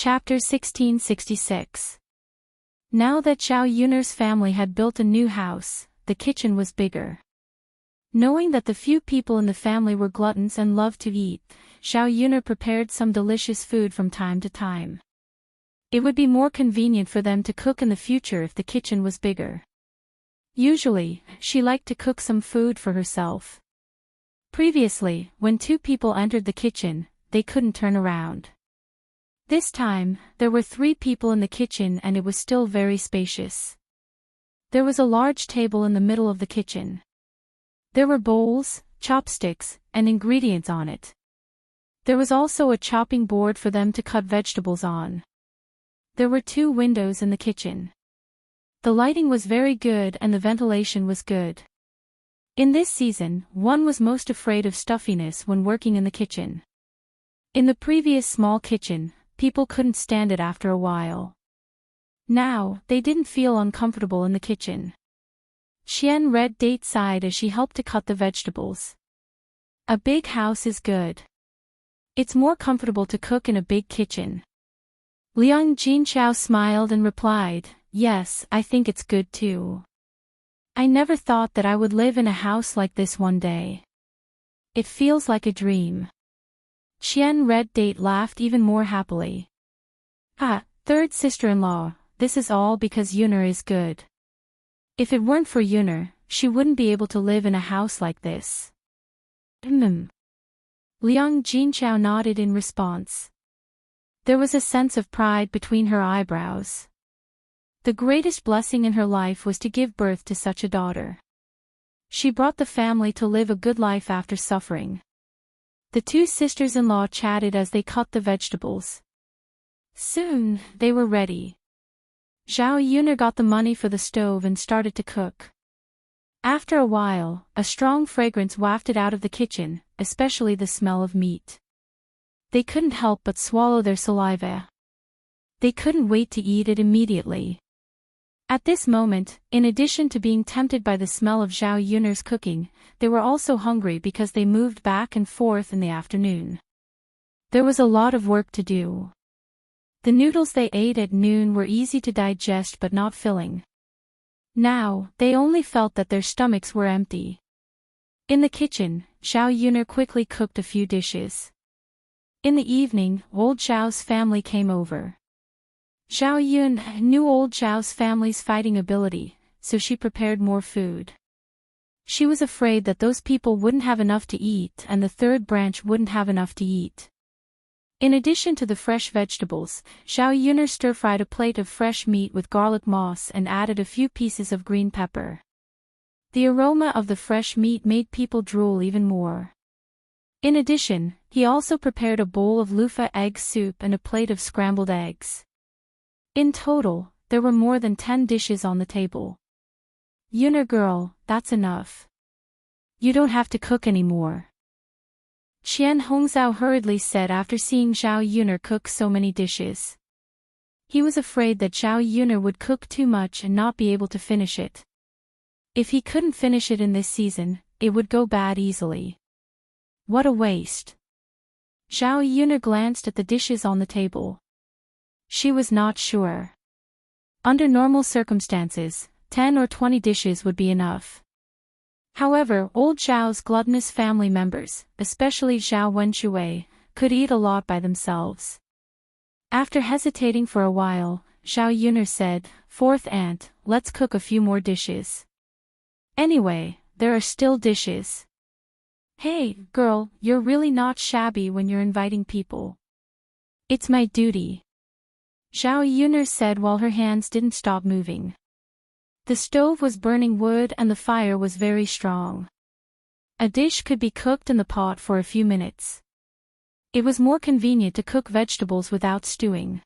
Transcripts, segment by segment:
Chapter 1666. Now that Zhao Yun'er's family had built a new house, the kitchen was bigger. Knowing that the few people in the family were gluttons and loved to eat, Zhao Yun'er prepared some delicious food from time to time. It would be more convenient for them to cook in the future if the kitchen was bigger. Usually, she liked to cook some food for herself. Previously, when two people entered the kitchen, they couldn't turn around. This time, there were 3 people in the kitchen and it was still very spacious. There was a large table in the middle of the kitchen. There were bowls, chopsticks, and ingredients on it. There was also a chopping board for them to cut vegetables on. There were 2 windows in the kitchen. The lighting was very good and the ventilation was good. In this season, one was most afraid of stuffiness when working in the kitchen. In the previous small kitchen, people couldn't stand it after a while. Now, they didn't feel uncomfortable in the kitchen. Qian Red Date sighed as she helped to cut the vegetables. A big house is good. It's more comfortable to cook in a big kitchen. Liang Jinchao smiled and replied, "Yes, I think it's good too. I never thought that I would live in a house like this one day. It feels like a dream." Qian Red Date laughed even more happily. "Ah, third sister-in-law, this is all because Yun'er is good. If it weren't for Yun'er, she wouldn't be able to live in a house like this." Liang Jinchao nodded in response. There was a sense of pride between her eyebrows. The greatest blessing in her life was to give birth to such a daughter. She brought the family to live a good life after suffering. The 2 sisters-in-law chatted as they cut the vegetables. Soon, they were ready. Zhao Yun'er got the money for the stove and started to cook. After a while, a strong fragrance wafted out of the kitchen, especially the smell of meat. They couldn't help but swallow their saliva. They couldn't wait to eat it immediately. At this moment, in addition to being tempted by the smell of Zhao Yun'er's cooking, they were also hungry because they moved back and forth in the afternoon. There was a lot of work to do. The noodles they ate at noon were easy to digest but not filling. Now, they only felt that their stomachs were empty. In the kitchen, Zhao Yun'er quickly cooked a few dishes. In the evening, old Zhao's family came over. Zhao Yun knew old Zhao's family's fighting ability, so she prepared more food. She was afraid that those people wouldn't have enough to eat and the third branch wouldn't have enough to eat. In addition to the fresh vegetables, Zhao Yun'er stir-fried a plate of fresh meat with garlic moss and added a few pieces of green pepper. The aroma of the fresh meat made people drool even more. In addition, he also prepared a bowl of loofah egg soup and a plate of scrambled eggs. In total, there were more than 10 dishes on the table. "Yun'er girl, that's enough. You don't have to cook anymore," Qian Hongzhao hurriedly said after seeing Zhao Yun'er cook so many dishes. He was afraid that Zhao Yun'er would cook too much and not be able to finish it. If he couldn't finish it in this season, it would go bad easily. What a waste. Zhao Yun'er glanced at the dishes on the table. She was not sure. Under normal circumstances, 10 or 20 dishes would be enough. However, old Zhao's gluttonous family members, especially Zhao Wenshui, could eat a lot by themselves. After hesitating for a while, Zhao Yun'er said, "Fourth aunt, let's cook a few more dishes. Anyway, there are still dishes." "Hey, girl, you're really not shabby when you're inviting people." "It's my duty," Zhao Yun'er said while her hands didn't stop moving. The stove was burning wood and the fire was very strong. A dish could be cooked in the pot for a few minutes. It was more convenient to cook vegetables without stewing.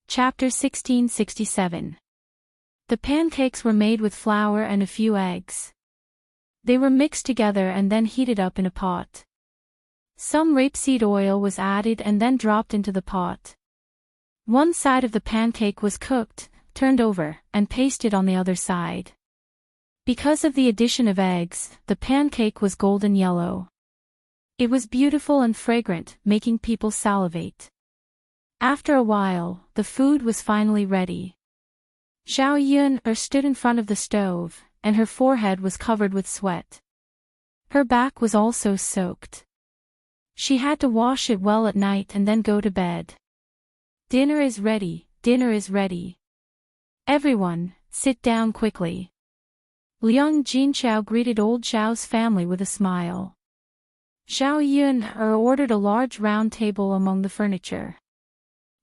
Chapter 1667. The pancakes were made with flour and a few eggs. They were mixed together and then heated up in a pot. Some rapeseed oil was added and then dropped into the pot. One side of the pancake was cooked, turned over, and pasted on the other side. Because of the addition of eggs, the pancake was golden yellow. It was beautiful and fragrant, making people salivate. After a while, the food was finally ready. Zhao Yun stood in front of the stove, and her forehead was covered with sweat. Her back was also soaked. She had to wash it well at night and then go to bed. Dinner is ready, dinner is ready. Everyone, sit down quickly. Liang Jinchao greeted old Zhao's family with a smile. Zhao Yun ordered a large round table among the furniture.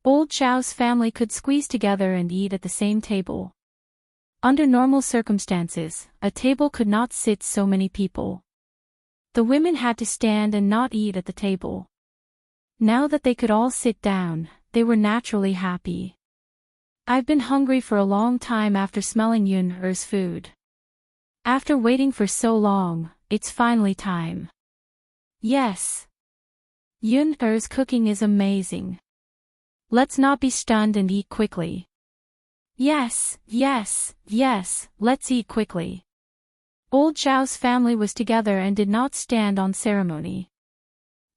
Old Zhao's family could squeeze together and eat at the same table. Under normal circumstances, a table could not sit so many people. The women had to stand and not eat at the table. Now that they could all sit down, they were naturally happy. I've been hungry for a long time after smelling Yun-er's food. After waiting for so long, it's finally time. Yes. Yun-er's cooking is amazing. Let's not be stunned and eat quickly. Yes, yes, yes, let's eat quickly. Old Zhao's family was together and did not stand on ceremony.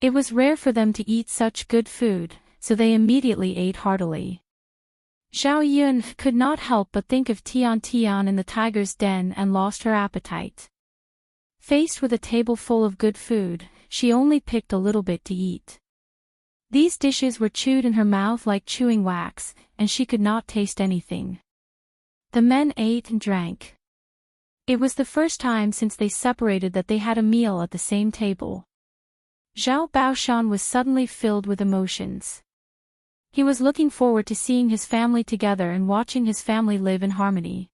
It was rare for them to eat such good food, so they immediately ate heartily. Zhao Yun could not help but think of Tian Tian in the tiger's den and lost her appetite. Faced with a table full of good food, she only picked a little bit to eat. These dishes were chewed in her mouth like chewing wax, and she could not taste anything. The men ate and drank. It was the first time since they separated that they had a meal at the same table. Zhao Baoshan was suddenly filled with emotions. He was looking forward to seeing his family together and watching his family live in harmony.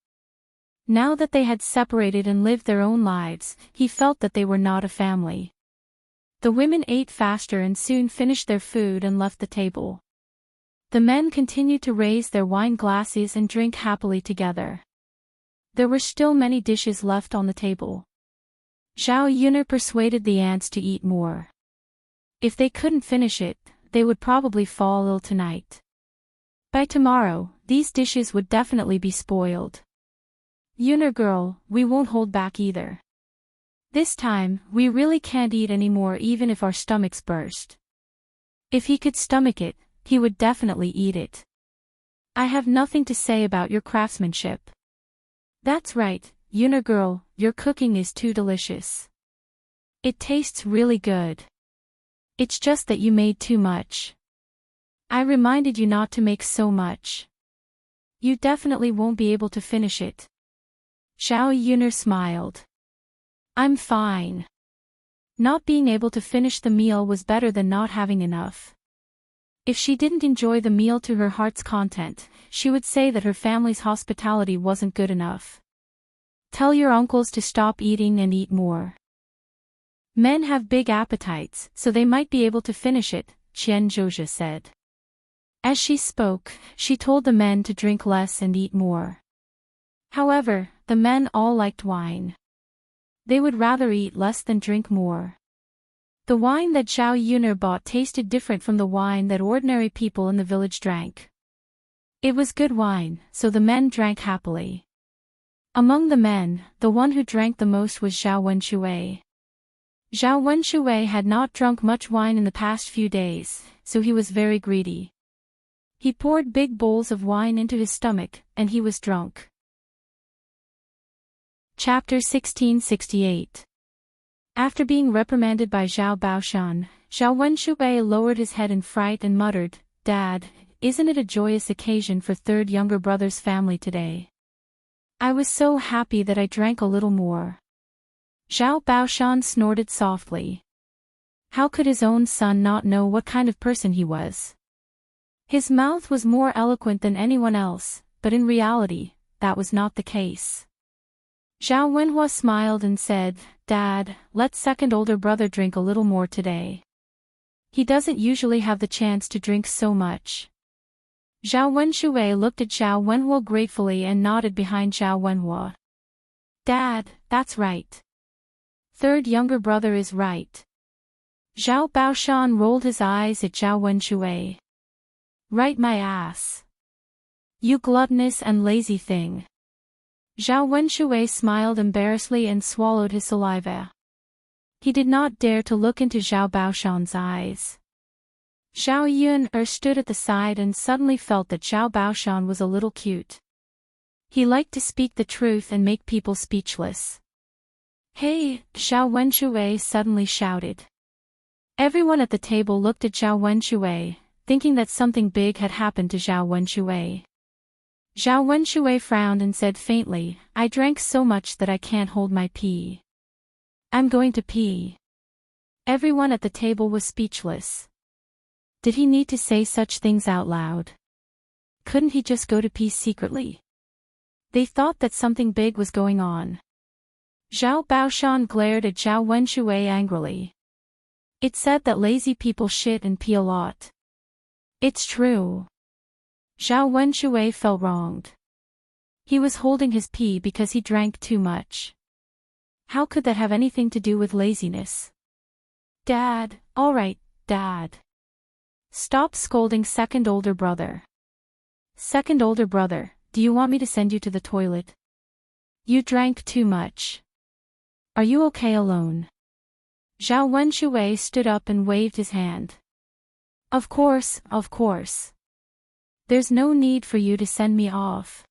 Now that they had separated and lived their own lives, he felt that they were not a family. The women ate faster and soon finished their food and left the table. The men continued to raise their wine glasses and drink happily together. There were still many dishes left on the table. Zhao Yun persuaded the ants to eat more. If they couldn't finish it, they would probably fall ill tonight. By tomorrow, these dishes would definitely be spoiled. Yun girl, we won't hold back either. This time, we really can't eat anymore even if our stomachs burst. If he could stomach it, he would definitely eat it. I have nothing to say about your craftsmanship. That's right, Yun girl, your cooking is too delicious. It tastes really good. It's just that you made too much. I reminded you not to make so much. You definitely won't be able to finish it. Zhao Yun smiled. I'm fine. Not being able to finish the meal was better than not having enough. If she didn't enjoy the meal to her heart's content, she would say that her family's hospitality wasn't good enough. Tell your uncles to stop eating and eat more. Men have big appetites, so they might be able to finish it, Qian Zhozhe said. As she spoke, she told the men to drink less and eat more. However, the men all liked wine. They would rather eat less than drink more. The wine that Zhao Yun bought tasted different from the wine that ordinary people in the village drank. It was good wine, so the men drank happily. Among the men, the one who drank the most was Zhao Wenshui. Zhao Wenshui had not drunk much wine in the past few days, so he was very greedy. He poured big bowls of wine into his stomach, and he was drunk. Chapter 1668. After being reprimanded by Zhao Baoshan, Zhao Wenshui lowered his head in fright and muttered, Dad, isn't it a joyous occasion for third younger brother's family today? I was so happy that I drank a little more. Zhao Baoshan snorted softly. How could his own son not know what kind of person he was? His mouth was more eloquent than anyone else, but in reality, that was not the case. Zhao Wenhua smiled and said, Dad, let second older brother drink a little more today. He doesn't usually have the chance to drink so much. Zhao Wenshui looked at Zhao Wenhua gratefully and nodded behind Zhao Wenhua. Dad, that's right. Third younger brother is right. Zhao Baoshan rolled his eyes at Zhao Wenshui. Right my ass. You gluttonous and lazy thing. Zhao Wenshui smiled embarrassedly and swallowed his saliva. He did not dare to look into Zhao Baoshan's eyes. Zhao Yun stood at the side and suddenly felt that Zhao Baoshan was a little cute. He liked to speak the truth and make people speechless. "Hey!" Zhao Wenxuwei suddenly shouted. Everyone at the table looked at Zhao Wenxuwei, thinking that something big had happened to Zhao Wenxuwei. Zhao Wenxuwei frowned and said faintly, "I drank so much that I can't hold my pee. I'm going to pee." Everyone at the table was speechless. Did he need to say such things out loud? Couldn't he just go to pee secretly? They thought that something big was going on. Zhao Baoshan glared at Zhao Wenxuwei angrily. "It said that lazy people shit and pee a lot. It's true." Zhao Wenxuwei felt wronged. He was holding his pee because he drank too much. How could that have anything to do with laziness? "Dad, alright, Dad. Stop scolding second older brother. Second older brother, do you want me to send you to the toilet? You drank too much. Are you okay alone?" Zhao Wenxuwei stood up and waved his hand. Of course. There's no need for you to send me off.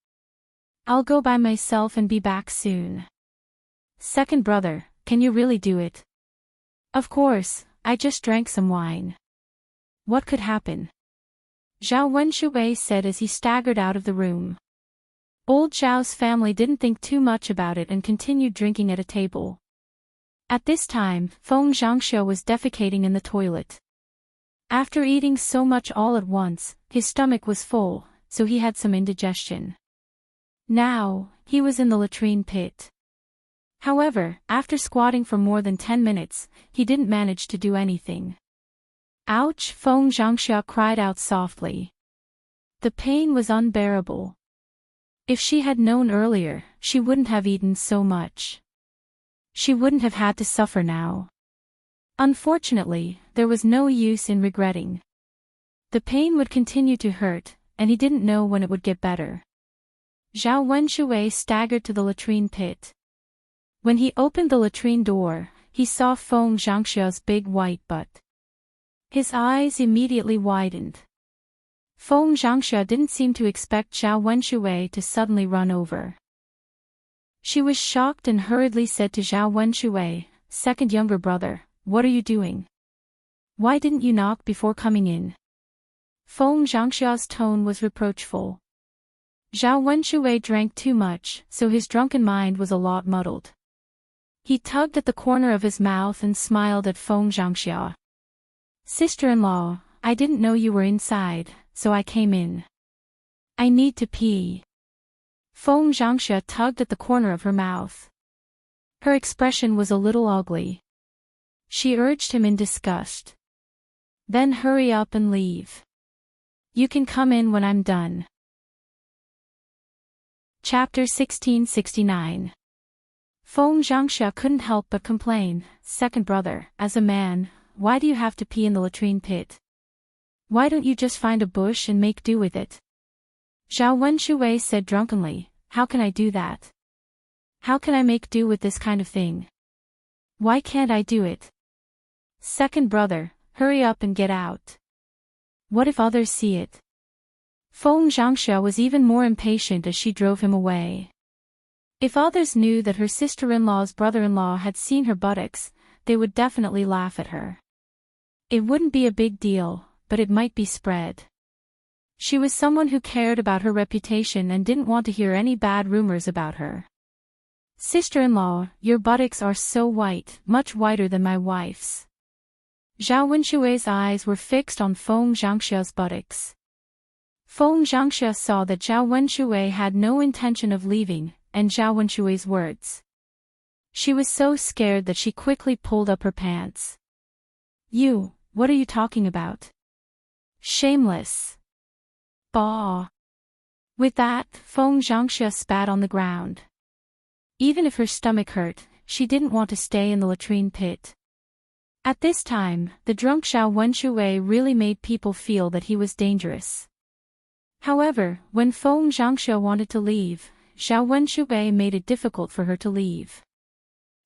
I'll go by myself and be back soon. Second brother, can you really do it? Of course, I just drank some wine. What could happen? Zhao Wenxuwei said as he staggered out of the room. Old Zhao's family didn't think too much about it and continued drinking at a table. At this time, Feng Zhangxue was defecating in the toilet. After eating so much all at once, his stomach was full, so he had some indigestion. Now, he was in the latrine pit. However, after squatting for more than 10 minutes, he didn't manage to do anything. Ouch! Feng Zhangxue cried out softly. The pain was unbearable. If she had known earlier, she wouldn't have eaten so much. She wouldn't have had to suffer now. Unfortunately, there was no use in regretting. The pain would continue to hurt, and he didn't know when it would get better. Zhao Wenxuwei staggered to the latrine pit. When he opened the latrine door, he saw Feng Zhangxue's big white butt. His eyes immediately widened. Feng Zhangxue didn't seem to expect Zhao Wenxuwei to suddenly run over. She was shocked and hurriedly said to Zhao Wenxuwei, "Second younger brother, what are you doing? Why didn't you knock before coming in?" Feng Zhangxue's tone was reproachful. Zhao Wenxuwei drank too much, so his drunken mind was a lot muddled. He tugged at the corner of his mouth and smiled at Feng Zhangxue. "Sister-in-law, I didn't know you were inside, so I came in. I need to pee." Feng Zhangxue tugged at the corner of her mouth. Her expression was a little ugly. She urged him in disgust. "Then hurry up and leave. You can come in when I'm done." Chapter 1669. Feng Zhangxue couldn't help but complain, "Second brother, as a man, why do you have to pee in the latrine pit? Why don't you just find a bush and make do with it?" Zhao Wenxuwei said drunkenly, "How can I do that? How can I make do with this kind of thing? Why can't I do it? Second brother, hurry up and get out. What if others see it?" Feng Zhangxue was even more impatient as she drove him away. If others knew that her sister-in-law's brother-in-law had seen her buttocks, they would definitely laugh at her. It wouldn't be a big deal, but it might be spread. She was someone who cared about her reputation and didn't want to hear any bad rumors about her. "Sister-in-law, your buttocks are so white, much whiter than my wife's." Zhao Wenxuwei's eyes were fixed on Feng Zhangxue's buttocks. Feng Zhangxue saw that Zhao Wenxuwei had no intention of leaving, and Zhao Wenxuwei's words. She was so scared that she quickly pulled up her pants. "You, what are you talking about? Shameless. Bah." With that, Feng Zhangxue spat on the ground. Even if her stomach hurt, she didn't want to stay in the latrine pit. At this time, the drunk Zhao Wenxuwei really made people feel that he was dangerous. However, when Feng Zhangxue wanted to leave, Zhao Wenxuwei made it difficult for her to leave.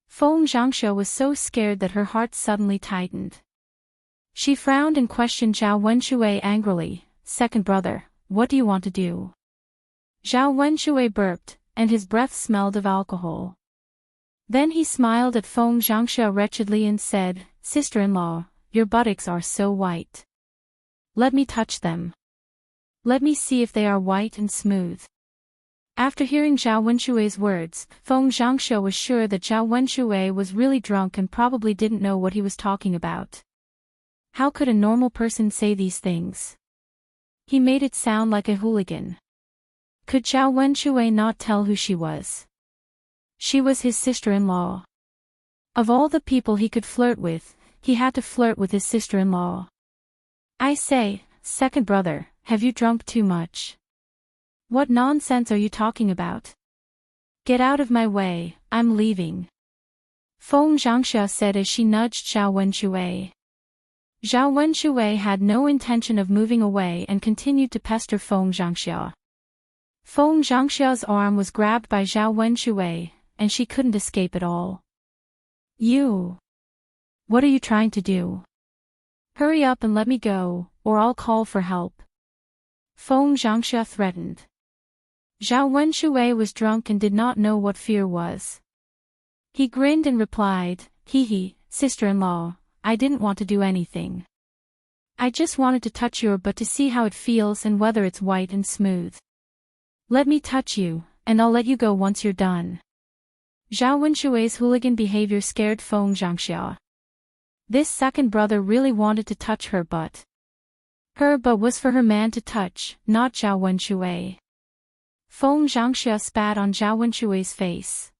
Feng Zhangxue was so scared that her heart suddenly tightened. She frowned and questioned Zhao Wenshui angrily. Second brother, what do you want to do? Zhao Wenshui burped, and his breath smelled of alcohol. Then he smiled at Feng Zhangxia wretchedly and said, Sister-in-law, your buttocks are so white. Let me touch them. Let me see if they are white and smooth. After hearing Zhao Wenshui's words, Feng Zhangxia was sure that Zhao Wenshui was really drunk and probably didn't know what he was talking about. How could a normal person say these things? He made it sound like a hooligan. Could Zhao Wenshui not tell who she was? She was his sister-in-law. Of all the people he could flirt with, he had to flirt with his sister-in-law. I say, second brother, have you drunk too much? What nonsense are you talking about? Get out of my way, I'm leaving. Feng Zhangxia said as she nudged Zhao Wenshui. Zhao Wenshui had no intention of moving away and continued to pester Feng Zhangxia. Feng Zhangxia's arm was grabbed by Zhao Wenshui, and she couldn't escape at all. You! What are you trying to do? Hurry up and let me go, or I'll call for help. Feng Zhangxia threatened. Zhao Wenshui was drunk and did not know what fear was. He grinned and replied, Hee, sister-in-law, I didn't want to do anything. I just wanted to touch your butt to see how it feels and whether it's white and smooth. Let me touch you, and I'll let you go once you're done. Zhao Wenshui's hooligan behavior scared Feng Zhangxia. This second brother really wanted to touch her butt. Her butt was for her man to touch, not Zhao Wenshui. Feng Zhangxia spat on Zhao Wenshui's face.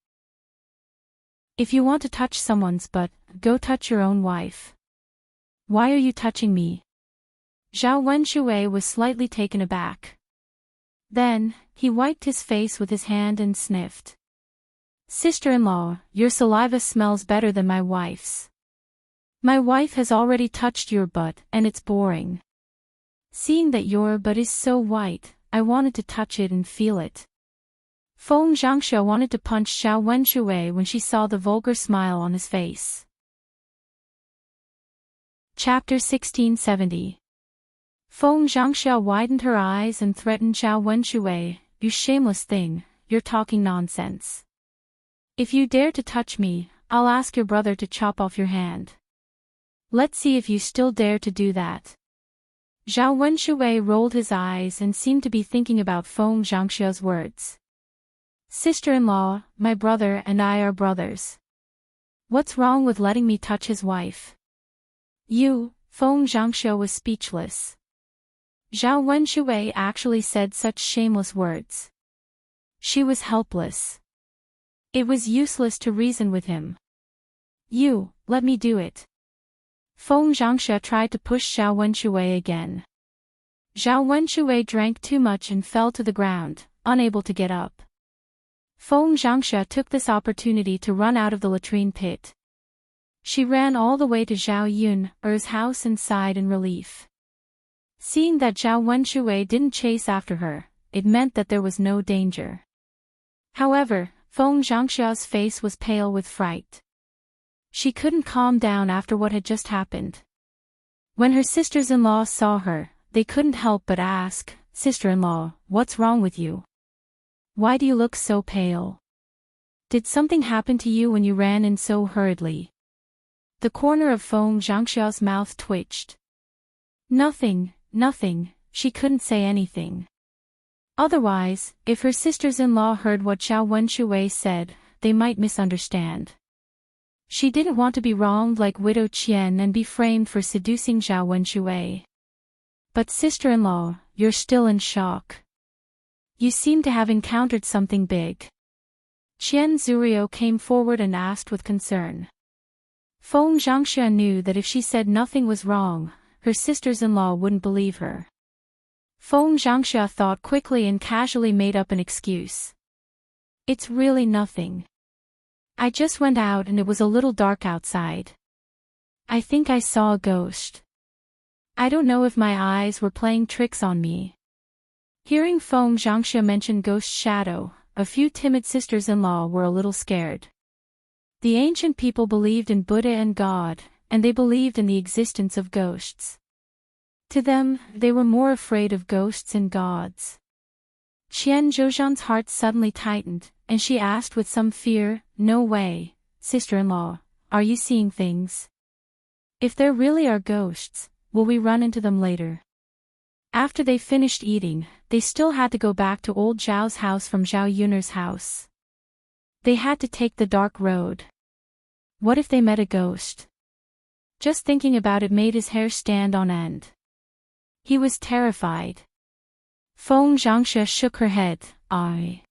If you want to touch someone's butt, go touch your own wife. Why are you touching me? Zhao Wenshui was slightly taken aback. Then, he wiped his face with his hand and sniffed. Sister-in-law, your saliva smells better than my wife's. My wife has already touched your butt and it's boring. Seeing that your butt is so white, I wanted to touch it and feel it. Feng Zhangxia wanted to punch Zhao Wenshui when she saw the vulgar smile on his face. Chapter 1670. Feng Zhangxia widened her eyes and threatened Zhao Wenshui, You shameless thing, you're talking nonsense. If you dare to touch me, I'll ask your brother to chop off your hand. Let's see if you still dare to do that. Zhao Wenshui rolled his eyes and seemed to be thinking about Feng Zhangxia's words. Sister-in-law, my brother and I are brothers. What's wrong with letting me touch his wife? Feng Zhangxia was speechless. Zhao Wenshui actually said such shameless words. She was helpless. It was useless to reason with him. Let me do it. Feng Zhangxia tried to push Zhao Wenshui again. Zhao Wenshui drank too much and fell to the ground, unable to get up. Feng Zhangxia took this opportunity to run out of the latrine pit. She ran all the way to Zhao Yun's house and sighed in relief. Seeing that Zhao Wenshui didn't chase after her, it meant that there was no danger. However, Feng Zhangxia's face was pale with fright. She couldn't calm down after what had just happened. When her sisters-in-law saw her, they couldn't help but ask, Sister-in-law, what's wrong with you? Why do you look so pale? Did something happen to you when you ran in so hurriedly? The corner of Feng Zhangxia's mouth twitched. Nothing, she couldn't say anything. Otherwise, if her sisters-in-law heard what Zhao Wenshui said, they might misunderstand. She didn't want to be wronged like Widow Qian and be framed for seducing Zhao Wenshui. But sister-in-law, you're still in shock. You seem to have encountered something big. Qian Zurio came forward and asked with concern. Feng Zhangxia knew that if she said nothing was wrong, her sisters-in-law wouldn't believe her. Feng Zhangxia thought quickly and casually made up an excuse. It's really nothing. I just went out and it was a little dark outside. I think I saw a ghost. I don't know if my eyes were playing tricks on me. Hearing Feng Zhangxia mention ghost shadow, a few timid sisters-in-law were a little scared. The ancient people believed in Buddha and God, and they believed in the existence of ghosts. To them, they were more afraid of ghosts and gods. Qian Zhouzhan's heart suddenly tightened, and she asked with some fear, "No way, sister-in-law, are you seeing things? If there really are ghosts, will we run into them later?" After they finished eating, they still had to go back to old Zhao's house from Zhao Yun'er's house. They had to take the dark road. What if they met a ghost? Just thinking about it made his hair stand on end. He was terrified. Feng Zhangxue shook her head. I'm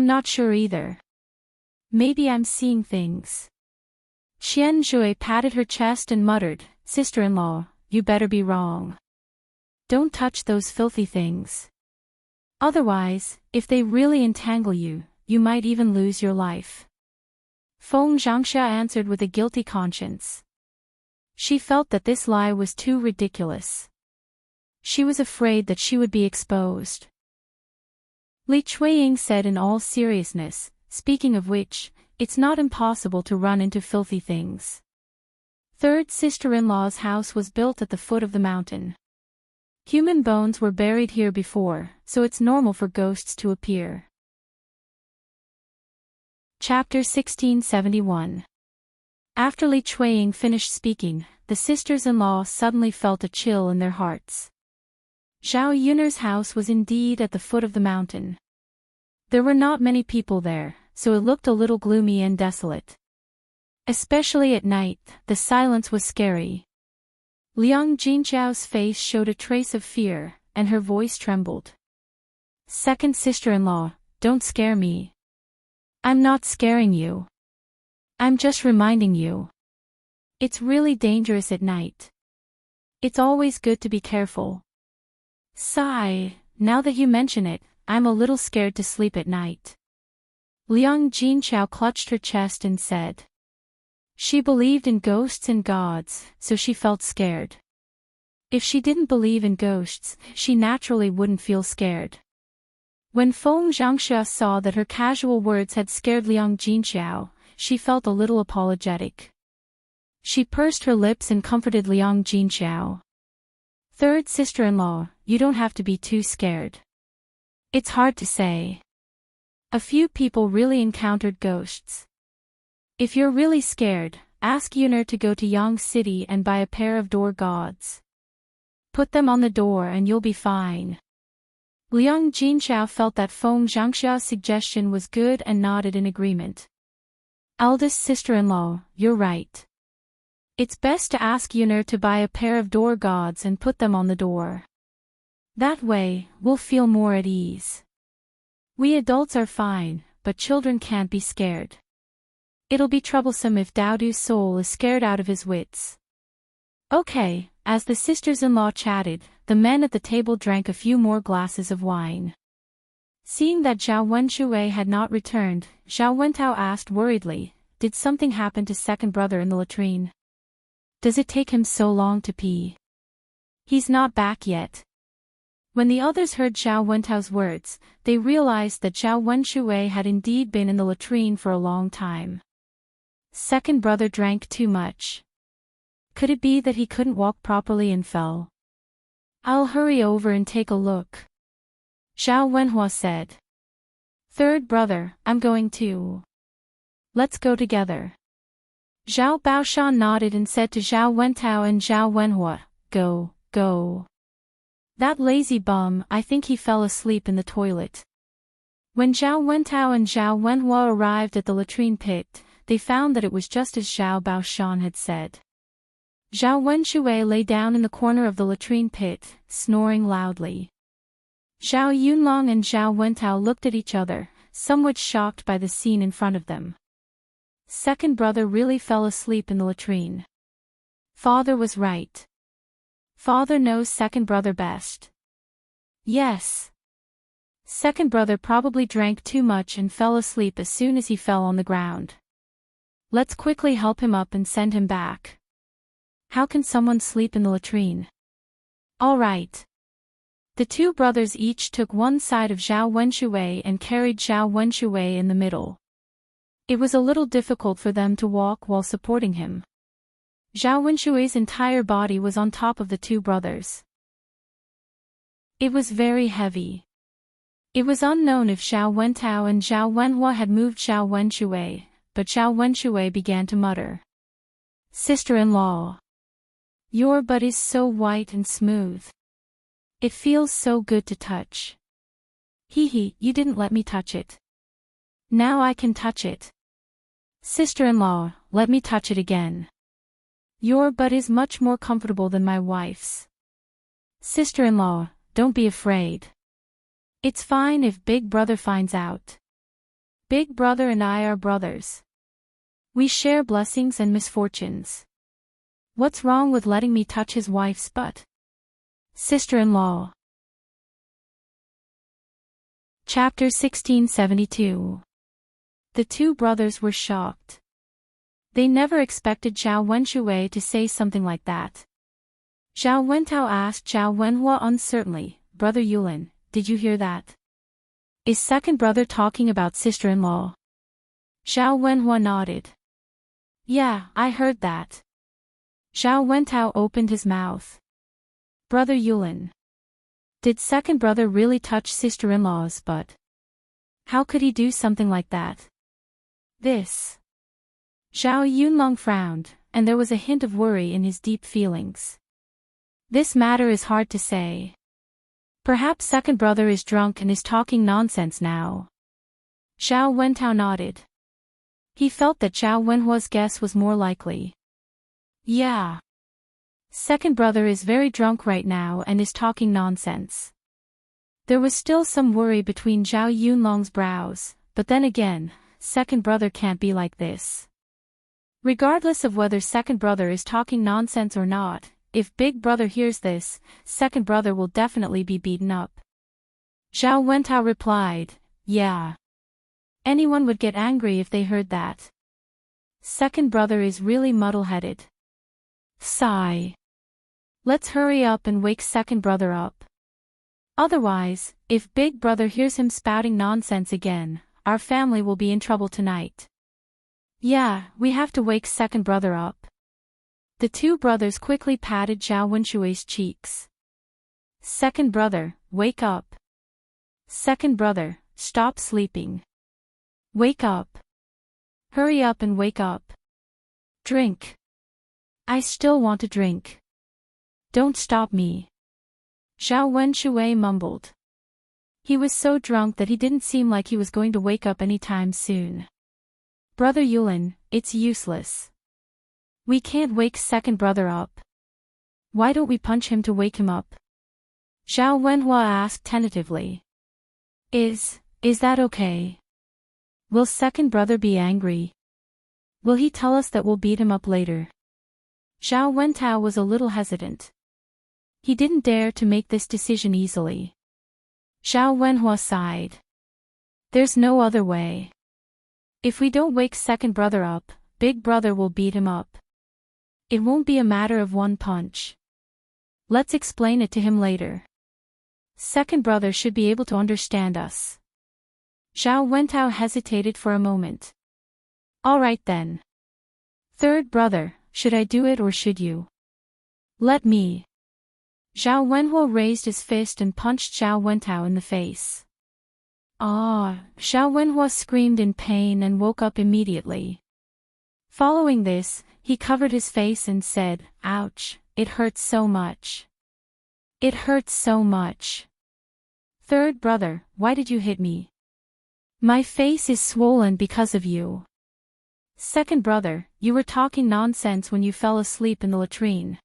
not sure either. Maybe I'm seeing things. Qian Zhui patted her chest and muttered, "Sister-in-law, you better be wrong. Don't touch those filthy things. Otherwise, if they really entangle you, you might even lose your life." Feng Zhangxue answered with a guilty conscience. She felt that this lie was too ridiculous. She was afraid that she would be exposed. Li Chuiying said in all seriousness, "Speaking of which, it's not impossible to run into filthy things." Third sister-in-law's house was built at the foot of the mountain. Human bones were buried here before, so it's normal for ghosts to appear. Chapter 1671. After Li Chuiying finished speaking, the sisters-in-law suddenly felt a chill in their hearts. Zhao Yun'er's house was indeed at the foot of the mountain. There were not many people there, so it looked a little gloomy and desolate. Especially at night, the silence was scary. Liang Jinzhao's face showed a trace of fear, and her voice trembled. "Second sister-in-law, don't scare me." "I'm not scaring you. I'm just reminding you. It's really dangerous at night. It's always good to be careful." Sigh, now that you mention it, I'm a little scared to sleep at night. Liang Jinzhao clutched her chest and said. She believed in ghosts and gods, so she felt scared. If she didn't believe in ghosts, she naturally wouldn't feel scared. When Feng Zhangxue saw that her casual words had scared Liang Jinzhao, she felt a little apologetic. She pursed her lips and comforted Liang Jinzhao. "Third sister-in-law, you don't have to be too scared. It's hard to say. A few people really encountered ghosts. If you're really scared, ask Yun'er to go to Yang City and buy a pair of door gods. Put them on the door and you'll be fine." Liang Jinzhao felt that Feng Zhangxia's suggestion was good and nodded in agreement. "Eldest sister-in-law, you're right. It's best to ask Yun'er to buy a pair of door gods and put them on the door. That way, we'll feel more at ease. We adults are fine, but children can't be scared. It'll be troublesome if Daodu's soul is scared out of his wits." Okay, as the sisters-in-law chatted, the men at the table drank a few more glasses of wine. Seeing that Zhao Wenshui had not returned, Zhao Wentao asked worriedly, "Did something happen to second brother in the latrine? Does it take him so long to pee? He's not back yet." When the others heard Zhao Wentao's words, they realized that Zhao Wenshui had indeed been in the latrine for a long time. Second brother drank too much. Could it be that he couldn't walk properly and fell? "I'll hurry over and take a look," Zhao Wenhua said. "Third brother, I'm going too. Let's go together." Zhao Baoshan nodded and said to Zhao Wentao and Zhao Wenhua, Go. That lazy bum, I think he fell asleep in the toilet." When Zhao Wentao and Zhao Wenhua arrived at the latrine pit, they found that it was just as Zhao Baoshan had said. Zhao Wenshui lay down in the corner of the latrine pit, snoring loudly. Zhao Yunlong and Zhao Wentao looked at each other, somewhat shocked by the scene in front of them. Second brother really fell asleep in the latrine. Father was right. Father knows second brother best. Yes. Second brother probably drank too much and fell asleep as soon as he fell on the ground. Let's quickly help him up and send him back. How can someone sleep in the latrine? All right. The two brothers each took one side of Zhao Wenshui and carried Zhao Wenshui in the middle. It was a little difficult for them to walk while supporting him. Zhao Wenshui's entire body was on top of the two brothers. It was very heavy. It was unknown if Zhao Wentao and Zhao Wenhua had moved Zhao Wenshui, but Zhao Wenshui began to mutter. Sister-in-law. Your butt is so white and smooth. It feels so good to touch. Hee, you didn't let me touch it. Now I can touch it. Sister-in-law, let me touch it again. Your butt is much more comfortable than my wife's. Sister-in-law, don't be afraid. It's fine if Big Brother finds out. Big Brother and I are brothers. We share blessings and misfortunes. What's wrong with letting me touch his wife's butt? Sister-in-law. Chapter 1672. The two brothers were shocked. They never expected Zhao Wenshui to say something like that. Zhao Wentao asked Zhao Wenhua uncertainly, Brother Yulin, did you hear that? Is second brother talking about sister-in-law? Zhao Wenhua nodded. Yeah, I heard that. Zhao Wentao opened his mouth. Brother Yulin. Did second brother really touch sister-in-law's butt? How could he do something like that? This. Zhao Yunlong frowned, and there was a hint of worry in his deep feelings. This matter is hard to say. Perhaps second brother is drunk and is talking nonsense now. Zhao Wentao nodded. He felt that Zhao Wenhua's guess was more likely. Yeah. Second brother is very drunk right now and is talking nonsense. There was still some worry between Zhao Yunlong's brows, but then again, second brother can't be like this. Regardless of whether second brother is talking nonsense or not, if Big Brother hears this, second brother will definitely be beaten up. Zhao Wentao replied, yeah. Anyone would get angry if they heard that. Second brother is really muddle-headed. Sigh. Let's hurry up and wake second brother up. Otherwise, if Big Brother hears him spouting nonsense again, our family will be in trouble tonight. Yeah, we have to wake second brother up. The two brothers quickly patted Zhao Wenshui's cheeks. Second brother, wake up. Second brother, stop sleeping. Wake up. Hurry up and wake up. Drink. I still want to drink. Don't stop me. Zhao Wenshui mumbled. He was so drunk that he didn't seem like he was going to wake up anytime soon. Brother Yulin, it's useless. We can't wake second brother up. Why don't we punch him to wake him up? Zhao Wenhua asked tentatively. Is that okay? Will second brother be angry? Will he tell us that we'll beat him up later? Zhao Wentao was a little hesitant. He didn't dare to make this decision easily. Zhao Wenhua sighed. There's no other way. If we don't wake second brother up, Big Brother will beat him up. It won't be a matter of one punch. Let's explain it to him later. Second brother should be able to understand us. Zhao Wentao hesitated for a moment. All right then. Third brother, should I do it or should you? Let me. Zhao Wenhua raised his fist and punched Zhao Wentao in the face. Ah! Zhao Wenhua screamed in pain and woke up immediately. Following this, he covered his face and said, ouch, it hurts so much. It hurts so much. Third brother, why did you hit me? My face is swollen because of you. Second brother, you were talking nonsense when you fell asleep in the latrine.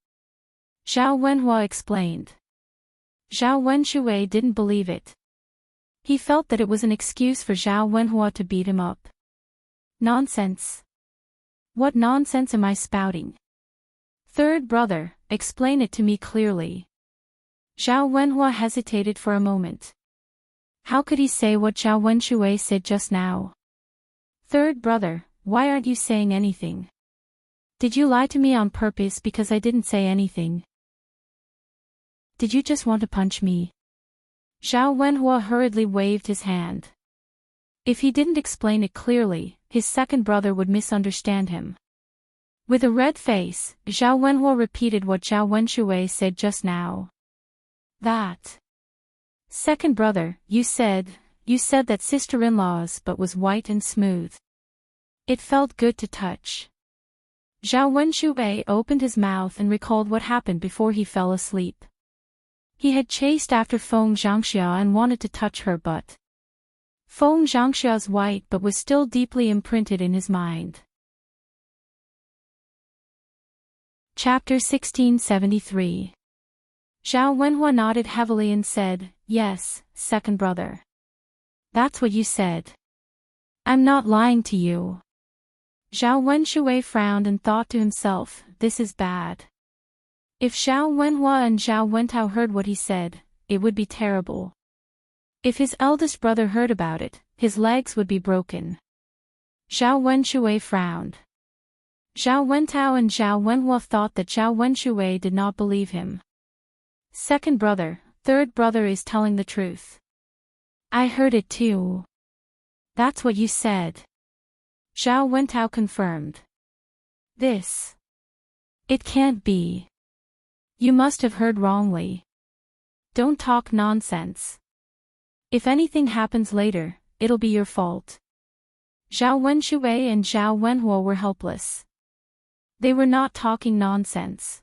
Zhao Wenhua explained. Zhao Wenshui didn't believe it. He felt that it was an excuse for Zhao Wenhua to beat him up. Nonsense. What nonsense am I spouting? Third brother, explain it to me clearly. Zhao Wenhua hesitated for a moment. How could he say what Zhao Wenshui said just now? Third brother, why aren't you saying anything? Did you lie to me on purpose because I didn't say anything? Did you just want to punch me? Zhao Wenhua hurriedly waved his hand. If he didn't explain it clearly, his second brother would misunderstand him. With a red face, Zhao Wenhua repeated what Zhao Wenshui said just now. That second brother, you said that sister-in-law's butt was white and smooth. It felt good to touch. Zhao Wenshui opened his mouth and recalled what happened before he fell asleep. He had chased after Feng Zhangxia and wanted to touch her butt. Feng Zhangxia's white butt was still deeply imprinted in his mind. Chapter 1673. Zhao Wenhua nodded heavily and said, "Yes, second brother. That's what you said. I'm not lying to you." Zhao Wenshui frowned and thought to himself, this is bad. If Zhao Wenhua and Zhao Wentao heard what he said, it would be terrible. If his eldest brother heard about it, his legs would be broken. Zhao Wenshui frowned. Zhao Wentao and Zhao Wenhua thought that Zhao Wenshui did not believe him. Second brother, third brother is telling the truth. I heard it too. That's what you said. Zhao Wentao confirmed. This. It can't be. You must have heard wrongly. Don't talk nonsense. If anything happens later, it'll be your fault. Zhao Wenshui and Zhao Wenhua were helpless. They were not talking nonsense.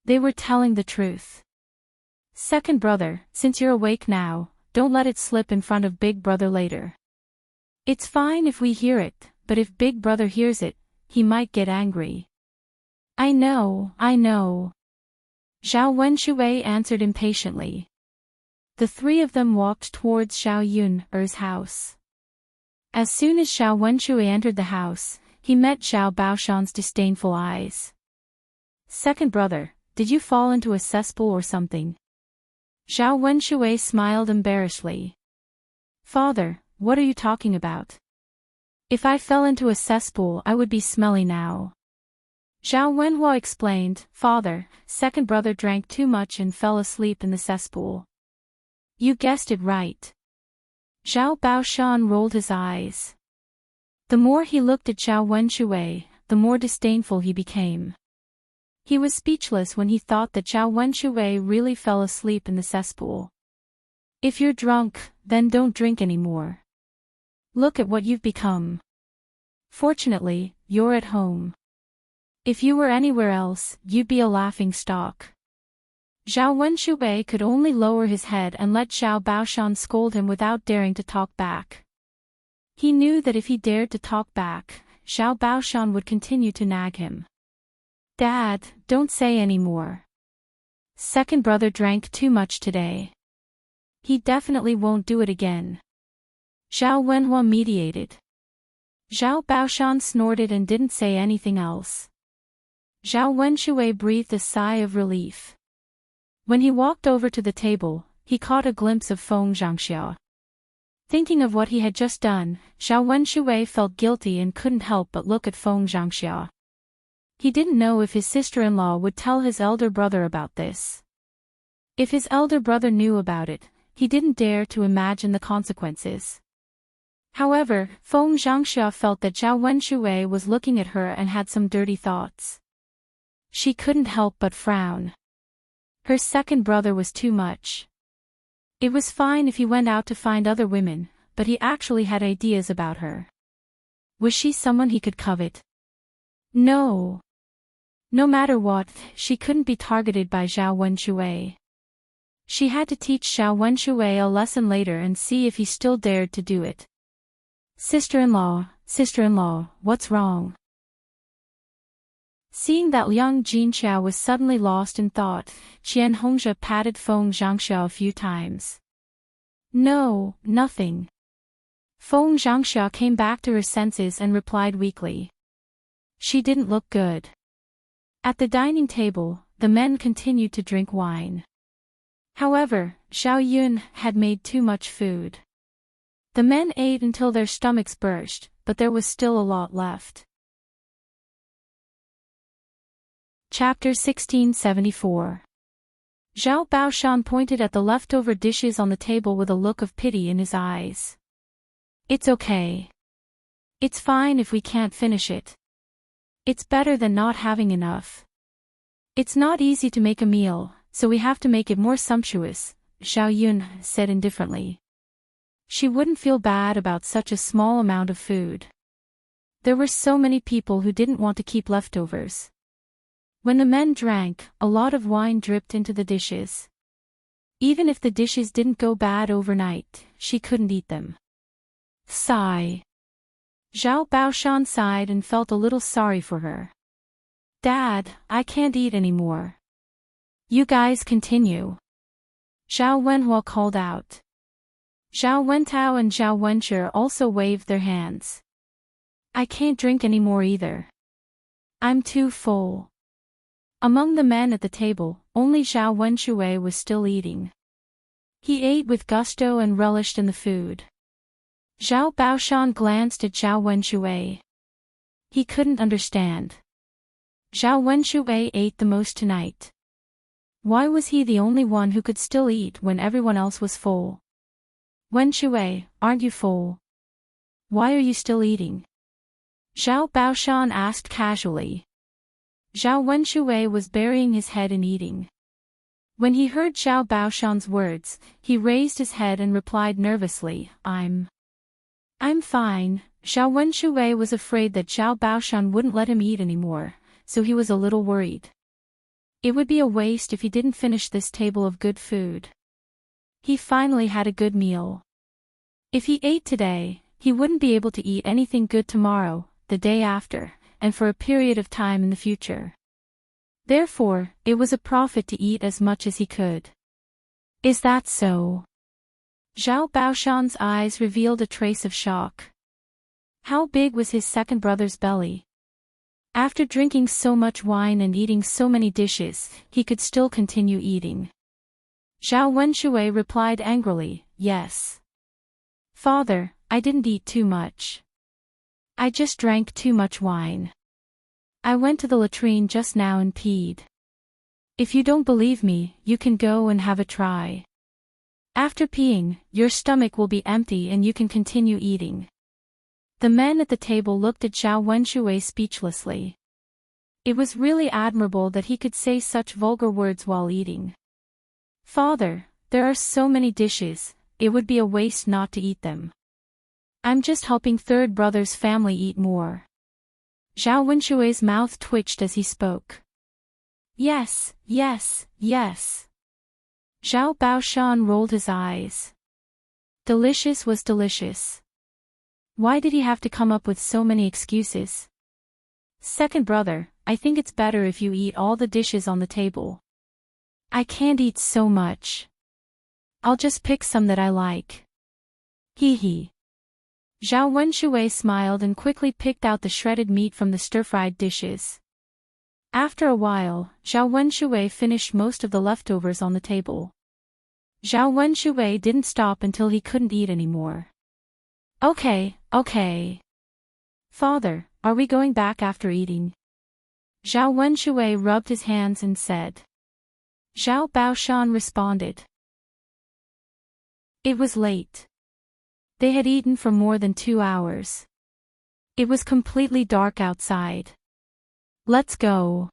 They were telling the truth. Second brother, since you're awake now, don't let it slip in front of big brother later. It's fine if we hear it, but if big brother hears it, he might get angry. I know. Zhao Wenshui answered impatiently. The three of them walked towards Zhao Yun's house. As soon as Zhao Wenshui entered the house, he met Zhao Baoshan's disdainful eyes. Second brother, did you fall into a cesspool or something? Zhao Wenshui smiled embarrassedly. Father, what are you talking about? If I fell into a cesspool I would be smelly now. Zhao Wenhua explained, Father, second brother drank too much and fell asleep in the cesspool. You guessed it right. Zhao Baoshan rolled his eyes. The more he looked at Zhao Wenshui, the more disdainful he became. He was speechless when he thought that Zhao Wenshui really fell asleep in the cesspool. If you're drunk, then don't drink anymore. Look at what you've become. Fortunately, you're at home. If you were anywhere else, you'd be a laughing stock. Zhao Wenshui could only lower his head and let Zhao Baoshan scold him without daring to talk back. He knew that if he dared to talk back, Zhao Baoshan would continue to nag him. Dad, don't say any more. Second brother drank too much today. He definitely won't do it again. Zhao Wenhua mediated. Zhao Baoshan snorted and didn't say anything else. Zhao Wenshui breathed a sigh of relief. When he walked over to the table, he caught a glimpse of Feng Zhangxia. Thinking of what he had just done, Zhao Wenshui felt guilty and couldn't help but look at Feng Zhangxia. He didn't know if his sister-in-law would tell his elder brother about this. If his elder brother knew about it, he didn't dare to imagine the consequences. However, Feng Zhangxia felt that Zhao Wenshui was looking at her and had some dirty thoughts. She couldn't help but frown. Her second brother was too much. It was fine if he went out to find other women, but he actually had ideas about her. Was she someone he could covet? No. No matter what, she couldn't be targeted by Zhao Wenshui. She had to teach Zhao Wenshui a lesson later and see if he still dared to do it. Sister-in-law, what's wrong? Seeing that Liang Jinqiao was suddenly lost in thought, Qian Hongzhe patted Feng Zhangxia a few times. No, nothing. Feng Zhangxia came back to her senses and replied weakly. She didn't look good. At the dining table, the men continued to drink wine. However, Zhao Yun had made too much food. The men ate until their stomachs burst, but there was still a lot left. Chapter 1674. Zhao Baoshan pointed at the leftover dishes on the table with a look of pity in his eyes. It's okay. It's fine if we can't finish it. It's better than not having enough. It's not easy to make a meal, so we have to make it more sumptuous, Xiao Yun said indifferently. She wouldn't feel bad about such a small amount of food. There were so many people who didn't want to keep leftovers. When the men drank, a lot of wine dripped into the dishes. Even if the dishes didn't go bad overnight, she couldn't eat them. Sigh. Zhao Baoshan sighed and felt a little sorry for her. Dad, I can't eat anymore. You guys continue. Zhao Wenhua called out. Zhao Wentao and Zhao Wenche also waved their hands. I can't drink anymore either. I'm too full. Among the men at the table, only Zhao Wenshue was still eating. He ate with gusto and relished in the food. Zhao Baoshan glanced at Zhao Wenshue. He couldn't understand. Zhao Wenshue ate the most tonight. Why was he the only one who could still eat when everyone else was full? Wenshue, aren't you full? Why are you still eating? Zhao Baoshan asked casually. Zhao Wenshue was burying his head in eating. When he heard Zhao Baoshan's words, he raised his head and replied nervously, I'm fine. Zhao Wenshue was afraid that Zhao Baoshan wouldn't let him eat anymore, so he was a little worried. It would be a waste if he didn't finish this table of good food. He finally had a good meal. If he ate today, he wouldn't be able to eat anything good tomorrow, the day after, and for a period of time in the future. Therefore, it was a profit to eat as much as he could. Is that so? Zhao Baoshan's eyes revealed a trace of shock. How big was his second brother's belly? After drinking so much wine and eating so many dishes, he could still continue eating. Zhao Wenshue replied angrily, Yes. Father, I didn't eat too much. I just drank too much wine. I went to the latrine just now and peed. If you don't believe me, you can go and have a try. After peeing, your stomach will be empty and you can continue eating. The men at the table looked at Zhao Wenshue speechlessly. It was really admirable that he could say such vulgar words while eating. Father, there are so many dishes, it would be a waste not to eat them. I'm just helping third brother's family eat more. Zhao Wenshue's mouth twitched as he spoke. Yes, yes, yes. Zhao Baoshan rolled his eyes. Delicious was delicious. Why did he have to come up with so many excuses? Second brother, I think it's better if you eat all the dishes on the table. I can't eat so much. I'll just pick some that I like. Hee hee. Zhao Wenshue smiled and quickly picked out the shredded meat from the stir-fried dishes. After a while, Zhao Wenshue finished most of the leftovers on the table. Zhao Wenshue didn't stop until he couldn't eat anymore. Okay. Father, are we going back after eating? Zhao Wenshue rubbed his hands and said. Zhao Baoshan responded. It was late. They had eaten for more than 2 hours. It was completely dark outside. Let's go.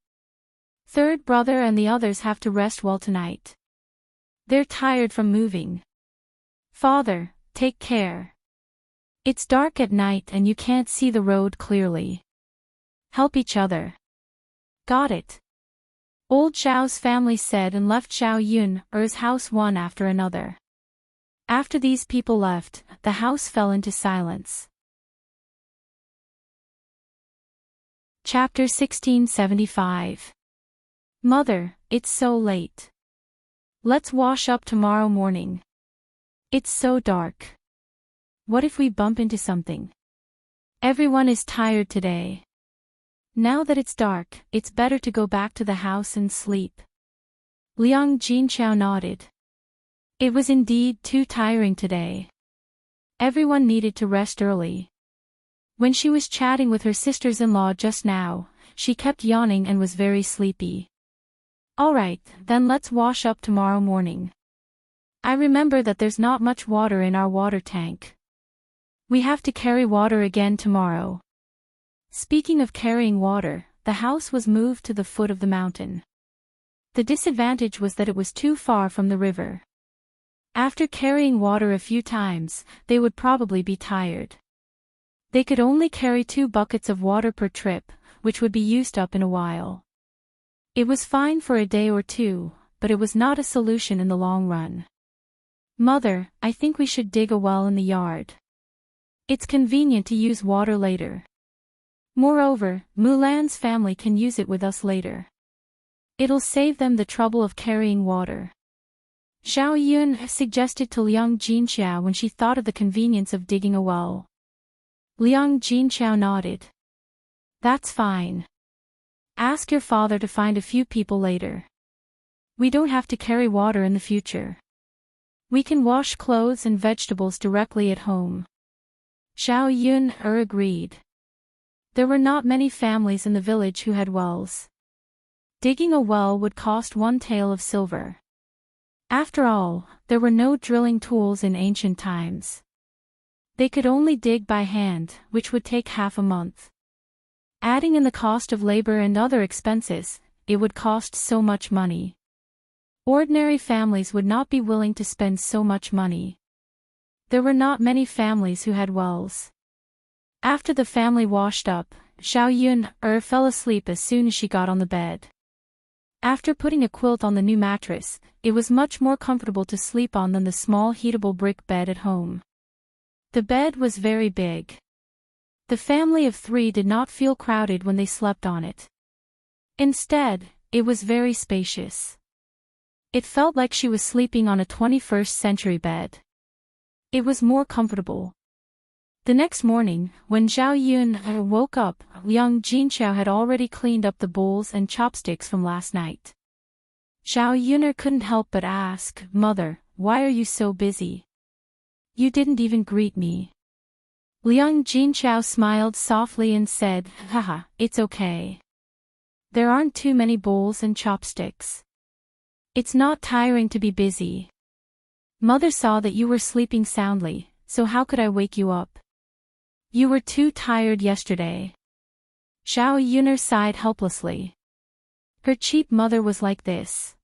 Third brother and the others have to rest well tonight. They're tired from moving. Father, take care. It's dark at night and you can't see the road clearly. Help each other. Got it. Old Zhao's family said and left Zhao Yun's house one after another. After these people left, the house fell into silence. Chapter 1675. Mother, it's so late. Let's wash up tomorrow morning. It's so dark. What if we bump into something? Everyone is tired today. Now that it's dark, it's better to go back to the house and sleep. Liang Jinchao nodded. It was indeed too tiring today. Everyone needed to rest early. When she was chatting with her sisters-in-law just now, she kept yawning and was very sleepy. Alright, then let's wash up tomorrow morning. I remember that there's not much water in our water tank. We have to carry water again tomorrow. Speaking of carrying water, the house was moved to the foot of the mountain. The disadvantage was that it was too far from the river. After carrying water a few times, they would probably be tired. They could only carry 2 buckets of water per trip, which would be used up in a while. It was fine for a day or 2, but it was not a solution in the long run. Mother, I think we should dig a well in the yard. It's convenient to use water later. Moreover, Mulan's family can use it with us later. It'll save them the trouble of carrying water. Xiao Yun suggested to Liang Jinxiao when she thought of the convenience of digging a well. Liang Jinxiao nodded. That's fine. Ask your father to find a few people later. We don't have to carry water in the future. We can wash clothes and vegetables directly at home. Xiao Yun agreed. There were not many families in the village who had wells. Digging a well would cost 1 tael of silver. After all, there were no drilling tools in ancient times. They could only dig by hand, which would take half a month. Adding in the cost of labor and other expenses, it would cost so much money. Ordinary families would not be willing to spend so much money. There were not many families who had wells. After the family washed up, Xiao Yun fell asleep as soon as she got on the bed. After putting a quilt on the new mattress, it was much more comfortable to sleep on than the small heatable brick bed at home. The bed was very big. The family of 3 did not feel crowded when they slept on it. Instead, it was very spacious. It felt like she was sleeping on a 21st century bed. It was more comfortable. The next morning, when Xiao Yun woke up, Liang Jinxiao had already cleaned up the bowls and chopsticks from last night. Xiao Yun couldn't help but ask, Mother, why are you so busy? You didn't even greet me. Liang Jinxiao smiled softly and said, Haha, it's okay. There aren't too many bowls and chopsticks. It's not tiring to be busy. Mother saw that you were sleeping soundly, so how could I wake you up? You were too tired yesterday. Xiao Yun sighed helplessly. Her cheap mother was like this.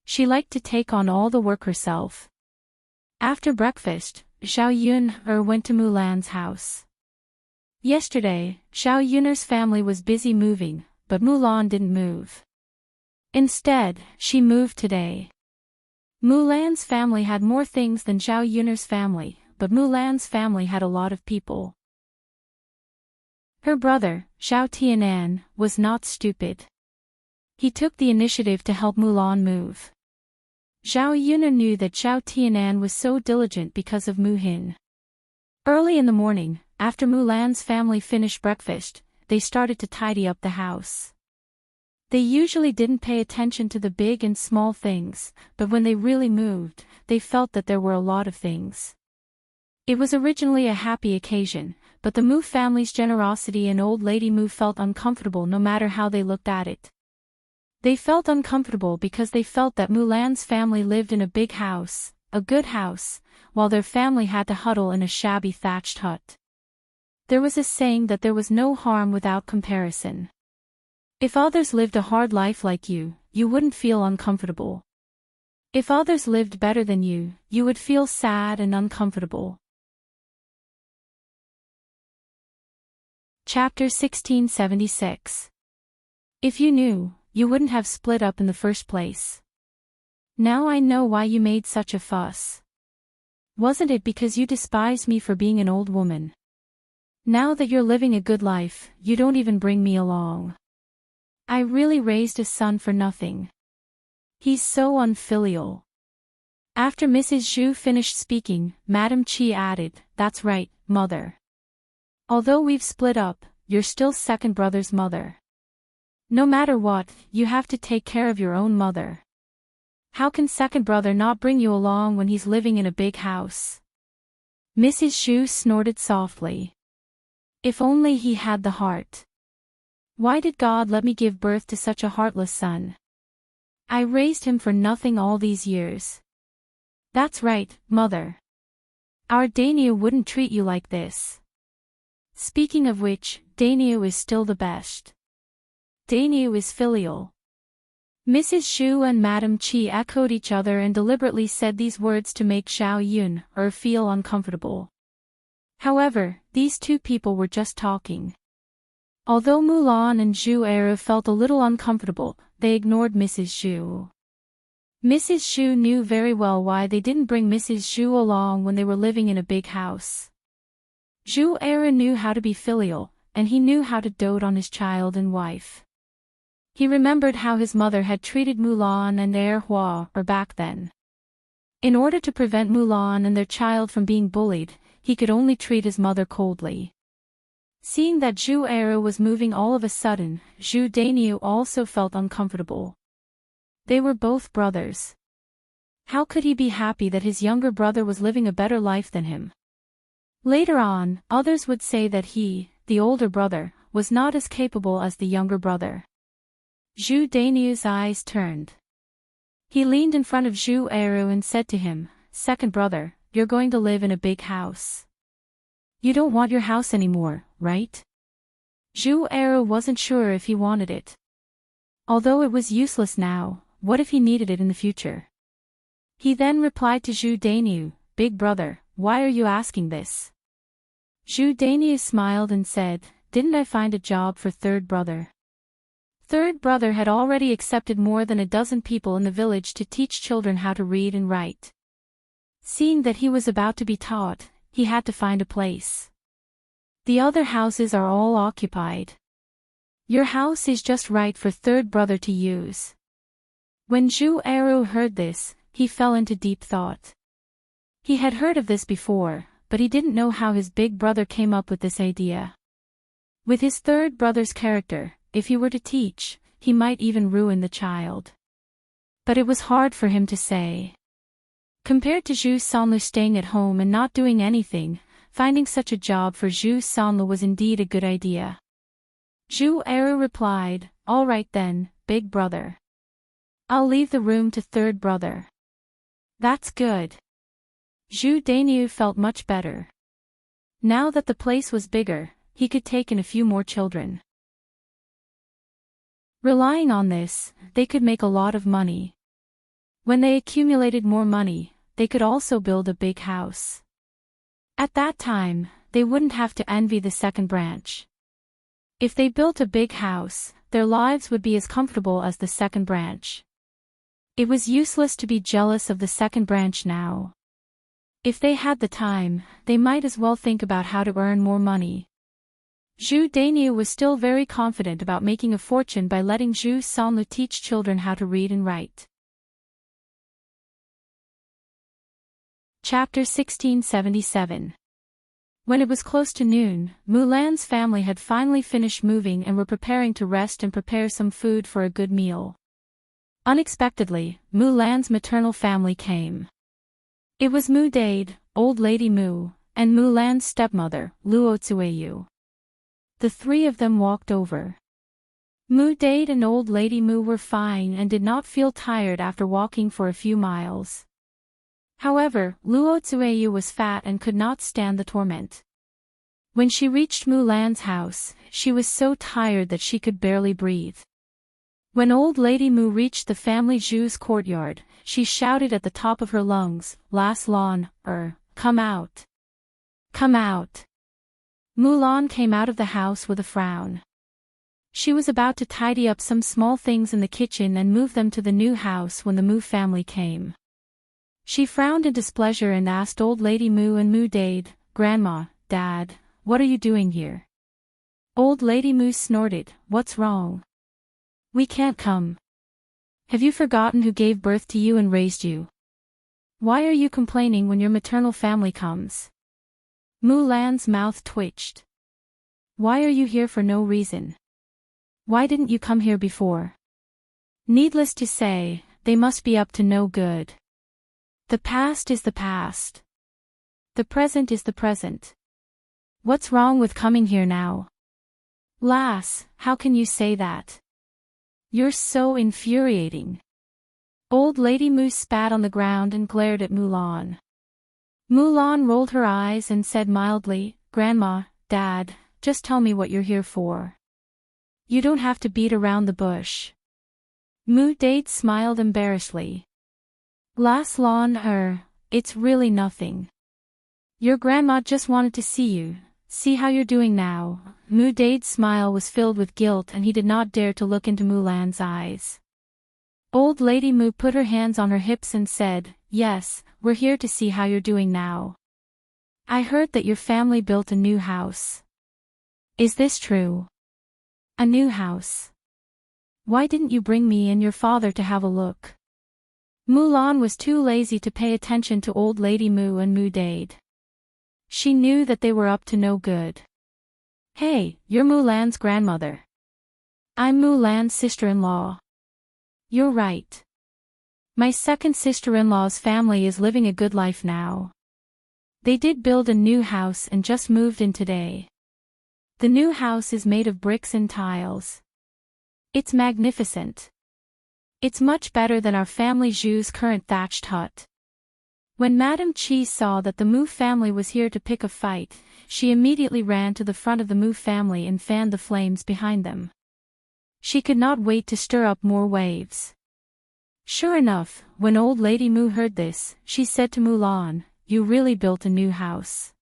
She liked to take on all the work herself. After breakfast, Xiao Yun went to Mulan's house. Yesterday, Xiao Yun's family was busy moving, but Mulan didn't move. Instead, she moved today. Mulan's family had more things than Xiao Yun's family, but Mulan's family had a lot of people. Her brother, Xiao Tianan, was not stupid. He took the initiative to help Mulan move. Xiao Yun knew that Xiao Tianan was so diligent because of Mu Hin. Early in the morning, after Mulan's family finished breakfast, they started to tidy up the house. They usually didn't pay attention to the big and small things, but when they really moved, they felt that there were a lot of things. It was originally a happy occasion, but the Mu family's generosity and old lady Mu felt uncomfortable no matter how they looked at it. They felt uncomfortable because they felt that Mulan's family lived in a big house, a good house, while their family had to huddle in a shabby thatched hut. There was a saying that there was no harm without comparison. If others lived a hard life like you, you wouldn't feel uncomfortable. If others lived better than you, you would feel sad and uncomfortable. Chapter 1676. If you knew, you wouldn't have split up in the first place. Now I know why you made such a fuss. Wasn't it because you despised me for being an old woman? Now that you're living a good life, you don't even bring me along. I really raised a son for nothing. He's so unfilial. After Mrs. Zhu finished speaking, Madame Qi added, That's right, mother. Although we've split up, you're still second brother's mother. No matter what, you have to take care of your own mother. How can second brother not bring you along when he's living in a big house? Mrs. Zhu snorted softly. If only he had the heart. Why did God let me give birth to such a heartless son? I raised him for nothing all these years. That's right, mother. Our Dania wouldn't treat you like this. Speaking of which, Dainio is still the best. Dainio is filial. Mrs. Zhu and Madame Qi echoed each other and deliberately said these words to make Xiao Yun feel uncomfortable. However, these two people were just talking. Although Mulan and Zhu Eru felt a little uncomfortable, they ignored Mrs. Zhu. Mrs. Zhu knew very well why they didn't bring Mrs. Zhu along when they were living in a big house. Zhu Eru knew how to be filial, and he knew how to dote on his child and wife. He remembered how his mother had treated Mulan and Hua back then. In order to prevent Mulan and their child from being bullied, he could only treat his mother coldly. Seeing that Zhu Eru was moving all of a sudden, Zhu Dainio also felt uncomfortable. They were both brothers. How could he be happy that his younger brother was living a better life than him? Later on, others would say that he, the older brother, was not as capable as the younger brother. Zhu Dainio's eyes turned. He leaned in front of Zhu Eru and said to him, "Second brother, you're going to live in a big house. You don't want your house anymore, right?" Zhu Eru wasn't sure if he wanted it. Although it was useless now, what if he needed it in the future? He then replied to Zhu Dainio, "Big brother, why are you asking this?" Zhu Dainio smiled and said, "Didn't I find a job for third brother?" Third brother had already accepted more than a dozen people in the village to teach children how to read and write. Seeing that he was about to be taught, he had to find a place. The other houses are all occupied. Your house is just right for third brother to use. When Zhu Eru heard this, he fell into deep thought. He had heard of this before, but he didn't know how his big brother came up with this idea. With his third brother's character, if he were to teach, he might even ruin the child. But it was hard for him to say. Compared to Zhu Sanlu staying at home and not doing anything, finding such a job for Zhu Sanlu was indeed a good idea. Zhu Eru replied, "All right then, big brother. I'll leave the room to third brother." "That's good." Zhu Dainio felt much better. Now that the place was bigger, he could take in a few more children. Relying on this, they could make a lot of money. When they accumulated more money, they could also build a big house. At that time, they wouldn't have to envy the second branch. If they built a big house, their lives would be as comfortable as the second branch. It was useless to be jealous of the second branch now. If they had the time, they might as well think about how to earn more money. Zhu Dainio was still very confident about making a fortune by letting Zhu Sanlu teach children how to read and write. Chapter 1677. When it was close to noon, Mulan's family had finally finished moving and were preparing to rest and prepare some food for a good meal. Unexpectedly, Mulan's maternal family came. It was Mu Dade, Old Lady Mu, and Mulan's stepmother, Luo Tsueyu. The three of them walked over. Mu Dade and Old Lady Mu were fine and did not feel tired after walking for a few miles. However, Luo Tsueyu was fat and could not stand the torment. When she reached Mulan's house, she was so tired that she could barely breathe. When Old Lady Mu reached the family Zhu's courtyard, she shouted at the top of her lungs, "Last Lan, come out. Come out." Mulan came out of the house with a frown. She was about to tidy up some small things in the kitchen and move them to the new house when the Mu family came. She frowned in displeasure and asked Old Lady Mu and Mu Dade, "Grandma, Dad, what are you doing here?" Old Lady Mu snorted, "What's wrong? We can't come. Have you forgotten who gave birth to you and raised you? Why are you complaining when your maternal family comes?" Mulan's mouth twitched. "Why are you here for no reason? Why didn't you come here before?" Needless to say, they must be up to no good. The past is the past. The present is the present. What's wrong with coming here now? Lass, how can you say that? You're so infuriating. Old Lady Mu spat on the ground and glared at Mulan. Mulan rolled her eyes and said mildly, "Grandma, Dad, just tell me what you're here for. You don't have to beat around the bush. Moo Dade smiled embarrassedly. It's really nothing. Your grandma just wanted to see you, see how you're doing now. Moo Dade's smile was filled with guilt and he did not dare to look into Mulan's eyes. Old Lady Moo put her hands on her hips and said, "Yes, we're here to see how you're doing now. I heard that your family built a new house. Is this true? A new house? Why didn't you bring me and your father to have a look?" Mulan was too lazy to pay attention to Old Lady Moo and Moo Dade. She knew that they were up to no good. "Hey, you're Mulan's grandmother. I'm Mulan's sister-in-law. You're right. My second sister-in-law's family is living a good life now. They did build a new house and just moved in today. The new house is made of bricks and tiles. It's magnificent. It's much better than our family Zhu's current thatched hut." When Madame Chi saw that the Moo family was here to pick a fight, she immediately ran to the front of the Moo family and fanned the flames behind them. She could not wait to stir up more waves. Sure enough, when Old Lady Moo heard this, she said to Mulan, "You really built a new house.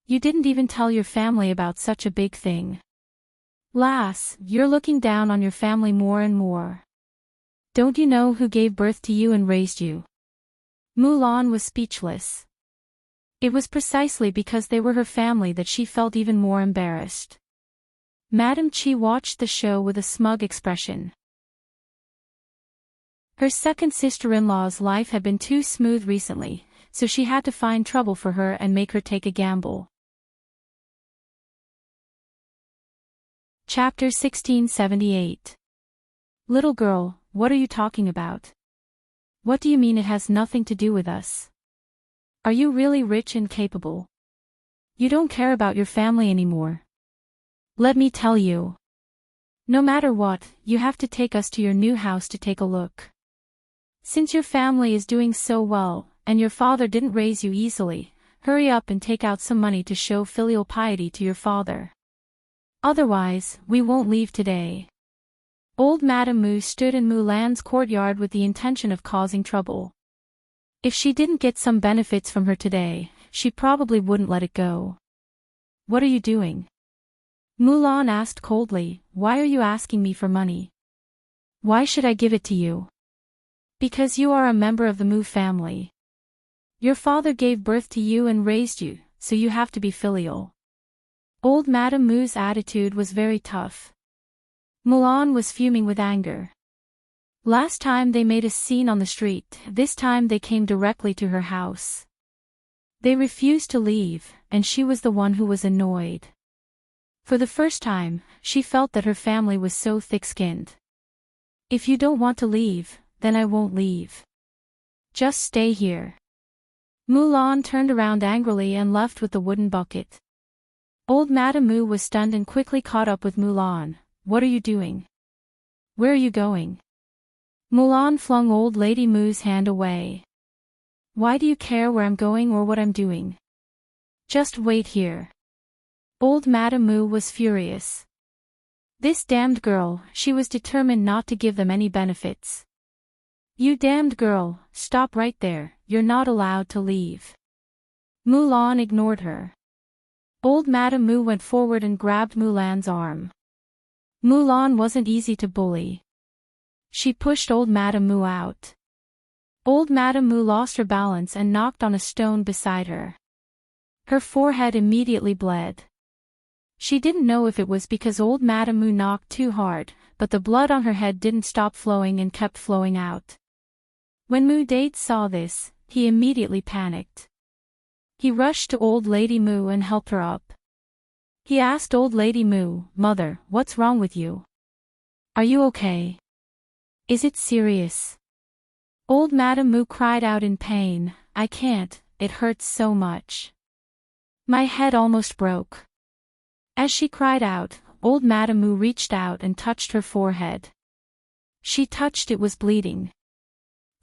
You didn't even tell your family about such a big thing. Lass, you're looking down on your family more and more. Don't you know who gave birth to you and raised you?" Mulan was speechless. It was precisely because they were her family that she felt even more embarrassed. Madame Chi watched the show with a smug expression. Her second sister-in-law's life had been too smooth recently, so she had to find trouble for her and make her take a gamble. Chapter 1678. Little girl, what are you talking about? What do you mean it has nothing to do with us? Are you really rich and capable? You don't care about your family anymore. Let me tell you. No matter what, you have to take us to your new house to take a look. Since your family is doing so well, and your father didn't raise you easily, hurry up and take out some money to show filial piety to your father. Otherwise, we won't leave today. Old Madame Moo stood in Mulan's courtyard with the intention of causing trouble. If she didn't get some benefits from her today, she probably wouldn't let it go. What are you doing? Mulan asked coldly, "Why are you asking me for money? Why should I give it to you?" "Because you are a member of the Moo family. Your father gave birth to you and raised you, so you have to be filial." Old Madame Moo's attitude was very tough. Mulan was fuming with anger. Last time they made a scene on the street, this time they came directly to her house. They refused to leave, and she was the one who was annoyed. For the first time, she felt that her family was so thick-skinned. "If you don't want to leave, then I won't leave. Just stay here." Mulan turned around angrily and left with the wooden bucket. Old Madame Moo was stunned and quickly caught up with Mulan. "What are you doing? Where are you going?" Mulan flung Old Lady Moo's hand away. "Why do you care where I'm going or what I'm doing? Just wait here." Old Madame Moo was furious. This damned girl, she was determined not to give them any benefits. "You damned girl, stop right there, you're not allowed to leave." Mulan ignored her. Old Madame Moo went forward and grabbed Mulan's arm. Mulan wasn't easy to bully. She pushed Old Madame Moo out. Old Madame Moo lost her balance and knocked on a stone beside her. Her forehead immediately bled. She didn't know if it was because Old Madame Moo knocked too hard, but the blood on her head didn't stop flowing and kept flowing out. When Moo Dade saw this, he immediately panicked. He rushed to Old Lady Moo and helped her up. He asked Old Lady Moo, "Mother, what's wrong with you? Are you okay? Is it serious?" Old Madame Moo cried out in pain, "I can't, it hurts so much. My head almost broke." As she cried out, Old Madame Moo reached out and touched her forehead. She touched it was bleeding.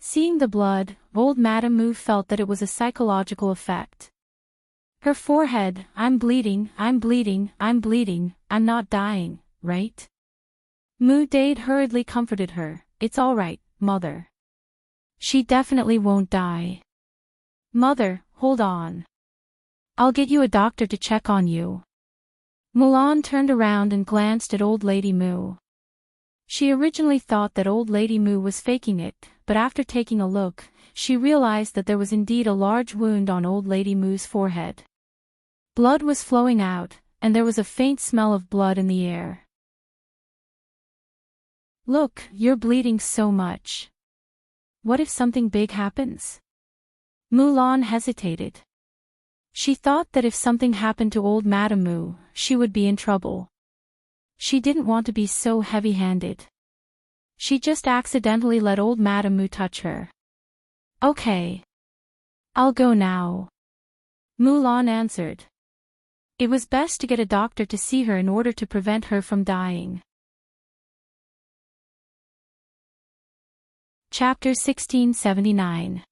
Seeing the blood, Old Madame Moo felt that it was a psychological effect. Her forehead, I'm bleeding, I'm bleeding, I'm bleeding, I'm not dying, right? Mu Dade hurriedly comforted her, it's all right, mother. She definitely won't die. Mother, hold on. I'll get you a doctor to check on you. Mulan turned around and glanced at Old Lady Mu. She originally thought that Old Lady Mu was faking it, but after taking a look, she realized that there was indeed a large wound on Old Lady Mu's forehead. Blood was flowing out, and there was a faint smell of blood in the air. Look, you're bleeding so much. What if something big happens? Mulan hesitated. She thought that if something happened to old Madame Mu, she would be in trouble. She didn't want to be so heavy-handed. She just accidentally let old Madame Mu touch her. Okay. I'll go now. Mulan answered. It was best to get a doctor to see her in order to prevent her from dying. Chapter 1679.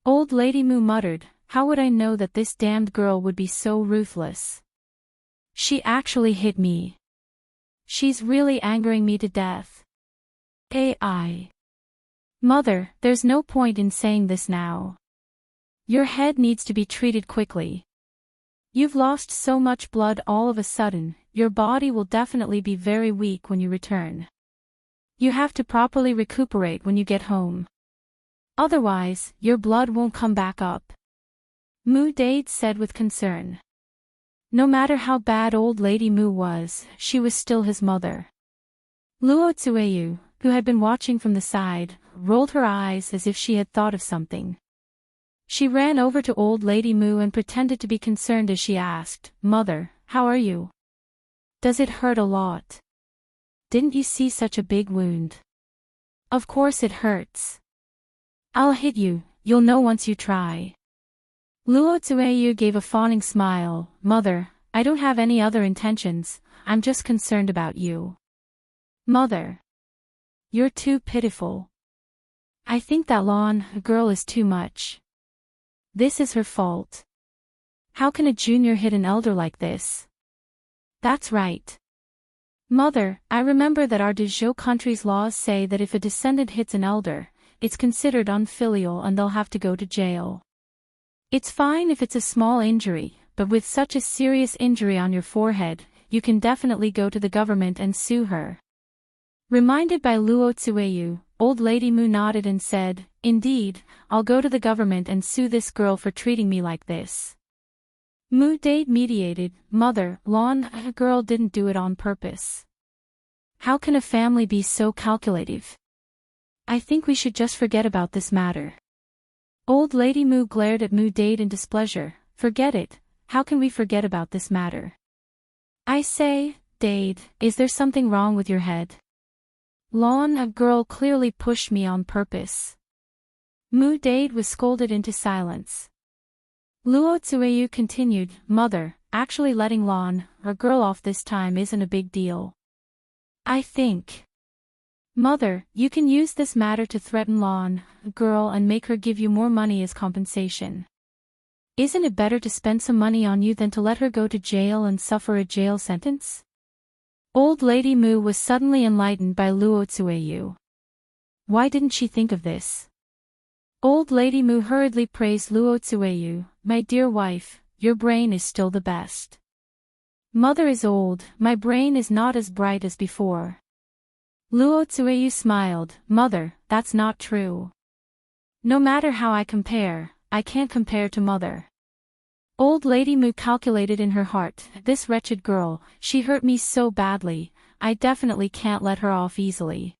Old Lady Mu muttered, how would I know that this damned girl would be so ruthless? She actually hit me. She's really angering me to death. AI. Mother, there's no point in saying this now. Your head needs to be treated quickly. You've lost so much blood all of a sudden, your body will definitely be very weak when you return. You have to properly recuperate when you get home. Otherwise, your blood won't come back up. Mu Dade said with concern. No matter how bad Old Lady Mu was, she was still his mother. Luo Tsueyu, who had been watching from the side, rolled her eyes as if she had thought of something. She ran over to Old Lady Mu and pretended to be concerned as she asked, Mother, how are you? Does it hurt a lot? Didn't you see such a big wound? Of course it hurts. I'll hit you, you'll know once you try. Luo Tsueyu gave a fawning smile, Mother, I don't have any other intentions, I'm just concerned about you. Mother. You're too pitiful. I think that Lon girl is too much. This is her fault. How can a junior hit an elder like this? That's right. Mother, I remember that our Dezhou country's laws say that if a descendant hits an elder, it's considered unfilial and they'll have to go to jail. It's fine if it's a small injury, but with such a serious injury on your forehead, you can definitely go to the government and sue her. Reminded by Luo Tsueyu, Old Lady Mu nodded and said, Indeed, I'll go to the government and sue this girl for treating me like this. Mu Dade mediated, Mother, Lon, a girl didn't do it on purpose. How can a family be so calculative? I think we should just forget about this matter. Old Lady Mu glared at Mu Dade in displeasure. Forget it, how can we forget about this matter? I say, Dade, is there something wrong with your head? Lon, a girl clearly pushed me on purpose. Mu Dade was scolded into silence. Luo Tsueyu continued, Mother, actually letting Lon, a girl off this time isn't a big deal. I think. Mother, you can use this matter to threaten Lon, a girl, and make her give you more money as compensation. Isn't it better to spend some money on you than to let her go to jail and suffer a jail sentence? Old Lady Mu was suddenly enlightened by Luo Tsueyu. Why didn't she think of this? Old Lady Mu hurriedly praised Luo Tsueyu, My dear wife, your brain is still the best. Mother is old, my brain is not as bright as before. Luo Tsueyu smiled, Mother, that's not true. No matter how I compare, I can't compare to Mother. Old Lady Mu calculated in her heart, this wretched girl, she hurt me so badly, I definitely can't let her off easily.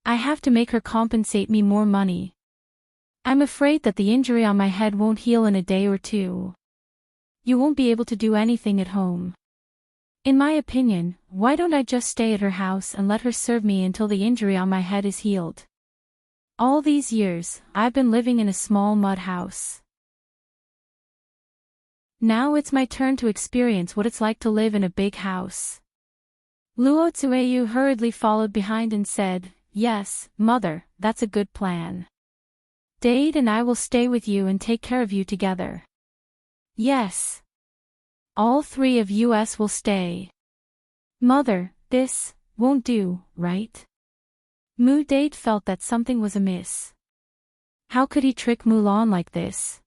I have to make her compensate me more money. I'm afraid that the injury on my head won't heal in a day or two. You won't be able to do anything at home. In my opinion, why don't I just stay at her house and let her serve me until the injury on my head is healed? All these years, I've been living in a small mud house. Now it's my turn to experience what it's like to live in a big house. Luo Tsueyu hurriedly followed behind and said, Yes, Mother, that's a good plan. Dade and I will stay with you and take care of you together. Yes. All three of us will stay. Mother, this won't do, right? Dade felt that something was amiss. How could he trick Mulan like this?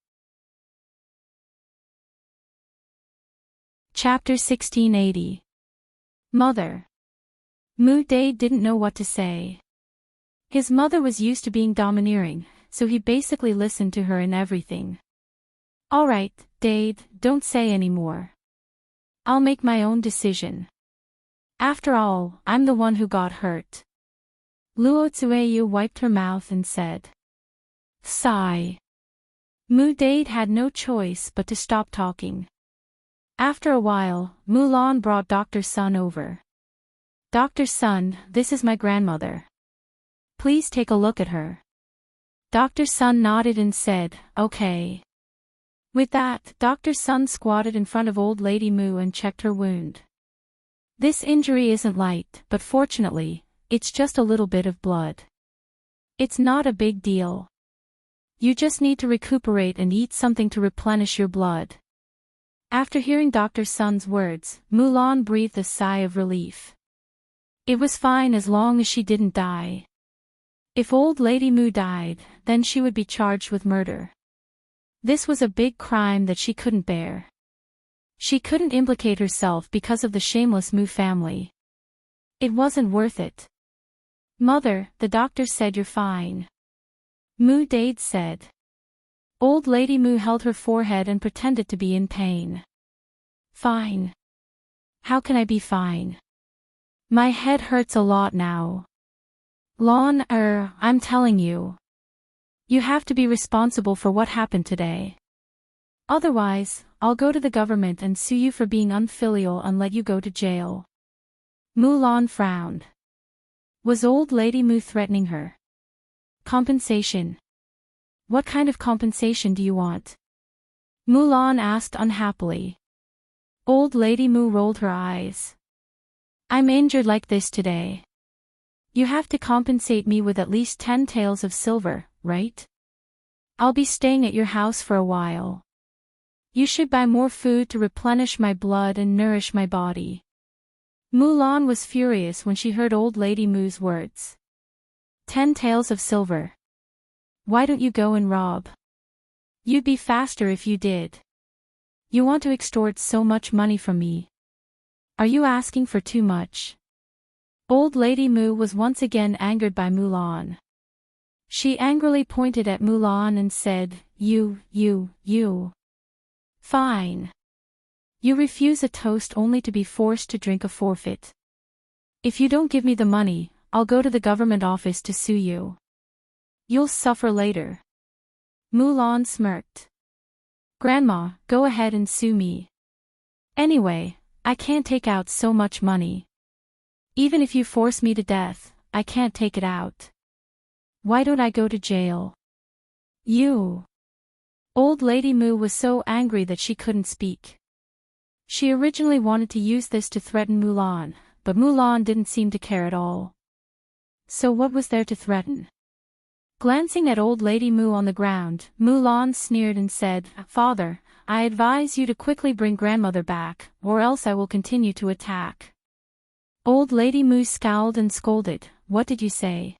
Chapter 1680. Mother. Dade didn't know what to say. His mother was used to being domineering, so he basically listened to her in everything. All right, Dade, don't say any more. I'll make my own decision. After all, I'm the one who got hurt. Luo Tsueyu wiped her mouth and said. Sigh. Dade had no choice but to stop talking. After a while, Mulan brought Dr. Sun over. Dr. Sun, this is my grandmother. Please take a look at her. Dr. Sun nodded and said, okay. With that, Dr. Sun squatted in front of Old Lady Mu and checked her wound. This injury isn't light, but fortunately, it's just a little bit of blood. It's not a big deal. You just need to recuperate and eat something to replenish your blood. After hearing Dr. Sun's words, Mulan breathed a sigh of relief. It was fine as long as she didn't die. If Old Lady Mu died, then she would be charged with murder. This was a big crime that she couldn't bear. She couldn't implicate herself because of the shameless Mu family. It wasn't worth it. Mother, the doctor said you're fine. Dade said. Old Lady Mu held her forehead and pretended to be in pain. Fine. How can I be fine? My head hurts a lot now. I'm telling you. You have to be responsible for what happened today. Otherwise, I'll go to the government and sue you for being unfilial and let you go to jail. Mulan frowned. Was Old Lady Mu threatening her? Compensation. What kind of compensation do you want? Mulan asked unhappily. Old Lady Mu rolled her eyes. I'm injured like this today. You have to compensate me with at least 10 taels of silver, right? I'll be staying at your house for a while. You should buy more food to replenish my blood and nourish my body. Mulan was furious when she heard Old Lady Mu's words. 10 taels of silver. Why don't you go and rob? You'd be faster if you did. You want to extort so much money from me. Are you asking for too much? Old Lady Mu was once again angered by Mulan. She angrily pointed at Mulan and said, You. Fine. You refuse a toast only to be forced to drink a forfeit. If you don't give me the money, I'll go to the government office to sue you. You'll suffer later. Mulan smirked. Grandma, go ahead and sue me. Anyway, I can't take out so much money. Even if you force me to death, I can't take it out. Why don't I go to jail? You. Old Lady Mu was so angry that she couldn't speak. She originally wanted to use this to threaten Mulan, but Mulan didn't seem to care at all. So what was there to threaten? Glancing at Old Lady Mu on the ground, Mulan sneered and said, Father, I advise you to quickly bring grandmother back, or else I will continue to attack. Old Lady Mu scowled and scolded, What did you say?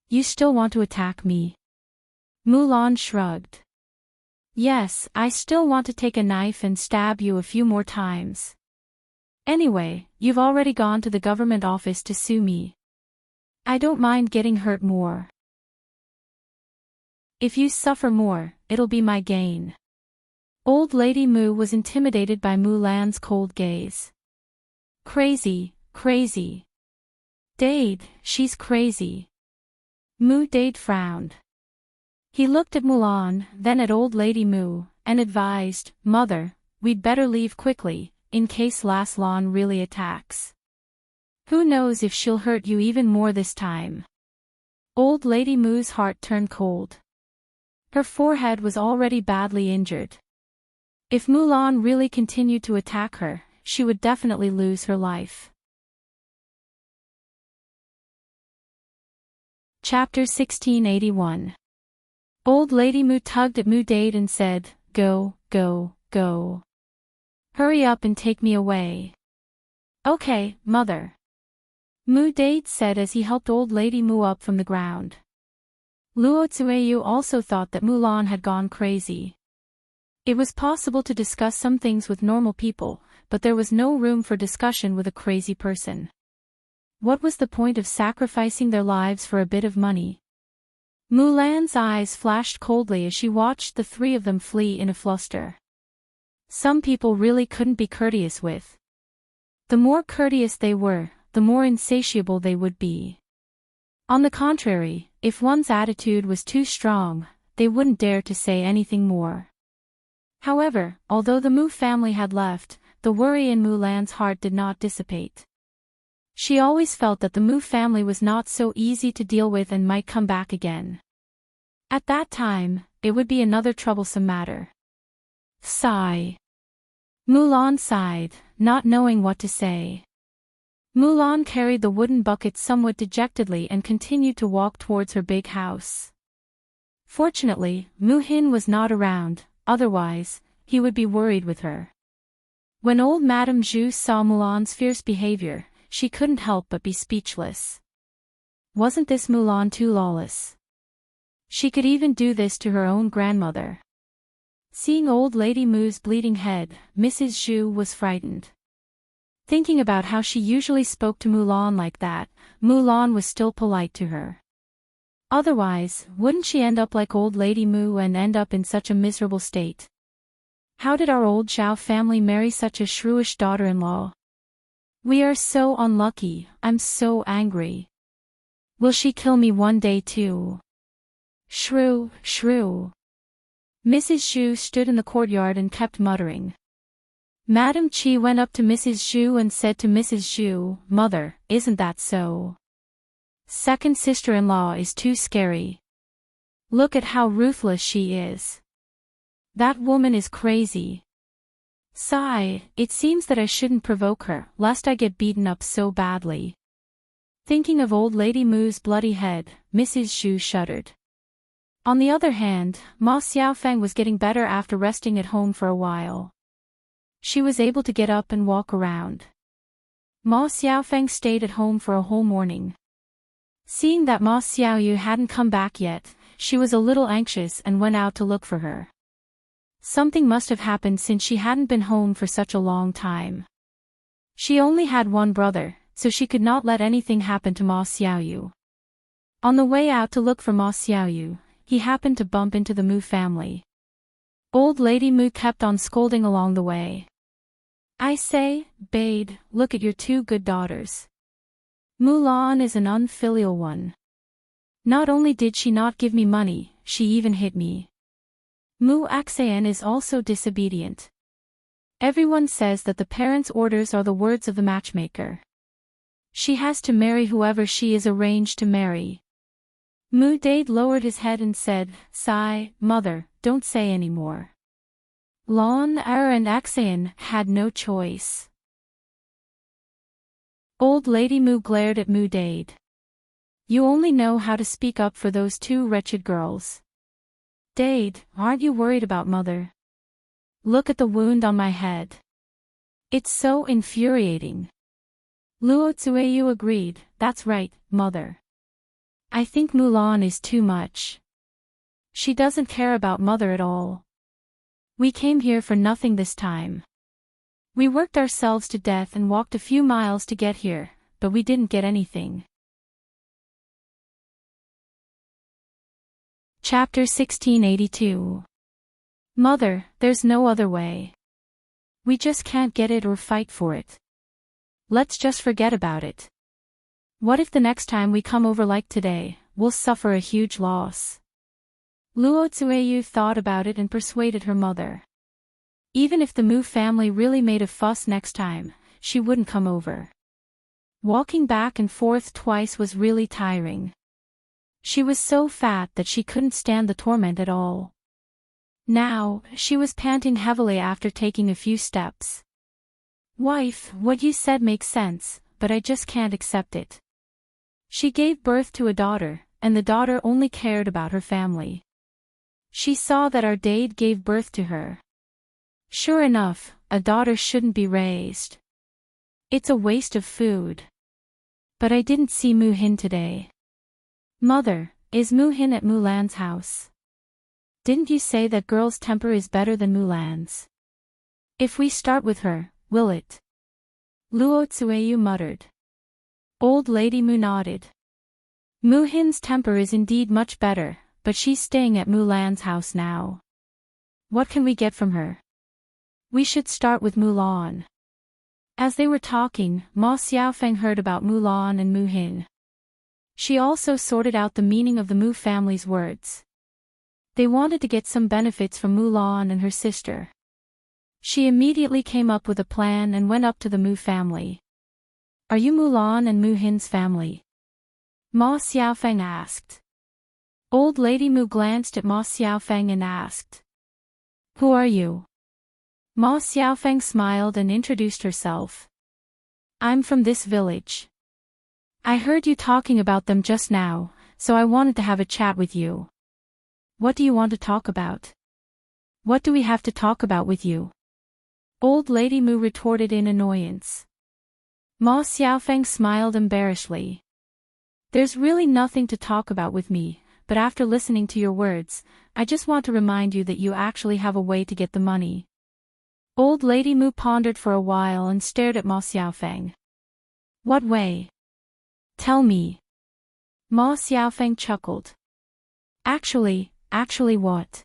You still want to attack me? Mulan shrugged. Yes, I still want to take a knife and stab you a few more times. Anyway, you've already gone to the government office to sue me. I don't mind getting hurt more. If you suffer more, it'll be my gain. Old Lady Mu was intimidated by Mulan's cold gaze. Crazy. Dade, she's crazy. Dade frowned. He looked at Mulan, then at Old Lady Mu, and advised, Mother, we'd better leave quickly, in case Lan really attacks. Who knows if she'll hurt you even more this time. Old Lady Mu's heart turned cold. Her forehead was already badly injured. If Mulan really continued to attack her, she would definitely lose her life. Chapter 1681. Old Lady Mu tugged at Dade and said, Go. go. Hurry up and take me away. Okay, mother. Mu Dade said as he helped old lady Mu up from the ground. Luo Tsueyu also thought that Mulan had gone crazy. It was possible to discuss some things with normal people, but there was no room for discussion with a crazy person. What was the point of sacrificing their lives for a bit of money? Mulan's eyes flashed coldly as she watched the three of them flee in a fluster. Some people really couldn't be courteous with. The more courteous they were, the more insatiable they would be. On the contrary, if one's attitude was too strong, they wouldn't dare to say anything more. However, although the Mu family had left, the worry in Mulan's heart did not dissipate. She always felt that the Mu family was not so easy to deal with and might come back again. At that time, it would be another troublesome matter. Sigh. Mulan sighed, not knowing what to say. Mulan carried the wooden bucket somewhat dejectedly and continued to walk towards her big house. Fortunately, Mu Hin was not around, otherwise, he would be worried with her. When old Madame Zhu saw Mulan's fierce behavior, she couldn't help but be speechless. Wasn't this Mulan too lawless? She could even do this to her own grandmother. Seeing old lady Mu's bleeding head, Mrs. Zhu was frightened. Thinking about how she usually spoke to Mulan like that, Mulan was still polite to her. Otherwise, wouldn't she end up like old lady Mu and end up in such a miserable state? How did our old Zhao family marry such a shrewish daughter-in-law? We are so unlucky, I'm so angry. Will she kill me one day too? Shrew, shrew. Mrs. Zhu stood in the courtyard and kept muttering. Madam Qi went up to Mrs. Zhu and said to Mrs. Zhu, "Mother, isn't that so? Second sister-in-law is too scary. Look at how ruthless she is. That woman is crazy." Sigh, it seems that I shouldn't provoke her, lest I get beaten up so badly. Thinking of old lady Mu's bloody head, Mrs. Zhu shuddered. On the other hand, Ma Xiaofeng was getting better after resting at home for a while. She was able to get up and walk around. Ma Xiaofeng stayed at home for a whole morning. Seeing that Ma Xiaoyu hadn't come back yet, she was a little anxious and went out to look for her. Something must have happened since she hadn't been home for such a long time. She only had one brother, so she could not let anything happen to Ma Xiaoyu. On the way out to look for Ma Xiaoyu, he happened to bump into the Mu family. Old lady Mu kept on scolding along the way. "I say, Bade, look at your two good daughters. Mulan is an unfilial one. Not only did she not give me money, she even hit me. Mu Axayan is also disobedient. Everyone says that the parents' orders are the words of the matchmaker. She has to marry whoever she is arranged to marry." Mu Dade lowered his head and said, "Sigh, mother, don't say any more." Lan Er and Axayan had no choice. Old lady Mu glared at Mu Dade. "You only know how to speak up for those two wretched girls. Dade, aren't you worried about mother? Look at the wound on my head. It's so infuriating." Luo Tsueyu agreed, "That's right, mother. I think Mulan is too much. She doesn't care about mother at all. We came here for nothing this time. We worked ourselves to death and walked a few miles to get here, but we didn't get anything." Chapter 1682. Mother, there's no other way. We just can't get it or fight for it. Let's just forget about it. What if the next time we come over like today, we'll suffer a huge loss? Luo Tsueyu thought about it and persuaded her mother. Even if the Mu family really made a fuss next time, she wouldn't come over. Walking back and forth twice was really tiring. She was so fat that she couldn't stand the torment at all. Now, she was panting heavily after taking a few steps. "Wife, what you said makes sense, but I just can't accept it. She gave birth to a daughter, and the daughter only cared about her family. She saw that our Dade gave birth to her. Sure enough, a daughter shouldn't be raised. It's a waste of food. But I didn't see Mu-hin today. Mother, is Mu-hin at Mulan's house? Didn't you say that girl's temper is better than Mulan's? If we start with her, will it? Luo Tsueyu muttered. Old Lady Mu nodded. Mu-hin's temper is indeed much better, but she's staying at Mulan's house now. What can we get from her? We should start with Mulan. As they were talking, Ma Xiaofeng heard about Mulan and Mu-hin. She also sorted out the meaning of the Mu family's words. They wanted to get some benefits from Mulan and her sister. She immediately came up with a plan and went up to the Mu family. Are you Mulan and Mu-hin's family? Ma Xiaofeng asked. Old Lady Mu glanced at Ma Xiaofeng and asked. Who are you? Ma Xiaofeng smiled and introduced herself. I'm from this village. I heard you talking about them just now, so I wanted to have a chat with you. What do you want to talk about? What do we have to talk about with you? Old Lady Mu retorted in annoyance. Ma Xiaofeng smiled embarrassedly. There's really nothing to talk about with me, but after listening to your words, I just want to remind you that you actually have a way to get the money. Old Lady Mu pondered for a while and stared at Ma Xiaofeng. What way? Tell me. Ma Xiaofeng chuckled. Actually what?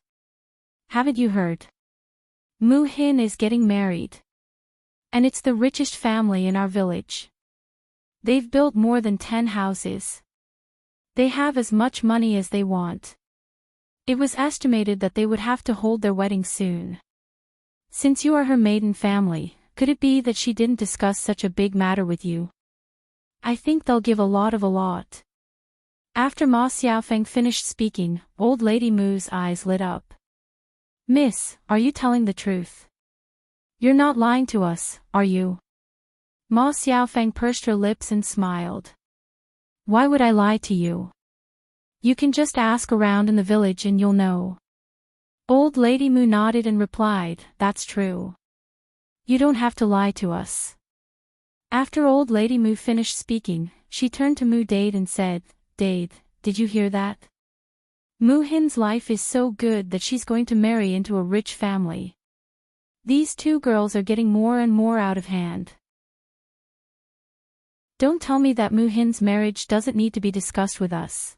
Haven't you heard? Mu-hin is getting married. And it's the richest family in our village. They've built more than 10 houses. They have as much money as they want. It was estimated that they would have to hold their wedding soon. Since you are her maiden family, could it be that she didn't discuss such a big matter with you? I think they'll give a lot. After Ma Xiaofeng finished speaking, Old Lady Mu's eyes lit up. Miss, are you telling the truth? You're not lying to us, are you? Ma Xiaofeng pursed her lips and smiled. Why would I lie to you? You can just ask around in the village and you'll know. Old Lady Mu nodded and replied, That's true. You don't have to lie to us. After Old Lady Mu finished speaking, she turned to Mu Dade and said, Dade, did you hear that? Mu-hin's life is so good that she's going to marry into a rich family. These two girls are getting more and more out of hand. Don't tell me that Mu-hin's marriage doesn't need to be discussed with us.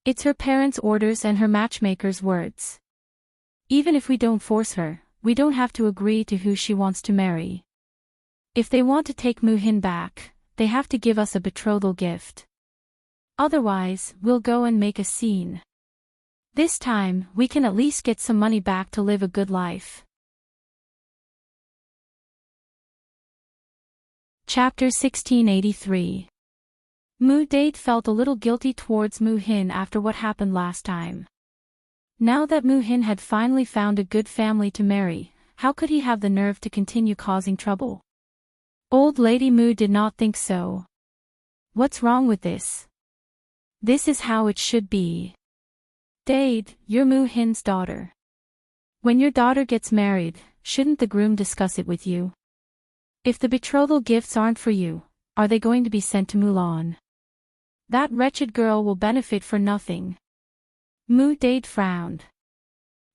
It's her parents' orders and her matchmaker's words. Even if we don't force her, we don't have to agree to who she wants to marry. If they want to take Mu-hin back, they have to give us a betrothal gift. Otherwise, we'll go and make a scene. This time, we can at least get some money back to live a good life. Chapter 1683. Mu Dade felt a little guilty towards Mu-hin after what happened last time. Now that Mu-hin had finally found a good family to marry, how could he have the nerve to continue causing trouble? Old Lady Mu did not think so. What's wrong with this? This is how it should be. Dade, you're Mu-hin's daughter. When your daughter gets married, shouldn't the groom discuss it with you? If the betrothal gifts aren't for you, are they going to be sent to Mulan? That wretched girl will benefit for nothing. Mu Dade frowned.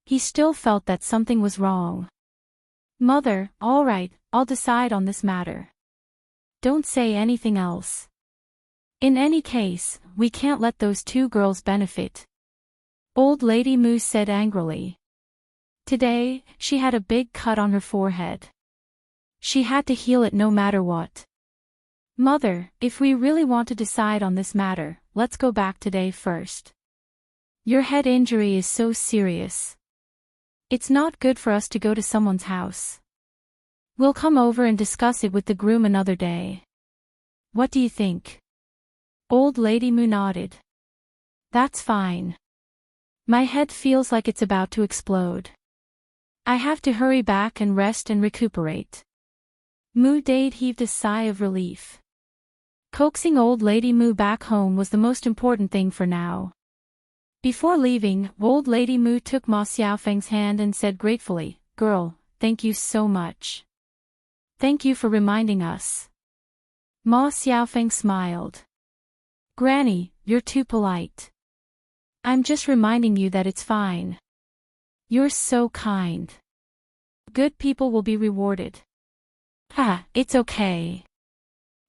He still felt that something was wrong. Mother, all right, I'll decide on this matter. Don't say anything else. In any case, we can't let those two girls benefit. Old Lady Mu said angrily. Today, she had a big cut on her forehead. She had to heal it no matter what. Mother, if we really want to decide on this matter, let's go back today first. Your head injury is so serious. It's not good for us to go to someone's house. We'll come over and discuss it with the groom another day. What do you think? Old Lady Mu nodded. That's fine. My head feels like it's about to explode. I have to hurry back and rest and recuperate. Mu Dade heaved a sigh of relief. Coaxing Old Lady Mu back home was the most important thing for now. Before leaving, Old Lady Mu took Ma Xiaofeng's hand and said gratefully, Girl, thank you so much. Thank you for reminding us. Ma Xiaofeng smiled. Granny, you're too polite. I'm just reminding you that it's fine. You're so kind. Good people will be rewarded. Ha, it's okay.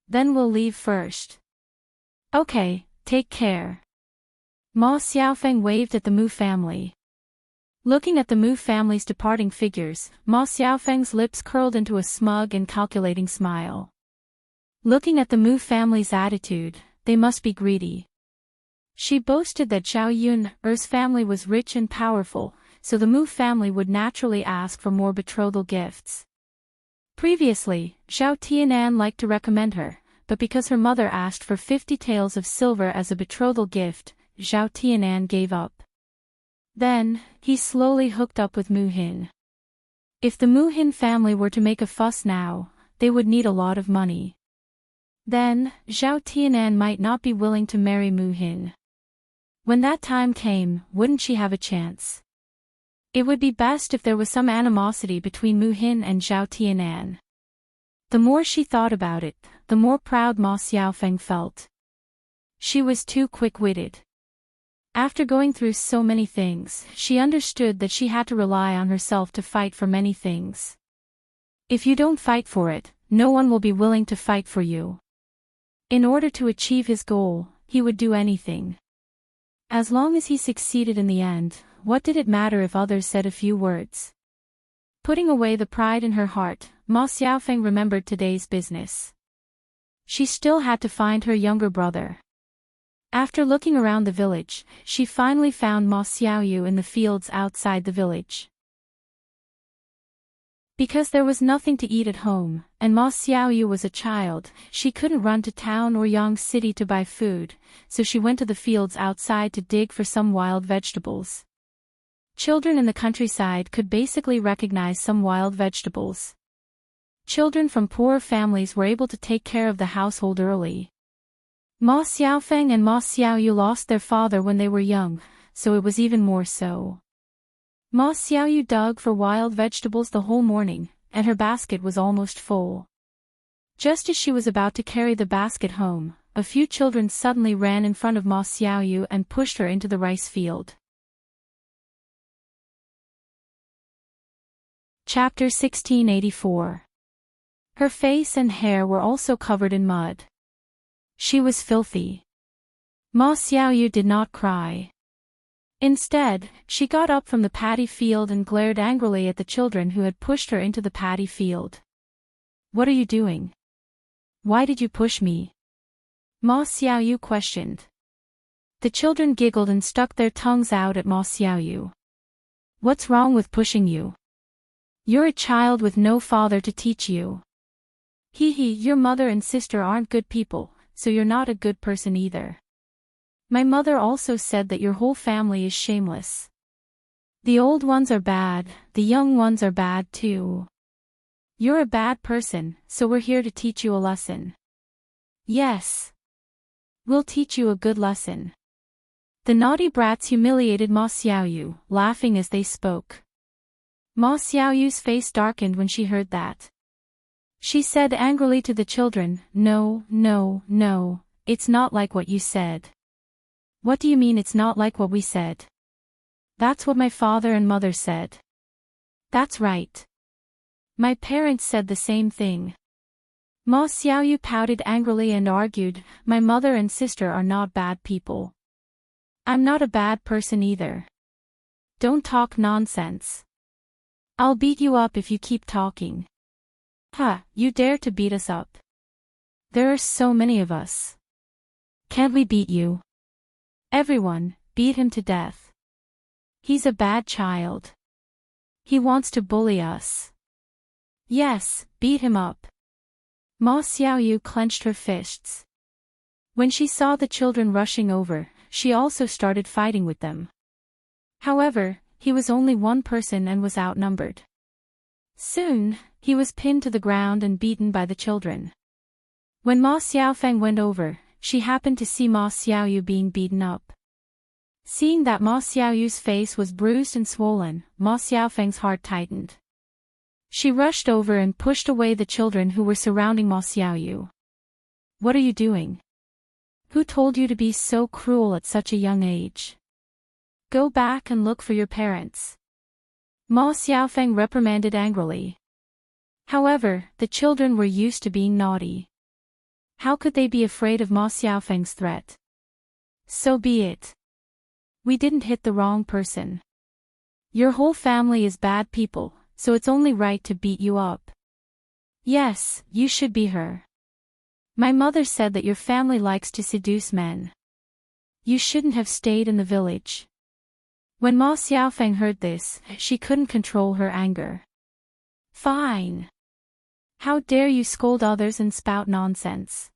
Then we'll leave first. Okay, take care. Ma Xiaofeng waved at the Mu family. Looking at the Mu family's departing figures, Ma Xiaofeng's lips curled into a smug and calculating smile. Looking at the Mu family's attitude, they must be greedy. She boasted that Zhao Yun's family was rich and powerful, so the Mu family would naturally ask for more betrothal gifts. Previously, Zhao Tianan liked to recommend her, but because her mother asked for 50 taels of silver as a betrothal gift, Zhao Tianan gave up. Then, he slowly hooked up with Mu Hin. If the Mu Hin family were to make a fuss now, they would need a lot of money. Then, Zhao Tianan might not be willing to marry Mu Hin. When that time came, wouldn't she have a chance? It would be best if there was some animosity between Mu Hin and Zhao Tianan. The more she thought about it, the more proud Ma Xiaofeng felt. She was too quick-witted. After going through so many things, she understood that she had to rely on herself to fight for many things. If you don't fight for it, no one will be willing to fight for you. In order to achieve his goal, he would do anything. As long as he succeeded in the end, what did it matter if others said a few words? Putting away the pride in her heart, Ma Xiaofeng remembered today's business. She still had to find her younger brother. After looking around the village, she finally found Ma Xiaoyu in the fields outside the village. Because there was nothing to eat at home, and Ma Xiaoyu was a child, she couldn't run to town or Yang City to buy food, so she went to the fields outside to dig for some wild vegetables. Children in the countryside could basically recognize some wild vegetables. Children from poorer families were able to take care of the household early. Ma Xiaofeng and Ma Xiaoyu lost their father when they were young, so it was even more so. Ma Xiaoyu dug for wild vegetables the whole morning, and her basket was almost full. Just as she was about to carry the basket home, a few children suddenly ran in front of Ma Xiaoyu and pushed her into the rice field. Chapter 1684. Her face and hair were also covered in mud. She was filthy. Ma Xiaoyu did not cry. Instead, she got up from the paddy field and glared angrily at the children who had pushed her into the paddy field. What are you doing? Why did you push me? Ma Xiaoyu questioned. The children giggled and stuck their tongues out at Ma Xiaoyu. What's wrong with pushing you? You're a child with no father to teach you. Your mother and sister aren't good people, so you're not a good person either. My mother also said that your whole family is shameless. The old ones are bad, the young ones are bad too. You're a bad person, so we're here to teach you a lesson. Yes. We'll teach you a good lesson. The naughty brats humiliated Ma Xiaoyu, laughing as they spoke. Ma Xiaoyu's face darkened when she heard that. She said angrily to the children, No, it's not like what you said. What do you mean it's not like what we said? That's what my father and mother said. That's right. My parents said the same thing. Ma Xiaoyu pouted angrily and argued, My mother and sister are not bad people. I'm not a bad person either. Don't talk nonsense. I'll beat you up if you keep talking. You dare to beat us up? There are so many of us. Can't we beat you? Everyone, beat him to death. He's a bad child. He wants to bully us. Yes, beat him up. Ma Xiaoyu clenched her fists. When she saw the children rushing over, she also started fighting with them. However, he was only one person and was outnumbered. Soon, he was pinned to the ground and beaten by the children. When Ma Xiaofeng went over, she happened to see Ma Xiaoyu being beaten up. Seeing that Ma Xiaoyu's face was bruised and swollen, Ma Xiaofeng's heart tightened. She rushed over and pushed away the children who were surrounding Ma Xiaoyu. What are you doing? Who told you to be so cruel at such a young age? Go back and look for your parents. Ma Xiaofeng reprimanded angrily. However, the children were used to being naughty. How could they be afraid of Ma Xiaofeng's threat? So be it. We didn't hit the wrong person. Your whole family is bad people, so it's only right to beat you up. Yes, you should be her. My mother said that your family likes to seduce men. You shouldn't have stayed in the village. When Ma Xiaofeng heard this, she couldn't control her anger. Fine. How dare you scold others and spout nonsense?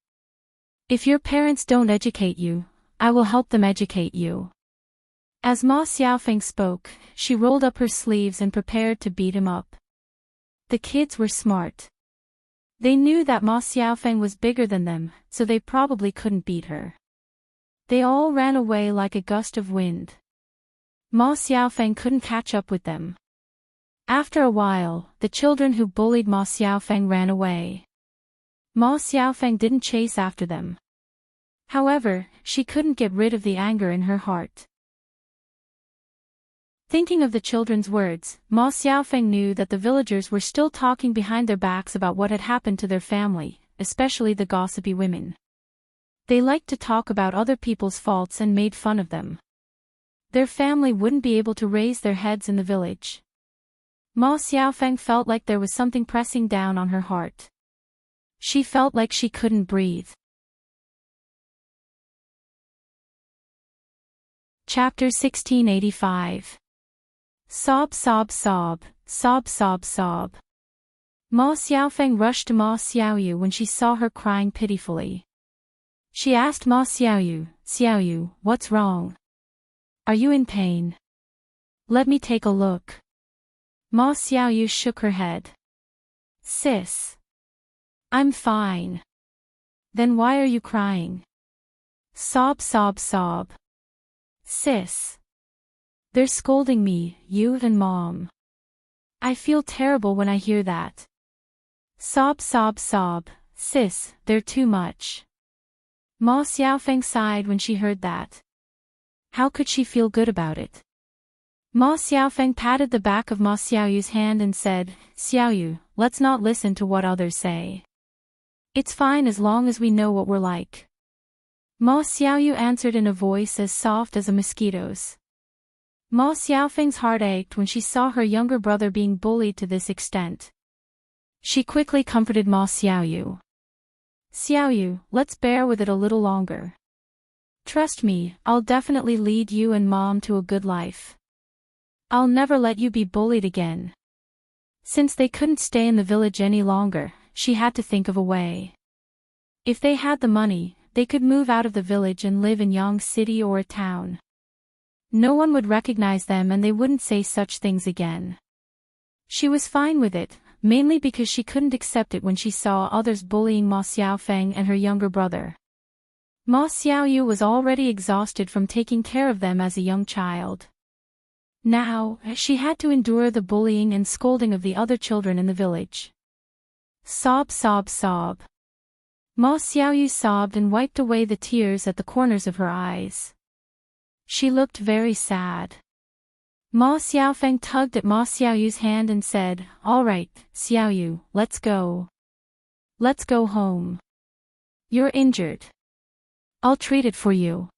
If your parents don't educate you, I will help them educate you. As Ma Xiaofeng spoke, she rolled up her sleeves and prepared to beat him up. The kids were smart. They knew that Ma Xiaofeng was bigger than them, so they probably couldn't beat her. They all ran away like a gust of wind. Ma Xiaofeng couldn't catch up with them. After a while, the children who bullied Ma Xiaofeng ran away. Ma Xiaofeng didn't chase after them. However, she couldn't get rid of the anger in her heart. Thinking of the children's words, Ma Xiaofeng knew that the villagers were still talking behind their backs about what had happened to their family, especially the gossipy women. They liked to talk about other people's faults and made fun of them. Their family wouldn't be able to raise their heads in the village. Ma Xiaofeng felt like there was something pressing down on her heart. She felt like she couldn't breathe. Chapter 1685. Sob sob sob, sob sob sob. Ma Xiaofeng rushed to Ma Xiaoyu when she saw her crying pitifully. She asked Ma Xiaoyu, "Xiaoyu, what's wrong? Are you in pain? Let me take a look." Ma Xiaoyu shook her head. "Sis. I'm fine." "Then why are you crying?" Sob sob sob. "Sis. They're scolding me, you and Mom. I feel terrible when I hear that." Sob sob sob. "Sis, they're too much." Ma Xiaofeng sighed when she heard that. How could she feel good about it? Ma Xiaofeng patted the back of Ma Xiaoyu's hand and said, "Xiaoyu, let's not listen to what others say. It's fine as long as we know what we're like." Ma Xiaoyu answered in a voice as soft as a mosquito's. Ma Xiaofeng's heart ached when she saw her younger brother being bullied to this extent. She quickly comforted Ma Xiaoyu. "Xiaoyu, let's bear with it a little longer. Trust me, I'll definitely lead you and Mom to a good life. I'll never let you be bullied again." Since they couldn't stay in the village any longer, she had to think of a way. If they had the money, they could move out of the village and live in Yang City or a town. No one would recognize them and they wouldn't say such things again. She was fine with it, mainly because she couldn't accept it when she saw others bullying Ma Xiaofeng and her younger brother. Ma Xiaoyu was already exhausted from taking care of them as a young child. Now, she had to endure the bullying and scolding of the other children in the village. Sob sob sob. Ma Xiaoyu sobbed and wiped away the tears at the corners of her eyes. She looked very sad. Ma Xiaofeng tugged at Ma Xiaoyu's hand and said, "All right, Xiaoyu, let's go. Let's go home. You're injured. I'll treat it for you.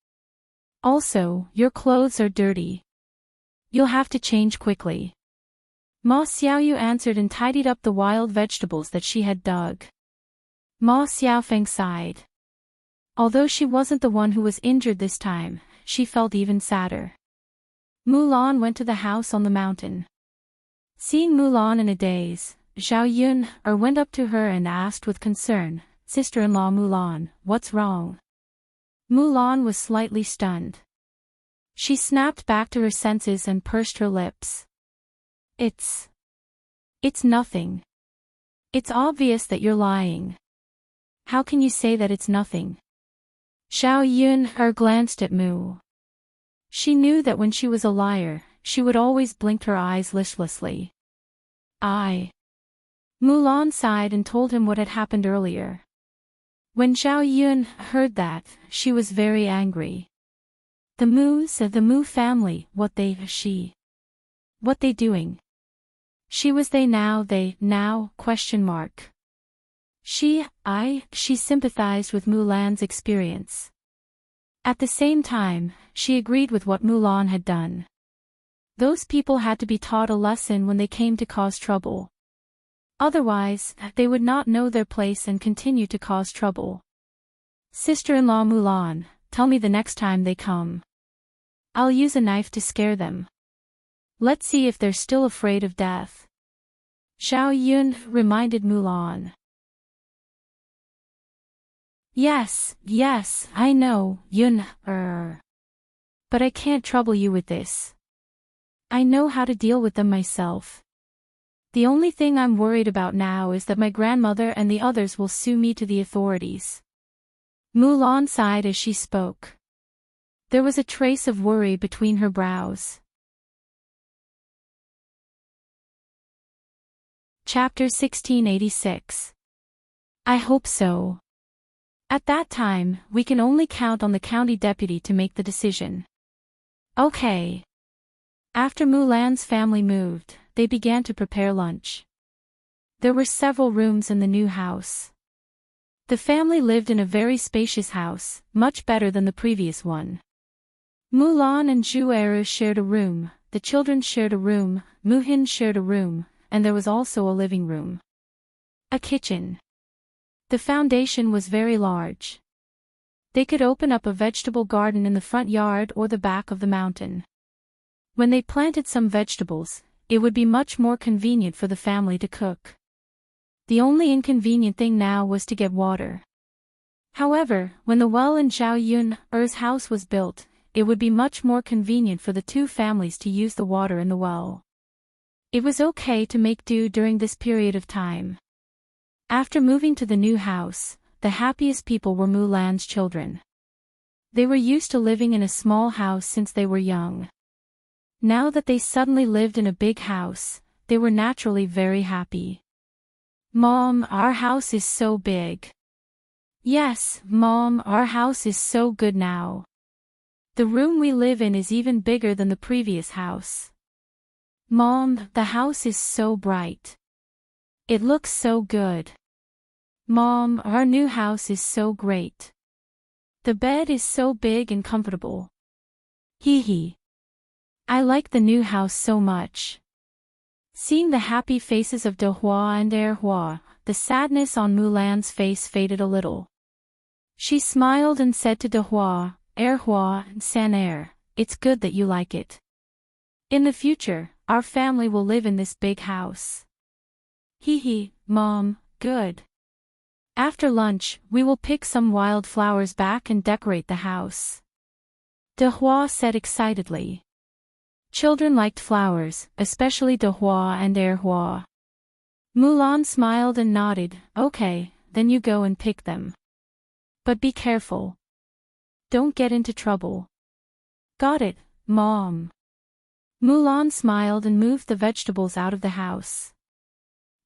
Also, your clothes are dirty. You'll have to change quickly." Ma Xiaoyu answered and tidied up the wild vegetables that she had dug. Ma Xiaofeng sighed. Although she wasn't the one who was injured this time, she felt even sadder. Mulan went to the house on the mountain. Seeing Mulan in a daze, Zhao Yun went up to her and asked with concern, "Sister-in-law Mulan, what's wrong?" Mulan was slightly stunned. She snapped back to her senses and pursed her lips. It's nothing. It's obvious that you're lying. How can you say that it's nothing?" Zhao Yun glanced at Mu. She knew that when she was a liar, she would always blink her eyes listlessly. Mulan sighed and told him what had happened earlier. When Zhao Yun heard that, she was very angry. The Mu family, what they doing? They now, question mark. She sympathized with Mulan's experience. At the same time, she agreed with what Mulan had done. Those people had to be taught a lesson when they came to cause trouble. Otherwise, they would not know their place and continue to cause trouble. Sister-in-law Mulan, tell me the next time they come. I'll use a knife to scare them. Let's see if they're still afraid of death. Zhao Yun reminded Mulan. Yes, I know, Yun, but I can't trouble you with this. I know how to deal with them myself. The only thing I'm worried about now is that my grandmother and the others will sue me to the authorities. Mulan sighed as she spoke. There was a trace of worry between her brows. Chapter 1686. I hope so. At that time, we can only count on the county deputy to make the decision. Okay. After Mulan's family moved, they began to prepare lunch. There were several rooms in the new house. The family lived in a very spacious house, much better than the previous one. Mulan and Zhu Eru shared a room, the children shared a room, Muhin shared a room, and there was also a living room. A kitchen. The foundation was very large. They could open up a vegetable garden in the front yard or the back of the mountain. When they planted some vegetables, it would be much more convenient for the family to cook. The only inconvenient thing now was to get water. However, when the well in Zhao Yun's house was built, it would be much more convenient for the two families to use the water in the well. It was okay to make do during this period of time. After moving to the new house, the happiest people were Mulan's children. They were used to living in a small house since they were young. Now that they suddenly lived in a big house, they were naturally very happy. Mom, our house is so big. Yes, Mom, our house is so good now. The room we live in is even bigger than the previous house. Mom, the house is so bright. It looks so good. Mom, our new house is so great. The bed is so big and comfortable. Hee hee. I like the new house so much. Seeing the happy faces of De Hua and Er Hua, the sadness on Mulan's face faded a little. She smiled and said to De Hua, Er Hua and San Er, it's good that you like it. In the future, our family will live in this big house. Hee hee, Mom, good. After lunch, we will pick some wild flowers back and decorate the house. De Hua said excitedly. Children liked flowers, especially De Hua and Er Hua. Mulan smiled and nodded, okay, then you go and pick them. But be careful. Don't get into trouble. Got it, Mom. Mulan smiled and moved the vegetables out of the house.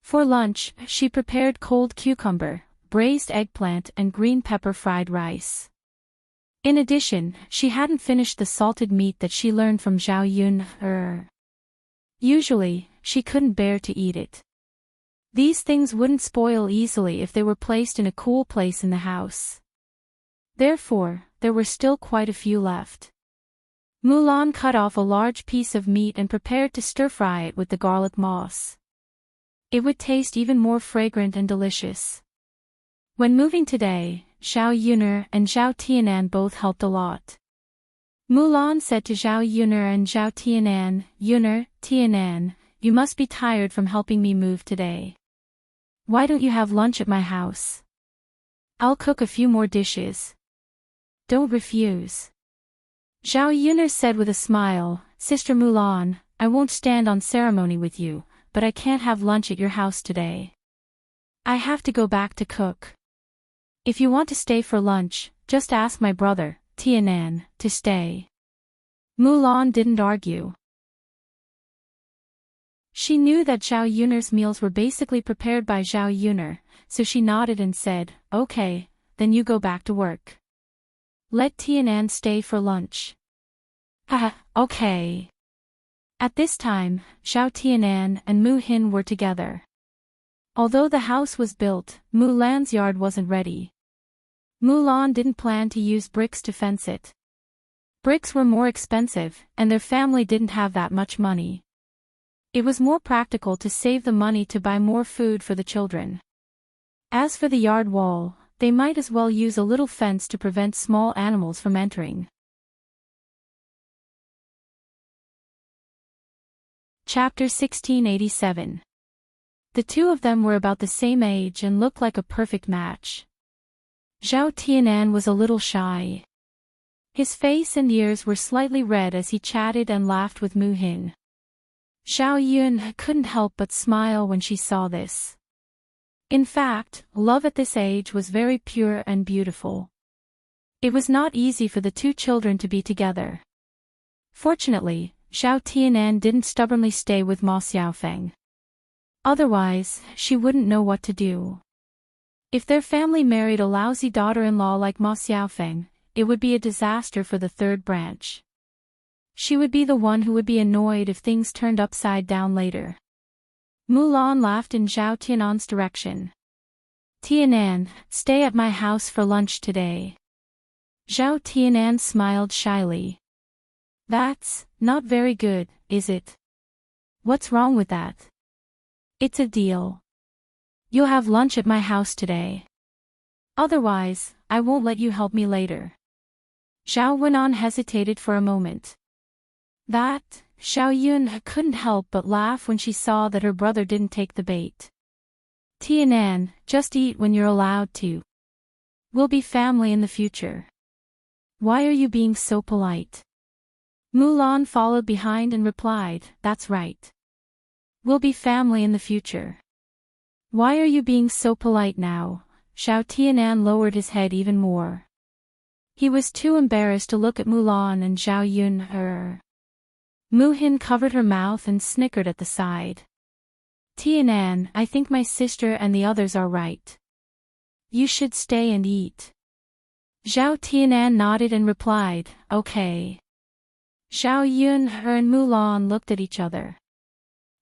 For lunch, she prepared cold cucumber, braised eggplant and green pepper fried rice. In addition, she hadn't finished the salted meat that she learned from Zhao Yun. Usually, she couldn't bear to eat it. These things wouldn't spoil easily if they were placed in a cool place in the house. Therefore, there were still quite a few left. Mulan cut off a large piece of meat and prepared to stir-fry it with the garlic moss. It would taste even more fragrant and delicious. When moving today, Zhao Yun'er and Zhao Tianan both helped a lot. Mulan said to Zhao Yun'er and Zhao Tianan, Yun'er, Tianan, you must be tired from helping me move today. Why don't you have lunch at my house? I'll cook a few more dishes. Don't refuse. Zhao Yun'er said with a smile, Sister Mulan, I won't stand on ceremony with you, but I can't have lunch at your house today. I have to go back to cook. If you want to stay for lunch, just ask my brother, Tianan, to stay. Mulan didn't argue. She knew that Zhao Yun'er's meals were basically prepared by Zhao Yun'er, so she nodded and said, "Okay, then you go back to work. Let Tianan stay for lunch." Haha, okay. At this time, Zhao Tianan and Mu Hin were together. Although the house was built, Mulan's yard wasn't ready. Mulan didn't plan to use bricks to fence it. Bricks were more expensive, and their family didn't have that much money. It was more practical to save the money to buy more food for the children. As for the yard wall, they might as well use a little fence to prevent small animals from entering. Chapter 1687. The two of them were about the same age and looked like a perfect match. Zhao Tianan was a little shy. His face and ears were slightly red as he chatted and laughed with Mu Hin. Zhao Yun couldn't help but smile when she saw this. In fact, love at this age was very pure and beautiful. It was not easy for the two children to be together. Fortunately, Zhao Tianan didn't stubbornly stay with Ma Xiaofeng. Otherwise, she wouldn't know what to do. If their family married a lousy daughter-in-law like Ma Xiaofeng, it would be a disaster for the third branch. She would be the one who would be annoyed if things turned upside down later. Mulan laughed in Zhao Tianan's direction. "Tianan, stay at my house for lunch today." Zhao Tianan smiled shyly. "That's not very good, is it?" "What's wrong with that?" "It's a deal. You'll have lunch at my house today. Otherwise, I won't let you help me later." Zhao Wenan hesitated for a moment. That, Zhao Yun couldn't help but laugh when she saw that her brother didn't take the bait. "Tianan, just eat when you're allowed to. We'll be family in the future. Why are you being so polite?" Mulan followed behind and replied, "That's right. We'll be family in the future. Why are you being so polite now?" Zhao Tianan lowered his head even more. He was too embarrassed to look at Mulan and Zhao Yun. Mu Hin covered her mouth and snickered at the side. "Tianan, I think my sister and the others are right. You should stay and eat." Zhao Tianan nodded and replied, "Okay." Zhao Yun and Mulan looked at each other.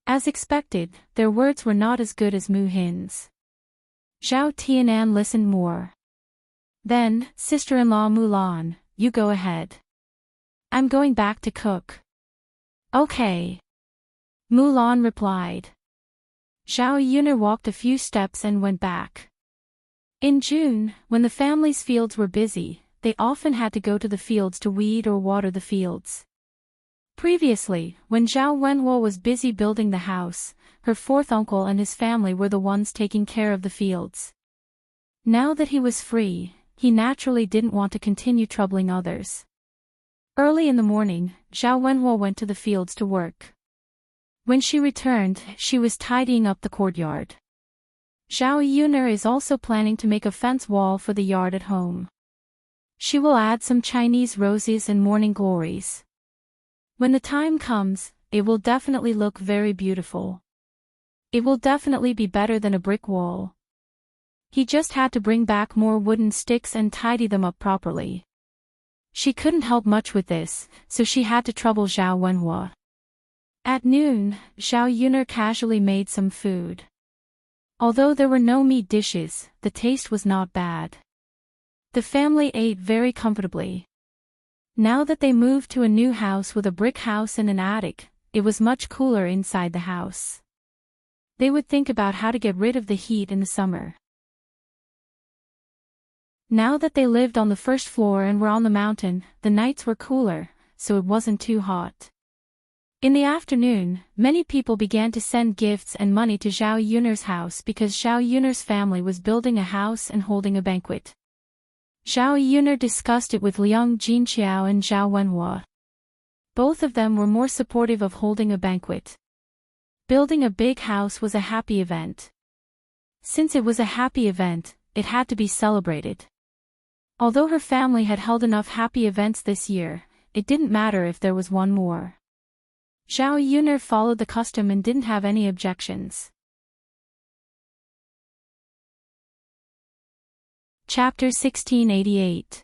As expected, their words were not as good as Mu Hin's. Zhao Tianan listened more. "Then, sister-in-law Mulan, you go ahead. I'm going back to cook." "Okay." Mulan replied. Zhao Yun'er walked a few steps and went back. In June, when the family's fields were busy, they often had to go to the fields to weed or water the fields. Previously, when Zhao Wenhuo was busy building the house, her fourth uncle and his family were the ones taking care of the fields. Now that he was free, he naturally didn't want to continue troubling others. Early in the morning, Zhao Wenhuo went to the fields to work. When she returned, she was tidying up the courtyard. Zhao Yun'er is also planning to make a fence wall for the yard at home. She will add some Chinese roses and morning glories. When the time comes, it will definitely look very beautiful. It will definitely be better than a brick wall. He just had to bring back more wooden sticks and tidy them up properly. She couldn't help much with this, so she had to trouble Zhao Wenhuo. At noon, Zhao Yun'er casually made some food. Although there were no meat dishes, the taste was not bad. The family ate very comfortably. Now that they moved to a new house with a brick house and an attic, it was much cooler inside the house. They would think about how to get rid of the heat in the summer. Now that they lived on the first floor and were on the mountain, the nights were cooler, so it wasn't too hot. In the afternoon, many people began to send gifts and money to Zhao Yun'er's house because Zhao Yun'er's family was building a house and holding a banquet. Zhao Yun'er discussed it with Liang Jinqiao and Zhao Wenhuo. Both of them were more supportive of holding a banquet. Building a big house was a happy event. Since it was a happy event, it had to be celebrated. Although her family had held enough happy events this year, it didn't matter if there was one more. Zhao Yuner followed the custom and didn't have any objections. Chapter 1688.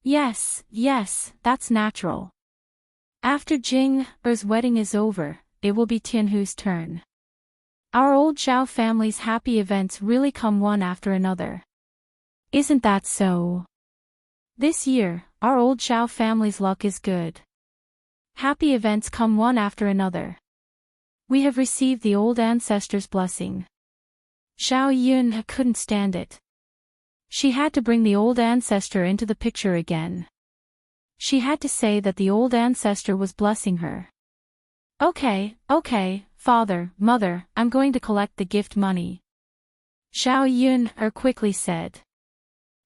Yes, that's natural. After Jing Er's wedding is over, it will be Tianhu's turn. Our old Zhao family's happy events really come one after another. Isn't that so? This year, our old Zhao family's luck is good. Happy events come one after another. We have received the old ancestors' blessing. Zhao Yun couldn't stand it. She had to bring the old ancestor into the picture again. She had to say that the old ancestor was blessing her. Okay, father, mother, I'm going to collect the gift money. Zhao Yun quickly said.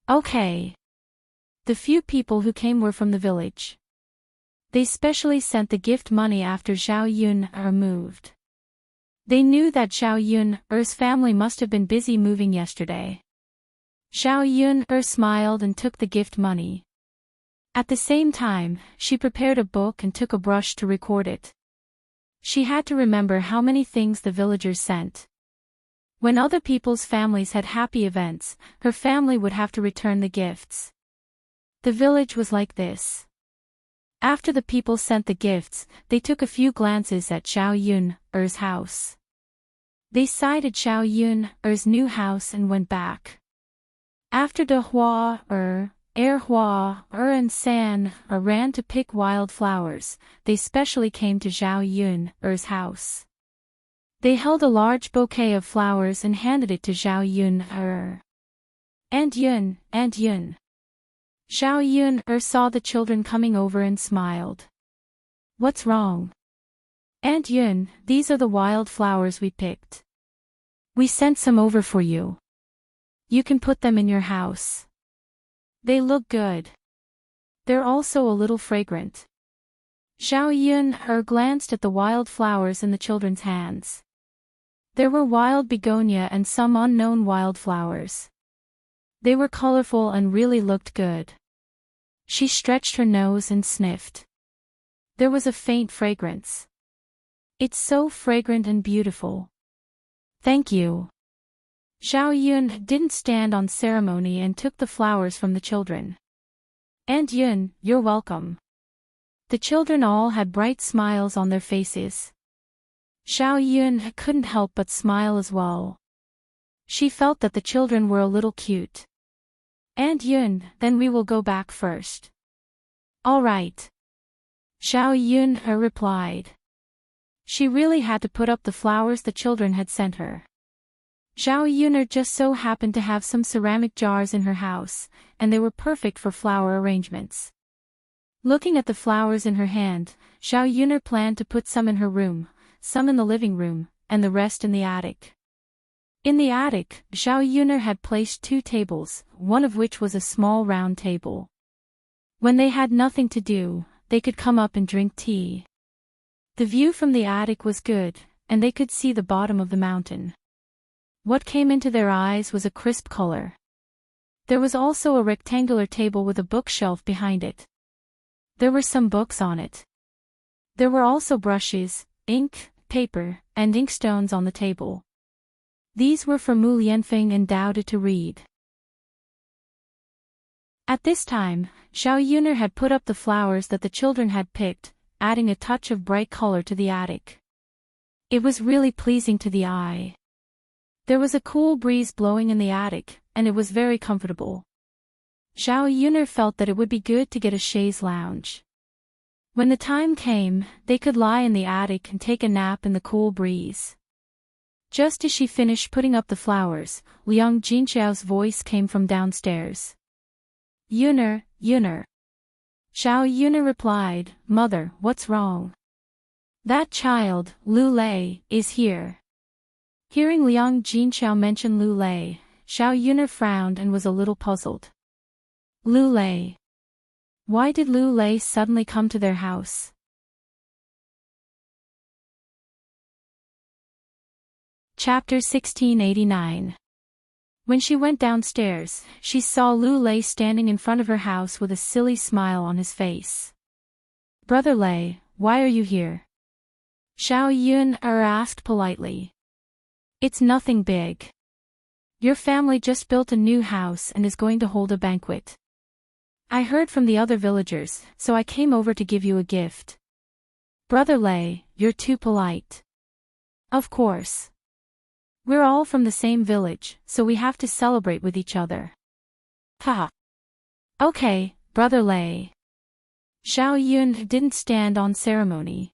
Okay. The few people who came were from the village. They specially sent the gift money after Zhao Yun moved. They knew that Zhao Yun's family must have been busy moving yesterday. Zhao Yun smiled and took the gift money. At the same time, she prepared a book and took a brush to record it. She had to remember how many things the villagers sent. When other people's families had happy events, her family would have to return the gifts. The village was like this. After the people sent the gifts, they took a few glances at Zhao Yun's house. They sighted Zhao Yun's new house and went back. After De Hua Hua and San ran to pick wild flowers, they specially came to Zhao Yun's house. They held a large bouquet of flowers and handed it to Zhao Yun. Aunt Yun. Zhao Yun saw the children coming over and smiled. What's wrong? Aunt Yun, these are the wild flowers we picked. We sent some over for you. You can put them in your house. They look good. They're also a little fragrant. Zhao Yun glanced at the wild flowers in the children's hands. There were wild begonia and some unknown wild flowers. They were colorful and really looked good. She stretched her nose and sniffed. There was a faint fragrance. It's so fragrant and beautiful. Thank you. Zhao Yun didn't stand on ceremony and took the flowers from the children. Aunt Yun, you're welcome. The children all had bright smiles on their faces. Zhao Yun couldn't help but smile as well. She felt that the children were a little cute. Aunt Yun, then we will go back first. All right. Zhao Yun replied. She really had to put up the flowers the children had sent her. Zhao Yun just so happened to have some ceramic jars in her house, and they were perfect for flower arrangements. Looking at the flowers in her hand, Zhao Yun planned to put some in her room, some in the living room, and the rest in the attic. In the attic, Zhao Yun had placed 2 tables, one of which was a small round table. When they had nothing to do, they could come up and drink tea. The view from the attic was good, and they could see the bottom of the mountain. What came into their eyes was a crisp color. There was also a rectangular table with a bookshelf behind it. There were some books on it. There were also brushes, ink, paper, and inkstones on the table. These were for Mu Lianfeng and Dao De to read. At this time, Zhao Yun had put up the flowers that the children had picked, adding a touch of bright color to the attic. It was really pleasing to the eye. There was a cool breeze blowing in the attic, and it was very comfortable. Zhao Yun felt that it would be good to get a chaise lounge. When the time came, they could lie in the attic and take a nap in the cool breeze. Just as she finished putting up the flowers, Liang Jinxiao's voice came from downstairs. Yun'er. Zhao Yun replied, Mother, what's wrong? That child, Lu Lei, is here. Hearing Liang Jinxiao mention Lu Lei, Zhao Yun frowned and was a little puzzled. Lu Lei. Why did Lu Lei suddenly come to their house? Chapter 1689. When she went downstairs, she saw Lu Lei standing in front of her house with a silly smile on his face. Brother Lei, why are you here? Xiao Yun asked politely. It's nothing big. Your family just built a new house and is going to hold a banquet. I heard from the other villagers, so I came over to give you a gift. Brother Lei, you're too polite. Of course. We're all from the same village, so we have to celebrate with each other. Haha. Okay, Brother Lei. Xiao Yun didn't stand on ceremony.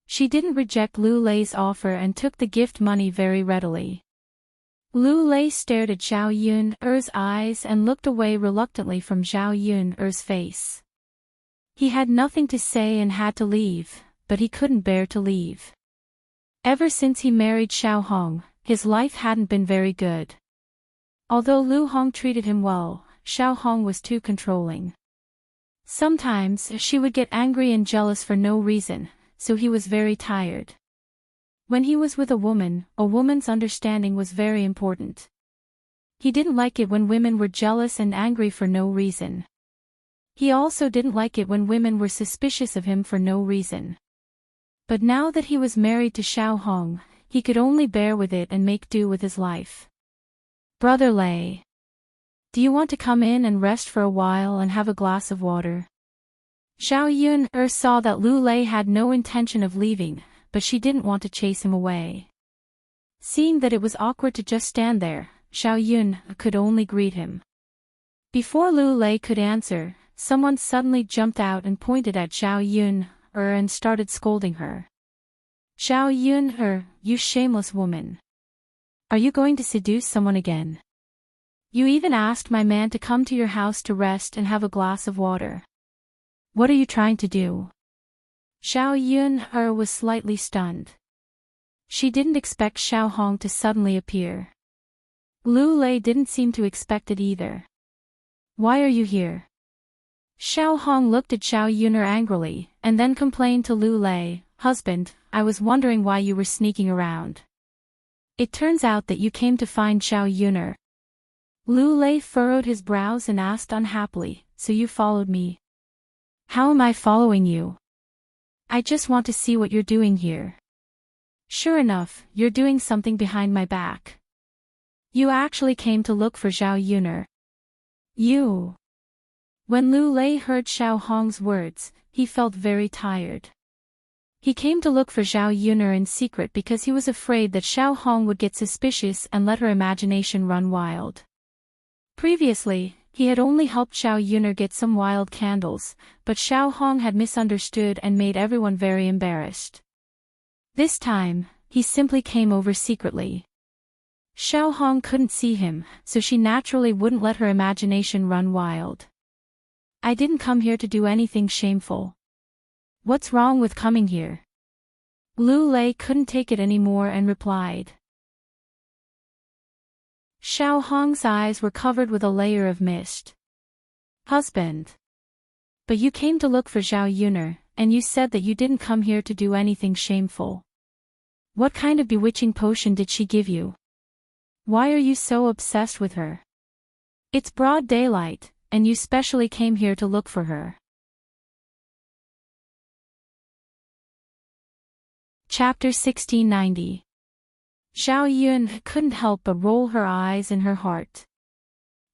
She didn't reject Lu Lei's offer and took the gift money very readily. Lu Lei stared at Xiao Yun's eyes and looked away reluctantly from Xiao Yun's face. He had nothing to say and had to leave, but he couldn't bear to leave. Ever since he married Xiao Hong, his life hadn't been very good. Although Lu Hong treated him well, Xiao Hong was too controlling. Sometimes she would get angry and jealous for no reason, so he was very tired. When he was with a woman's understanding was very important. He didn't like it when women were jealous and angry for no reason. He also didn't like it when women were suspicious of him for no reason. But now that he was married to Xiao Hong, he could only bear with it and make do with his life. Brother Lei. Do you want to come in and rest for a while and have a glass of water? Xiao Yun saw that Lu Lei had no intention of leaving, but she didn't want to chase him away. Seeing that it was awkward to just stand there, Xiao Yun could only greet him. Before Lu Lei could answer, someone suddenly jumped out and pointed at Xiao Yun and started scolding her. Xiao Yun, you shameless woman. Are you going to seduce someone again? You even asked my man to come to your house to rest and have a glass of water. What are you trying to do? Xiao Yun was slightly stunned. She didn't expect Xiao Hong to suddenly appear. Lu Lei didn't seem to expect it either. Why are you here? Xiao Hong looked at Xiao Yun angrily, and then complained to Lu Lei, Husband, I was wondering why you were sneaking around. It turns out that you came to find Xiao Yun. Lu Lei furrowed his brows and asked unhappily, So you followed me? How am I following you? I just want to see what you're doing here. Sure enough, you're doing something behind my back. You actually came to look for Xiao Yun. You. When Lu Lei heard Xiao Hong's words, he felt very tired. He came to look for Xiao Yun in secret because he was afraid that Xiao Hong would get suspicious and let her imagination run wild. Previously, he had only helped Xiao Yun get some wild candles, but Xiao Hong had misunderstood and made everyone very embarrassed. This time, he simply came over secretly. Xiao Hong couldn't see him, so she naturally wouldn't let her imagination run wild. I didn't come here to do anything shameful. What's wrong with coming here? Lu Lei couldn't take it anymore and replied. Xiao Hong's eyes were covered with a layer of mist. Husband. But you came to look for Xiao Yun, and you said that you didn't come here to do anything shameful. What kind of bewitching potion did she give you? Why are you so obsessed with her? It's broad daylight, and you specially came here to look for her. Chapter 1690. Xiao Yun couldn't help but roll her eyes in her heart.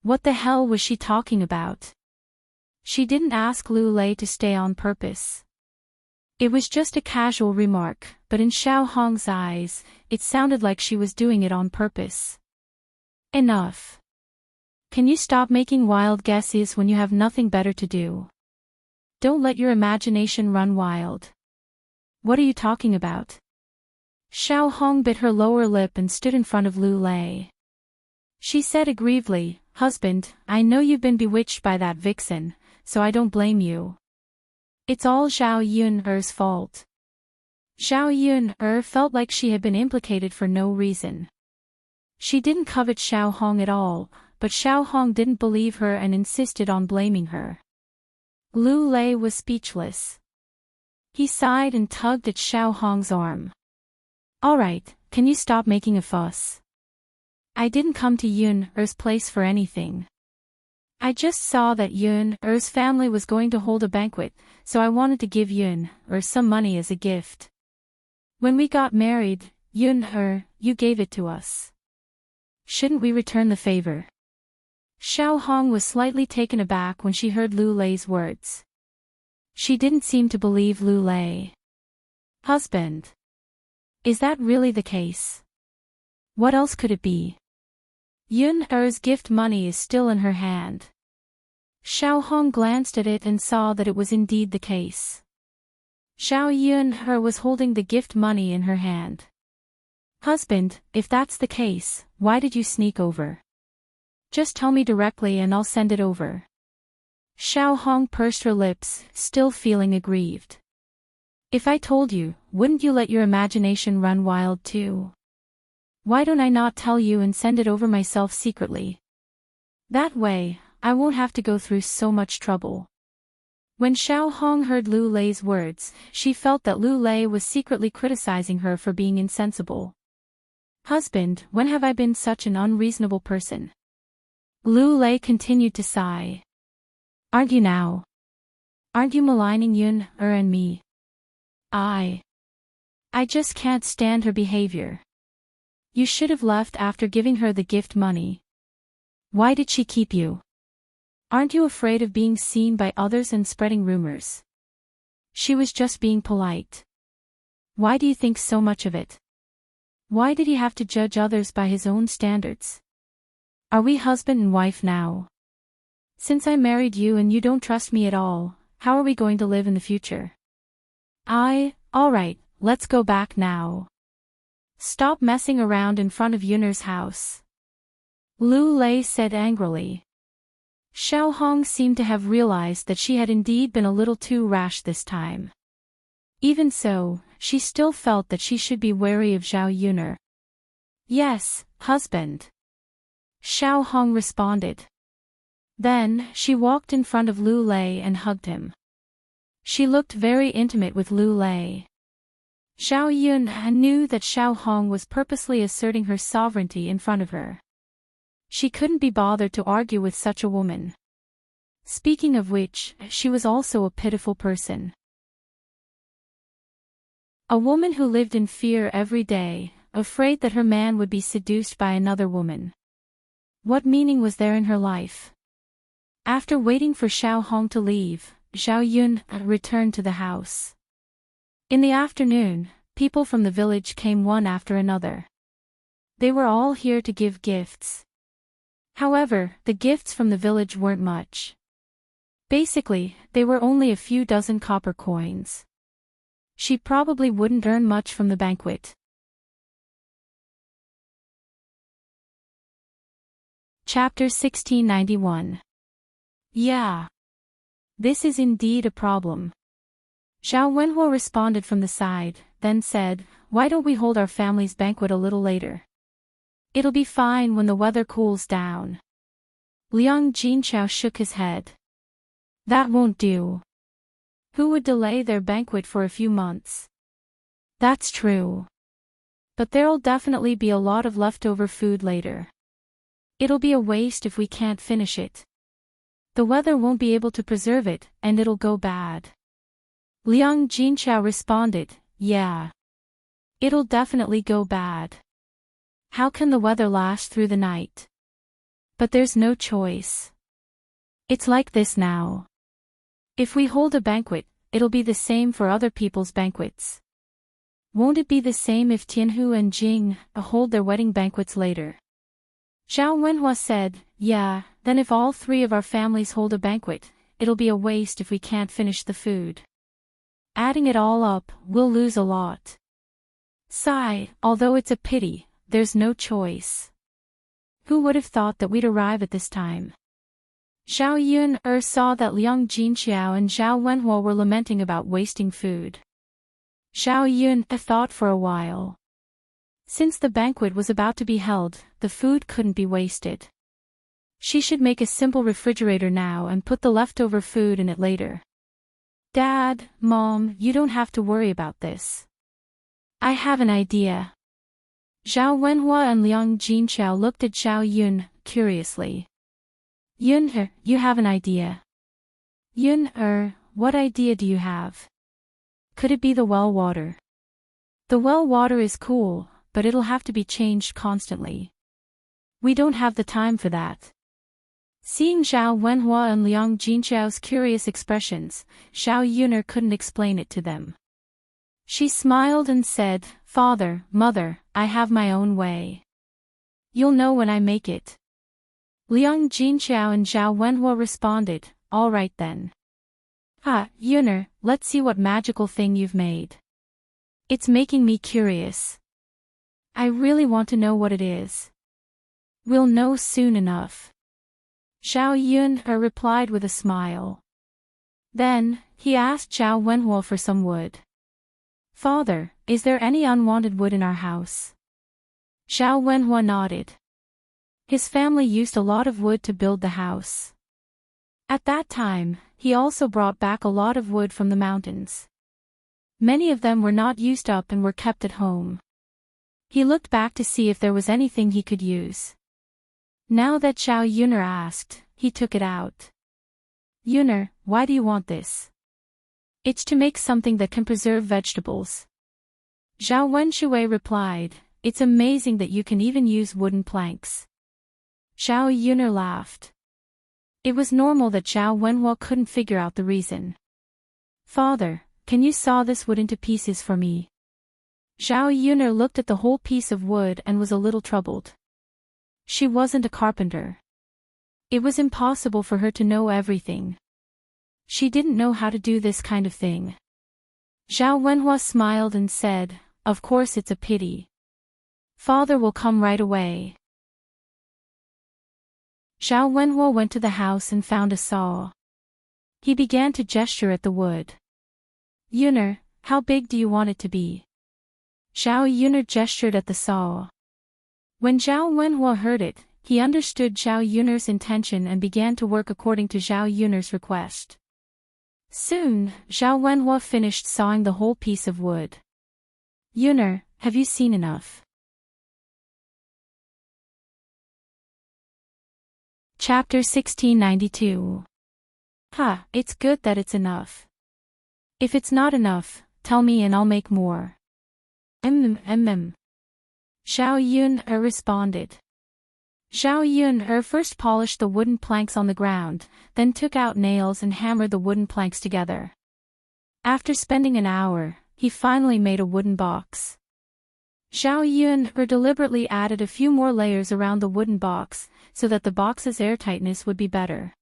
What the hell was she talking about? She didn't ask Lu Lei to stay on purpose. It was just a casual remark, but in Xiao Hong's eyes, it sounded like she was doing it on purpose. Enough. Can you stop making wild guesses when you have nothing better to do? Don't let your imagination run wild. What are you talking about? Xiao Hong bit her lower lip and stood in front of Lu Lei. She said aggrievedly, Husband, I know you've been bewitched by that vixen, so I don't blame you. It's all Xiao Yun's fault. Xiao Yun felt like she had been implicated for no reason. She didn't covet Xiao Hong at all, but Xiao Hong didn't believe her and insisted on blaming her. Lu Lei was speechless. He sighed and tugged at Xiao Hong's arm. All right, can you stop making a fuss? I didn't come to Yun's place for anything. I just saw that Yun's family was going to hold a banquet, so I wanted to give Yun some money as a gift. When we got married, you gave it to us. Shouldn't we return the favor? Xiao Hong was slightly taken aback when she heard Lu Lei's words. She didn't seem to believe Lu Lei. Husband. Is that really the case? What else could it be? Yun Er's gift money is still in her hand. Xiao Hong glanced at it and saw that it was indeed the case. Xiao Yun Er was holding the gift money in her hand. Husband, if that's the case, why did you sneak over? Just tell me directly and I'll send it over. Xiao Hong pursed her lips, still feeling aggrieved. If I told you, wouldn't you let your imagination run wild too? Why don't I not tell you and send it over myself secretly? That way, I won't have to go through so much trouble. When Xiao Hong heard Lu Lei's words, she felt that Lu Lei was secretly criticizing her for being insensible. Husband, when have I been such an unreasonable person? Lu Lei continued to sigh. Aren't you now? Aren't you maligning Yun Er and me? I just can't stand her behavior. You should have left after giving her the gift money. Why did she keep you? Aren't you afraid of being seen by others and spreading rumors? She was just being polite. Why do you think so much of it? Why did he have to judge others by his own standards? Are we husband and wife now? Since I married you and you don't trust me at all, how are we going to live in the future? Alright, let's go back now. Stop messing around in front of Yun'er's house. Lu Lei said angrily. Xiao Hong seemed to have realized that she had indeed been a little too rash this time. Even so, she still felt that she should be wary of Zhao Yun'er. Yes, husband. Xiao Hong responded. Then, she walked in front of Lu Lei and hugged him. She looked very intimate with Lu Lei. Zhao Yun knew that Xiao Hong was purposely asserting her sovereignty in front of her. She couldn't be bothered to argue with such a woman. Speaking of which, she was also a pitiful person. A woman who lived in fear every day, afraid that her man would be seduced by another woman. What meaning was there in her life? After waiting for Xiao Hong to leave, Zhao Yun returned to the house. In the afternoon, people from the village came one after another. They were all here to give gifts. However, the gifts from the village weren't much. Basically, they were only a few dozen copper coins. She probably wouldn't earn much from the banquet. Chapter 1691. Yeah. This is indeed a problem. Zhao Wenhuo responded from the side, then said, why don't we hold our family's banquet a little later? It'll be fine when the weather cools down. Liang Jinchao shook his head. That won't do. Who would delay their banquet for a few months? That's true. But there'll definitely be a lot of leftover food later. It'll be a waste if we can't finish it. The weather won't be able to preserve it, and it'll go bad. Liang Jinchao responded, yeah. It'll definitely go bad. How can the weather last through the night? But there's no choice. It's like this now. If we hold a banquet, it'll be the same for other people's banquets. Won't it be the same if Tianhu and Jing hold their wedding banquets later? Zhao Wenhua said, yeah, then if all three of our families hold a banquet, it'll be a waste if we can't finish the food. Adding it all up, we'll lose a lot. Sigh, although it's a pity, there's no choice. Who would have thought that we'd arrive at this time? Zhao Yun saw that Liang Jinxiao and Zhao Wenhuo were lamenting about wasting food. Zhao Yun thought for a while. Since the banquet was about to be held, the food couldn't be wasted. She should make a simple refrigerator now and put the leftover food in it later. Dad, Mom, you don't have to worry about this. I have an idea. Zhao Wenhua and Liang Jinchao looked at Zhao Yun, curiously. Yun, you have an idea. Yun, what idea do you have? Could it be the well water? The well water is cool, but it'll have to be changed constantly. We don't have the time for that. Seeing Zhao Wenhua and Liang Jinqiao's curious expressions, Zhao Yuner couldn't explain it to them. She smiled and said, "Father, Mother, I have my own way. You'll know when I make it." Liang Jinqiao and Zhao Wenhua responded, "All right then. Yuner, let's see what magical thing you've made. It's making me curious. I really want to know what it is." "We'll know soon enough," Zhao Yun replied with a smile. Then, he asked Zhao Wenhua for some wood. "Father, is there any unwanted wood in our house?" Zhao Wenhua nodded. His family used a lot of wood to build the house. At that time, he also brought back a lot of wood from the mountains. Many of them were not used up and were kept at home. He looked back to see if there was anything he could use. Now that Zhao Yuner asked, he took it out. "Yuner, why do you want this?" "It's to make something that can preserve vegetables." Zhao Wenxue replied, "It's amazing that you can even use wooden planks." Zhao Yuner laughed. It was normal that Zhao Wenhua couldn't figure out the reason. "Father, can you saw this wood into pieces for me?" Zhao Yuner looked at the whole piece of wood and was a little troubled. She wasn't a carpenter. It was impossible for her to know everything. She didn't know how to do this kind of thing. Zhao Wenhua smiled and said, "Of course it's a pity. Father will come right away." Zhao Wenhua went to the house and found a saw. He began to gesture at the wood. "Yuner, how big do you want it to be?" Zhao Yuner gestured at the saw. When Zhao Wenhua heard it, he understood Zhao Yuner's intention and began to work according to Zhao Yuner's request. Soon, Zhao Wenhua finished sawing the whole piece of wood. "Yuner, have you seen enough?" Chapter 1692. It's good that it's enough. If it's not enough, tell me and I'll make more. Zhao Yun responded. Zhao Yun first polished the wooden planks on the ground, then took out nails and hammered the wooden planks together. After spending an hour, he finally made a wooden box. Zhao Yun deliberately added a few more layers around the wooden box, so that the box's airtightness would be better.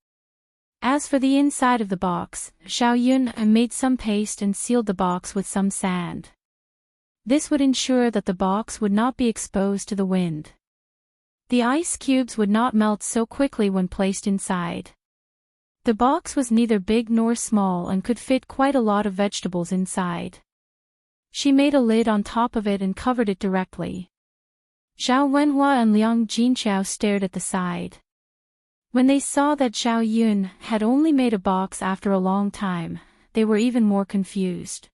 As for the inside of the box, Zhao Yun made some paste and sealed the box with some sand. This would ensure that the box would not be exposed to the wind. The ice cubes would not melt so quickly when placed inside. The box was neither big nor small and could fit quite a lot of vegetables inside. She made a lid on top of it and covered it directly. Zhao Wenhua and Liang Jinqiao stared at the side. When they saw that Zhao Yun had only made a box after a long time, they were even more confused.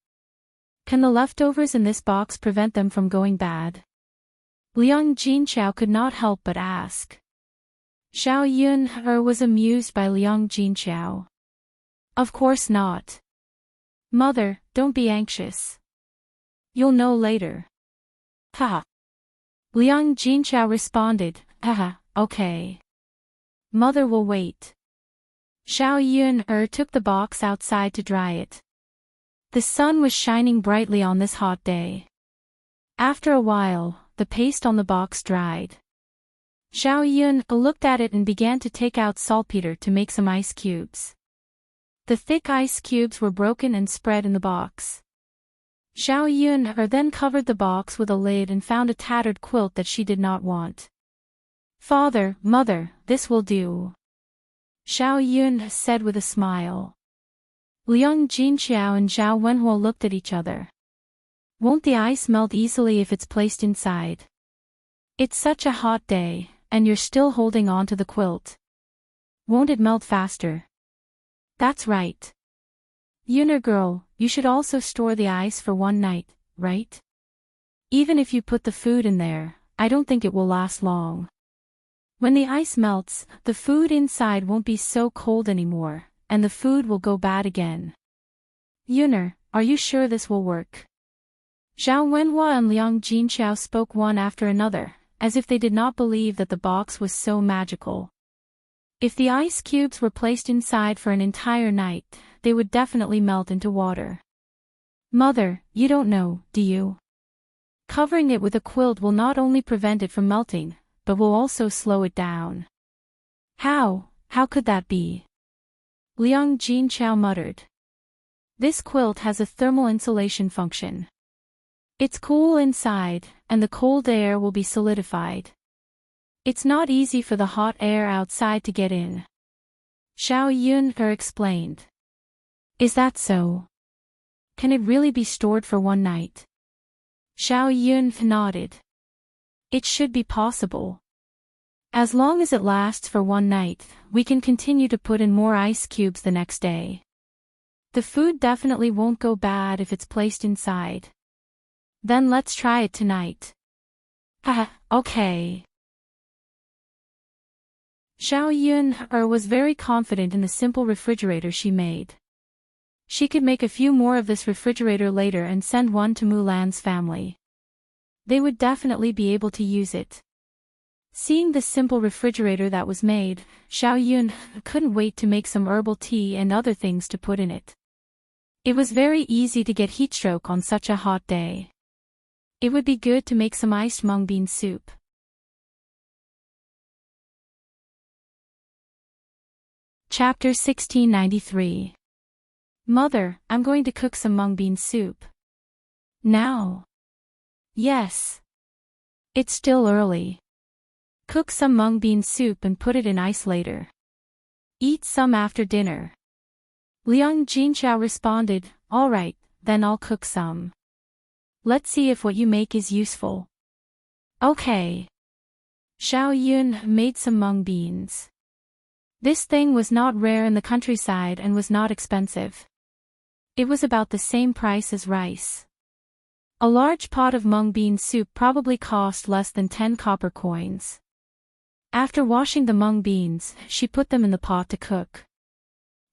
Can the leftovers in this box prevent them from going bad? Liang Jinqiao could not help but ask. Zhao Yun was amused by Liang Jinqiao. Of course not. Mother, don't be anxious. You'll know later. Liang Jinqiao responded, okay. Mother will wait. Zhao Yun took the box outside to dry it. The sun was shining brightly on this hot day. After a while, the paste on the box dried. Zhao Yun looked at it and began to take out saltpeter to make some ice cubes. The thick ice cubes were broken and spread in the box. Zhao Yun then covered the box with a lid and found a tattered quilt that she did not want. Father, Mother, this will do. Zhao Yun said with a smile. Liang Jinqiao and Zhao Wenhua looked at each other. Won't the ice melt easily if it's placed inside? It's such a hot day, and you're still holding on to the quilt. Won't it melt faster? That's right. Yuner girl, you should also store the ice for one night, right? Even if you put the food in there, I don't think it will last long. When the ice melts, the food inside won't be so cold anymore, and the food will go bad again. Yuner, are you sure this will work? Zhao Wenhua and Liang Jinqiao spoke one after another, as if they did not believe that the box was so magical. If the ice cubes were placed inside for an entire night, they would definitely melt into water. Mother, you don't know, do you? Covering it with a quilt will not only prevent it from melting, but will also slow it down. How could that be? Liang Jinqiao muttered. This quilt has a thermal insulation function. It's cool inside, and the cold air will be solidified. It's not easy for the hot air outside to get in. Zhao Yun'er explained. Is that so? Can it really be stored for one night? Zhao Yun nodded. It should be possible. As long as it lasts for one night, we can continue to put in more ice cubes the next day. The food definitely won't go bad if it's placed inside. Then let's try it tonight. Okay. Zhao Yun'er was very confident in the simple refrigerator she made. She could make a few more of this refrigerator later and send one to Mulan's family. They would definitely be able to use it. Seeing the simple refrigerator that was made, Zhao Yun couldn't wait to make some herbal tea and other things to put in it. It was very easy to get heatstroke on such a hot day. It would be good to make some iced mung bean soup. Chapter 1693. Mother, I'm going to cook some mung bean soup. Now? Yes. It's still early. Cook some mung bean soup and put it in ice later. Eat some after dinner. Liang Jinqiao responded, all right, then I'll cook some. Let's see if what you make is useful. Okay. Zhao Yun made some mung beans. This thing was not rare in the countryside and was not expensive. It was about the same price as rice. A large pot of mung bean soup probably cost less than 10 copper coins. After washing the mung beans, she put them in the pot to cook.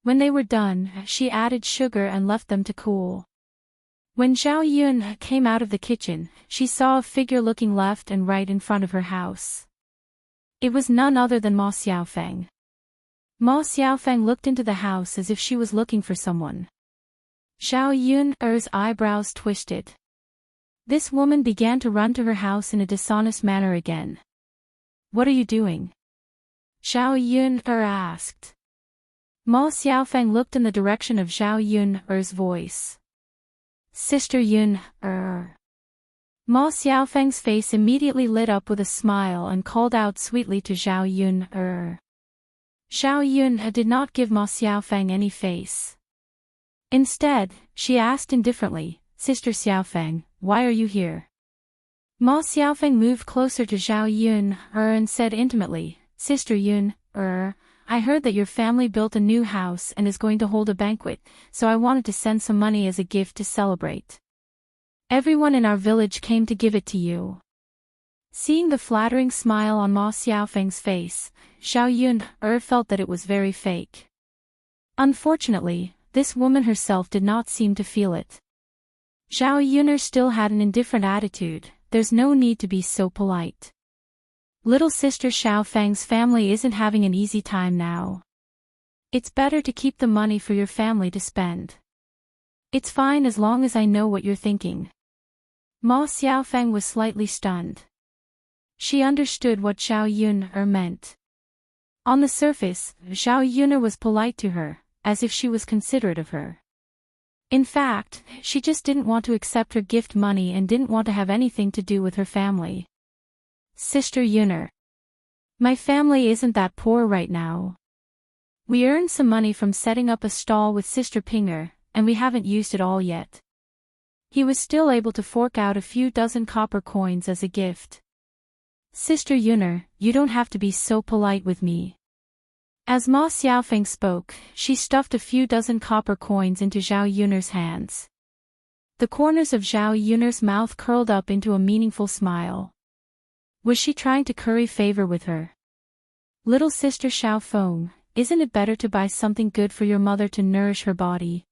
When they were done, she added sugar and left them to cool. When Zhao Yun came out of the kitchen, she saw a figure looking left and right in front of her house. It was none other than Ma Xiaofeng. Ma Xiaofeng looked into the house as if she was looking for someone. Zhao Yun'er's eyebrows twisted. This woman began to run to her house in a dishonest manner again. What are you doing? Zhao Yun'er asked. Ma Xiaofeng looked in the direction of Zhao Yun'er's voice. Sister Yun'er. Ma Xiaofeng's face immediately lit up with a smile and called out sweetly to Zhao Yun'er. Zhao Yun did not give Ma Xiaofeng any face. Instead, she asked indifferently, Sister Xiaofeng, why are you here? Ma Xiaofeng moved closer to Zhao Yun'er and said intimately, Sister Yun'er, I heard that your family built a new house and is going to hold a banquet, so I wanted to send some money as a gift to celebrate. Everyone in our village came to give it to you. Seeing the flattering smile on Ma Xiaofeng's face, Zhao Yun'er felt that it was very fake. Unfortunately, this woman herself did not seem to feel it. Zhao Yun'er still had an indifferent attitude. There's no need to be so polite. Little sister Xiaofeng's family isn't having an easy time now. It's better to keep the money for your family to spend. It's fine as long as I know what you're thinking. Ma Xiaofeng was slightly stunned. She understood what Zhao Yun'er meant. On the surface, Zhao Yun'er was polite to her, as if she was considerate of her. In fact, she just didn't want to accept her gift money and didn't want to have anything to do with her family. Sister Yun'er. My family isn't that poor right now. We earned some money from setting up a stall with Sister Pinger, and we haven't used it all yet. He was still able to fork out a few dozen copper coins as a gift. Sister Yun'er, you don't have to be so polite with me. As Ma Xiaofeng spoke, she stuffed a few dozen copper coins into Zhao Yun'er's hands. The corners of Zhao Yun'er's mouth curled up into a meaningful smile. Was she trying to curry favor with her? Little sister Xiaofeng, isn't it better to buy something good for your mother to nourish her body?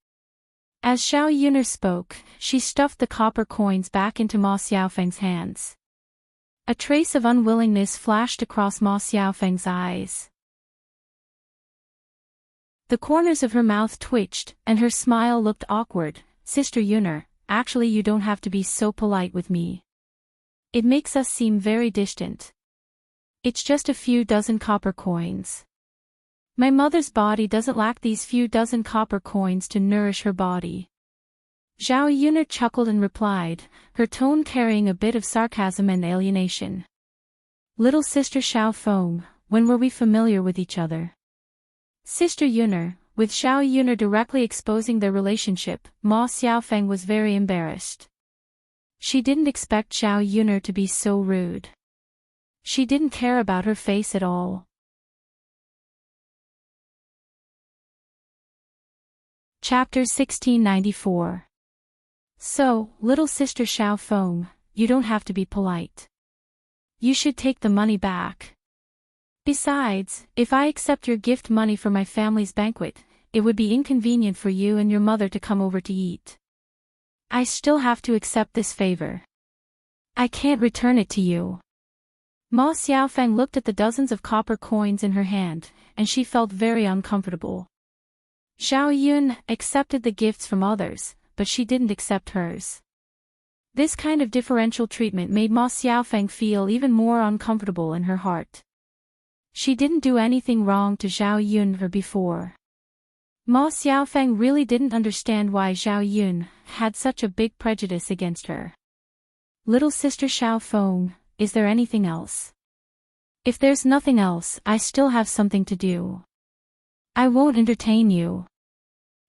As Xiao Yuner spoke, she stuffed the copper coins back into Ma Xiaofeng's hands. A trace of unwillingness flashed across Ma Xiaofeng's eyes. The corners of her mouth twitched, and her smile looked awkward. Sister Yuner, actually you don't have to be so polite with me. It makes us seem very distant. It's just a few dozen copper coins. My mother's body doesn't lack these few dozen copper coins to nourish her body. Xiao Yuner chuckled and replied, her tone carrying a bit of sarcasm and alienation. Little sister Xiao Feng, when were we familiar with each other? Sister Yuner, with Xiao Yuner directly exposing their relationship, Ma Xiaofeng was very embarrassed. She didn't expect Xiao Yuner to be so rude. She didn't care about her face at all. Chapter 1694. So, little sister Xiao Feng, you don't have to be polite. You should take the money back. Besides, if I accept your gift money for my family's banquet, it would be inconvenient for you and your mother to come over to eat. I still have to accept this favor. I can't return it to you. Ma Xiaofeng looked at the dozens of copper coins in her hand, and she felt very uncomfortable. Xiao Yun accepted the gifts from others, but she didn't accept hers. This kind of differential treatment made Ma Xiaofeng feel even more uncomfortable in her heart. She didn't do anything wrong to Xiao Yun before. Ma Xiaofeng really didn't understand why Xiao Yun had such a big prejudice against her. Little sister Xiao Feng, is there anything else? If there's nothing else, I still have something to do. I won't entertain you.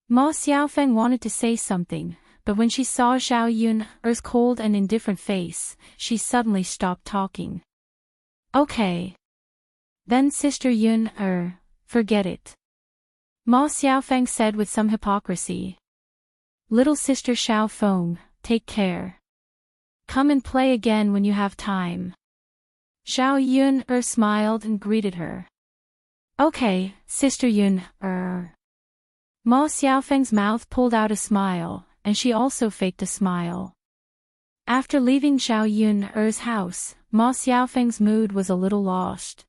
Ma Xiaofeng wanted to say something, but when she saw Xiao Yun's cold and indifferent face, she suddenly stopped talking. Okay. Then Sister Yun, forget it. Ma Xiaofeng said with some hypocrisy. Little sister Xiao Feng, take care. Come and play again when you have time. Xiao Yun smiled and greeted her. Okay, Sister Yun, Ma Xiaofeng's mouth pulled out a smile, and she also faked a smile. After leaving Xiao Yun's house, Ma Xiaofeng's mood was a little lost.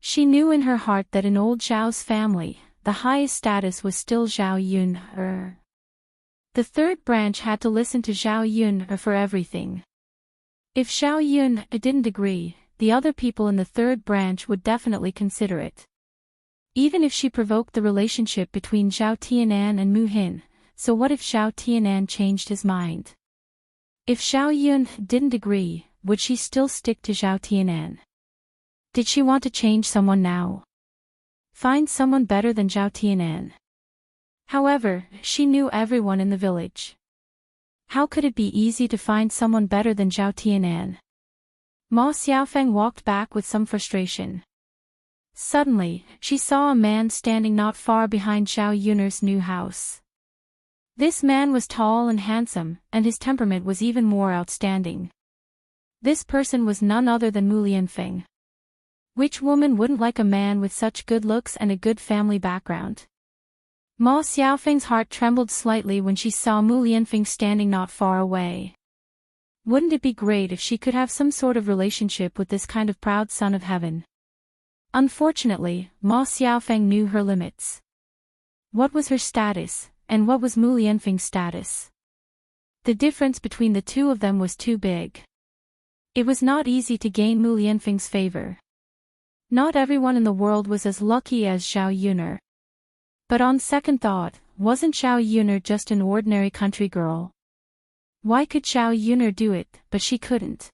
She knew in her heart that in old Xiao's family, the highest status was still Xiao Yun. The third branch had to listen to Xiao Yun for everything. If Xiao Yun didn't agree, the other people in the third branch would definitely consider it. Even if she provoked the relationship between Zhao Tianan and Mu Hin, so what if Zhao Tianan changed his mind? If Xiao Yun didn't agree, would she still stick to Zhao Tianan? Did she want to change someone now? Find someone better than Zhao Tianan? However, she knew everyone in the village. How could it be easy to find someone better than Zhao Tianan? Ma Xiaofeng walked back with some frustration. Suddenly, she saw a man standing not far behind Xiao Yun's new house. This man was tall and handsome, and his temperament was even more outstanding. This person was none other than Mu Lianfeng. Which woman wouldn't like a man with such good looks and a good family background? Ma Xiaofeng's heart trembled slightly when she saw Mu Lianfeng standing not far away. Wouldn't it be great if she could have some sort of relationship with this kind of proud son of heaven? Unfortunately, Ma Xiaofeng knew her limits. What was her status, and what was Mu Lianfeng's status? The difference between the two of them was too big. It was not easy to gain Mu Lianfeng's favor. Not everyone in the world was as lucky as Xiao Yuner. But on second thought, wasn't Xiao Yuner just an ordinary country girl? Why could Xiao Yuner do it, but she couldn't?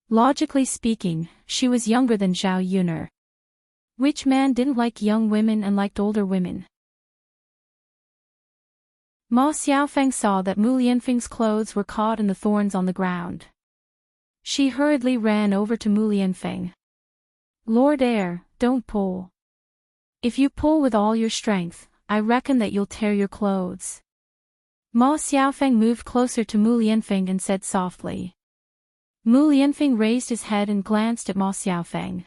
Logically speaking, she was younger than Xiao Yuner. Which man didn't like young women and liked older women? Ma Xiaofeng saw that Mu Lianfeng's clothes were caught in the thorns on the ground. She hurriedly ran over to Mu Lianfeng. Lord Heir, don't pull. If you pull with all your strength, I reckon that you'll tear your clothes. Ma Xiaofeng moved closer to Mu Lianfeng and said softly. Mu Lianfeng raised his head and glanced at Ma Xiaofeng.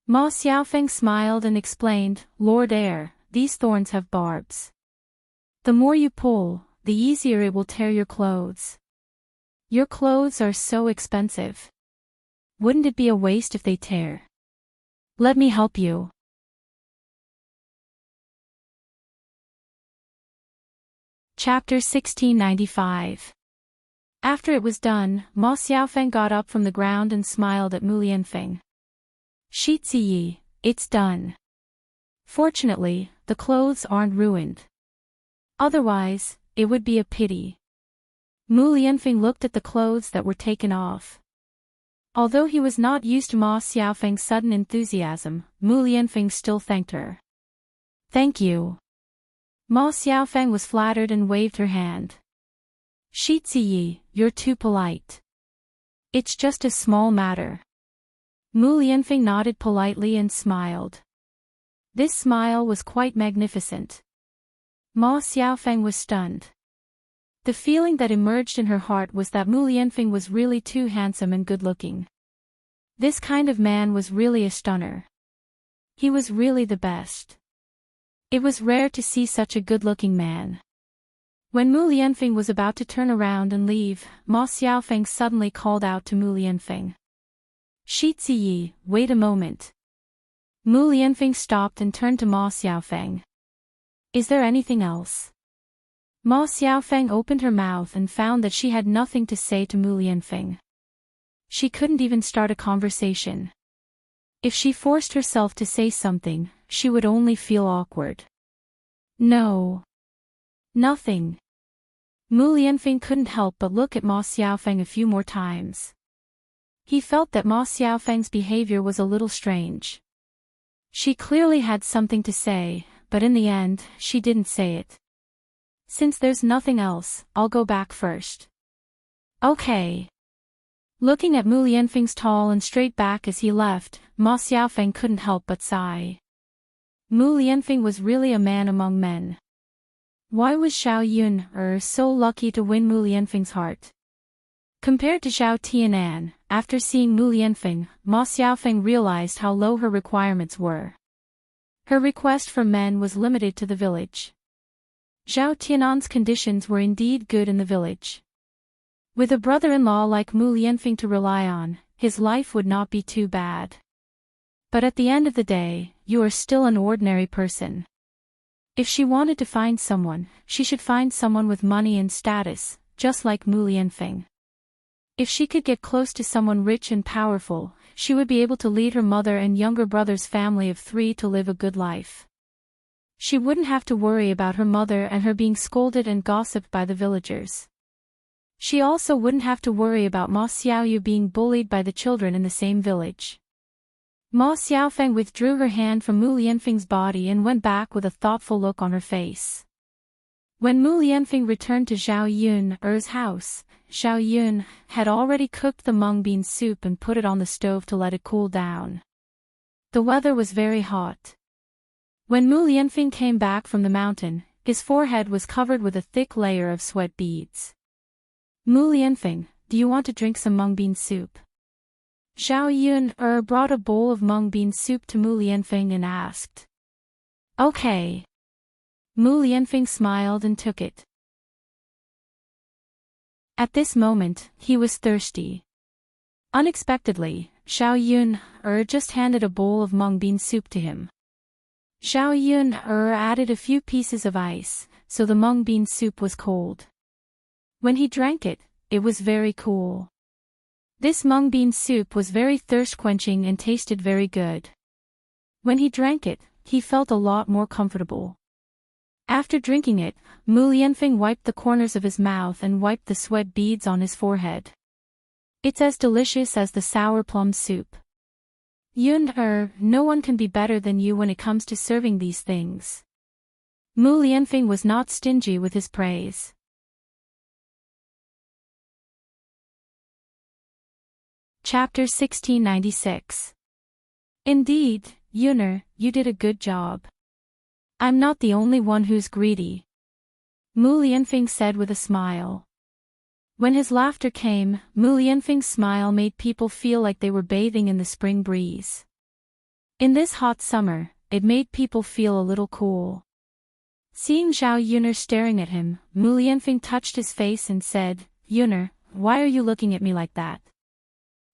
Ma Xiaofeng smiled and explained, Lord Heir, these thorns have barbs. The more you pull, the easier it will tear your clothes. Your clothes are so expensive. Wouldn't it be a waste if they tear? Let me help you. Chapter 1695. After it was done, Ma Xiaofeng got up from the ground and smiled at Mu Lianfeng. Shi Ziyi, it's done. Fortunately, the clothes aren't ruined. Otherwise, it would be a pity. Mu Lianfeng looked at the clothes that were taken off. Although he was not used to Ma Xiaofeng's sudden enthusiasm, Mu Lianfeng still thanked her. Thank you. Ma Xiaofeng was flattered and waved her hand. Shi Ziyi, you're too polite. It's just a small matter. Mu Lianfeng nodded politely and smiled. This smile was quite magnificent. Ma Xiaofeng was stunned. The feeling that emerged in her heart was that Mu Lianfeng was really too handsome and good-looking. This kind of man was really a stunner. He was really the best. It was rare to see such a good-looking man. When Mu Lianfeng was about to turn around and leave, Ma Xiaofeng suddenly called out to Mu Lianfeng. Shi Ziyi, wait a moment. Mu Lianfeng stopped and turned to Ma Xiaofeng. Is there anything else? Ma Xiaofeng opened her mouth and found that she had nothing to say to Mu Lianfeng. She couldn't even start a conversation. If she forced herself to say something, she would only feel awkward. No. Nothing. Mu Lianfeng couldn't help but look at Ma Xiaofeng a few more times. He felt that Ma Xiaofeng's behavior was a little strange. She clearly had something to say, but in the end, she didn't say it. Since there's nothing else, I'll go back first. Okay. Looking at Mu Lianfeng's tall and straight back as he left, Ma Xiaofeng couldn't help but sigh. Mu Lianfeng was really a man among men. Why was Zhao Yun so lucky to win Mu Lianfeng's heart? Compared to Zhao Tianan, after seeing Mu Lianfeng, Ma Xiaofeng realized how low her requirements were. Her request for men was limited to the village. Zhao Tianan's conditions were indeed good in the village. With a brother-in-law like Mu Lianfeng to rely on, his life would not be too bad. But at the end of the day, you are still an ordinary person. If she wanted to find someone, she should find someone with money and status, just like Mu Lianfeng. If she could get close to someone rich and powerful, she would be able to lead her mother and younger brother's family of 3 to live a good life. She wouldn't have to worry about her mother and her being scolded and gossiped by the villagers. She also wouldn't have to worry about Ma Xiaoyu being bullied by the children in the same village. Ma Xiaofeng withdrew her hand from Mu Lianfeng's body and went back with a thoughtful look on her face. When Mu Lianfeng returned to Zhao Yun's house, Zhao Yun had already cooked the mung bean soup and put it on the stove to let it cool down. The weather was very hot. When Mu Lianfeng came back from the mountain, his forehead was covered with a thick layer of sweat beads. Mu Lianfeng, do you want to drink some mung bean soup? Zhao Yun brought a bowl of mung bean soup to Mu Lianfeng and asked. Okay. Mu Lianfeng smiled and took it. At this moment, he was thirsty. Unexpectedly, Zhao Yun just handed a bowl of mung bean soup to him. Zhao Yun added a few pieces of ice, so the mung bean soup was cold. When he drank it, it was very cool. This mung bean soup was very thirst-quenching and tasted very good. When he drank it, he felt a lot more comfortable. After drinking it, Mu Lianfeng wiped the corners of his mouth and wiped the sweat beads on his forehead. It's as delicious as the sour plum soup. Yun no one can be better than you when it comes to serving these things. Mu Lianfeng was not stingy with his praise. Chapter 1696. Indeed, Yun'er, you did a good job. I'm not the only one who's greedy. Mu Lianfeng said with a smile. When his laughter came, Mu Lianfeng's smile made people feel like they were bathing in the spring breeze. In this hot summer, it made people feel a little cool. Seeing Zhao Yuner staring at him, Mu Lianfeng touched his face and said, Yuner, why are you looking at me like that?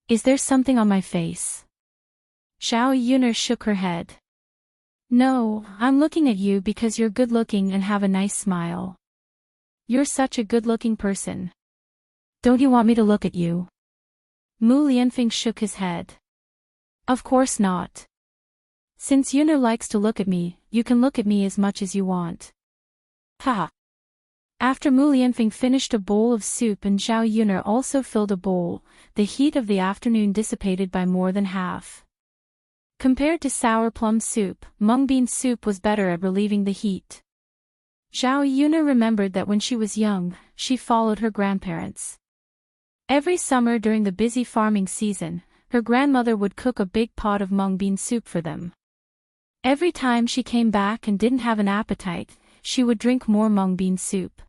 Is there something on my face? Zhao Yuner shook her head. No, I'm looking at you because you're good-looking and have a nice smile. You're such a good-looking person. Don't you want me to look at you? Mu Lianfeng shook his head. Of course not. Since Yuner likes to look at me, you can look at me as much as you want. Ha! After Mu Lianfeng finished a bowl of soup and Zhao Yuner also filled a bowl, the heat of the afternoon dissipated by more than half. Compared to sour plum soup, mung bean soup was better at relieving the heat. Zhao Yuner remembered that when she was young, she followed her grandparents. Every summer during the busy farming season, her grandmother would cook a big pot of mung bean soup for them. Every time she came back and didn't have an appetite, she would drink more mung bean soup.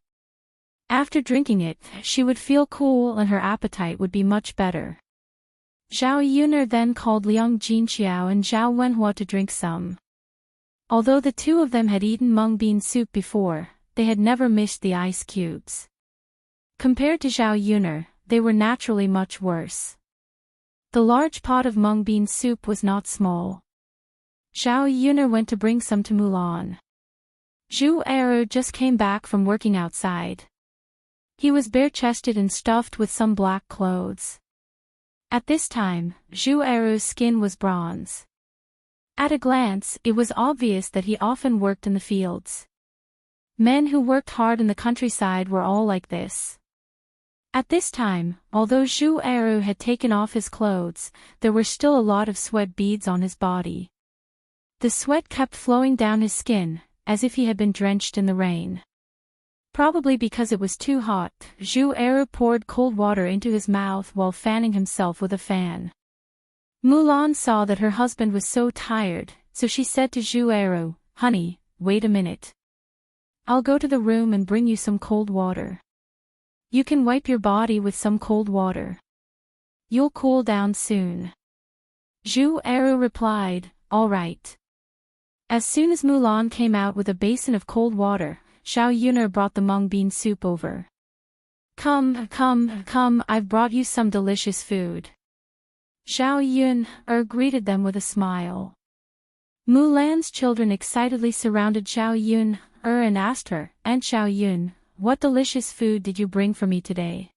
After drinking it, she would feel cool and her appetite would be much better. Zhao Yuner then called Liang Jinqiao and Zhao Wenhua to drink some. Although the two of them had eaten mung bean soup before, they had never missed the ice cubes. Compared to Zhao Yuner, they were naturally much worse. The large pot of mung bean soup was not small. Zhao Yuner went to bring some to Mulan. Zhu Eru just came back from working outside. He was bare-chested and stuffed with some black clothes. At this time, Zhu Eru's skin was bronze. At a glance, it was obvious that he often worked in the fields. Men who worked hard in the countryside were all like this. At this time, although Zhu Eru had taken off his clothes, there were still a lot of sweat beads on his body. The sweat kept flowing down his skin, as if he had been drenched in the rain. Probably because it was too hot, Zhu Eru poured cold water into his mouth while fanning himself with a fan. Mulan saw that her husband was so tired, so she said to Zhu Eru, "Honey, wait a minute. I'll go to the room and bring you some cold water. You can wipe your body with some cold water. You'll cool down soon." Zhu Eru replied, "All right." As soon as Mulan came out with a basin of cold water, Zhao Yuner brought the mung bean soup over. Come, I've brought you some delicious food." Zhao Yuner greeted them with a smile. Mulan's children excitedly surrounded Zhao Yuner and asked her, "Aunt Zhao Yun, what delicious food did you bring for me today?"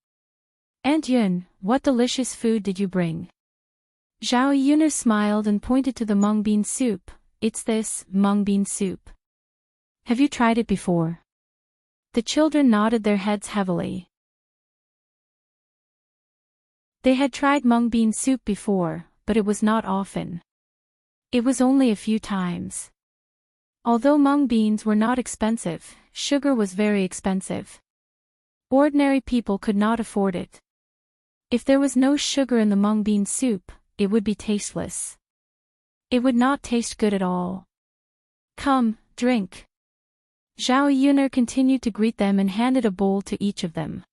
"Aunt Yun, what delicious food did you bring?" Zhao Yuner smiled and pointed to the mung bean soup. "It's this, mung bean soup. Have you tried it before?" The children nodded their heads heavily. They had tried mung bean soup before, but it was not often. It was only a few times. Although mung beans were not expensive, sugar was very expensive. Ordinary people could not afford it. If there was no sugar in the mung bean soup, it would be tasteless. It would not taste good at all. "Come, drink." Zhao Yuner continued to greet them and handed a bowl to each of them.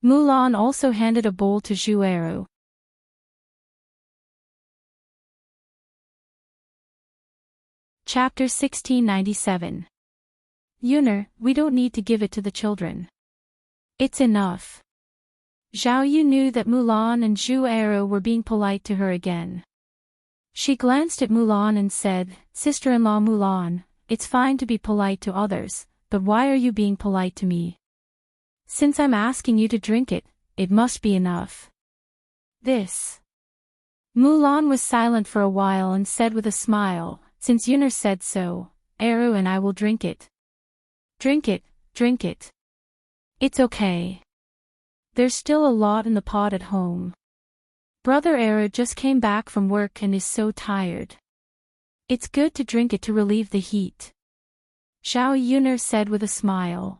Mulan also handed a bowl to Zhu Eru. Chapter 1697. Yuner, we don't need to give it to the children. It's enough. Zhao Yu knew that Mulan and Zhu Eru were being polite to her again. She glanced at Mulan and said, "Sister-in-law Mulan, it's fine to be polite to others, but why are you being polite to me? Since I'm asking you to drink it, it must be enough." This. Mulan was silent for a while and said with a smile, "Since Yuner said so, Eru and I will drink it." Drink it. It's okay. There's still a lot in the pot at home. Brother Eru just came back from work and is so tired. It's good to drink it to relieve the heat. Zhao Yuner said with a smile.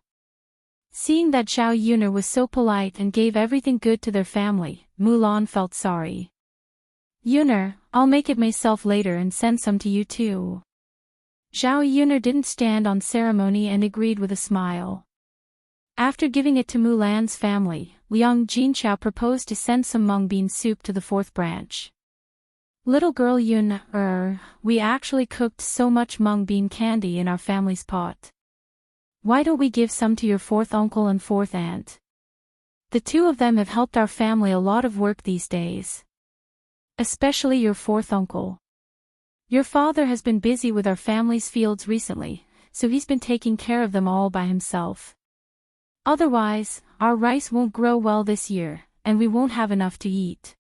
Seeing that Zhao Yuner was so polite and gave everything good to their family, Mulan felt sorry. "Yuner, I'll make it myself later and send some to you too." Zhao Yuner didn't stand on ceremony and agreed with a smile. After giving it to Mulan's family, Liang Jinqiao proposed to send some mung bean soup to the fourth branch. "Little girl Yun, we actually cooked so much mung bean candy in our family's pot. Why don't we give some to your fourth uncle and fourth aunt? The two of them have helped our family a lot of work these days. Especially your fourth uncle. Your father has been busy with our family's fields recently, so he's been taking care of them all by himself. Otherwise, our rice won't grow well this year, and we won't have enough to eat.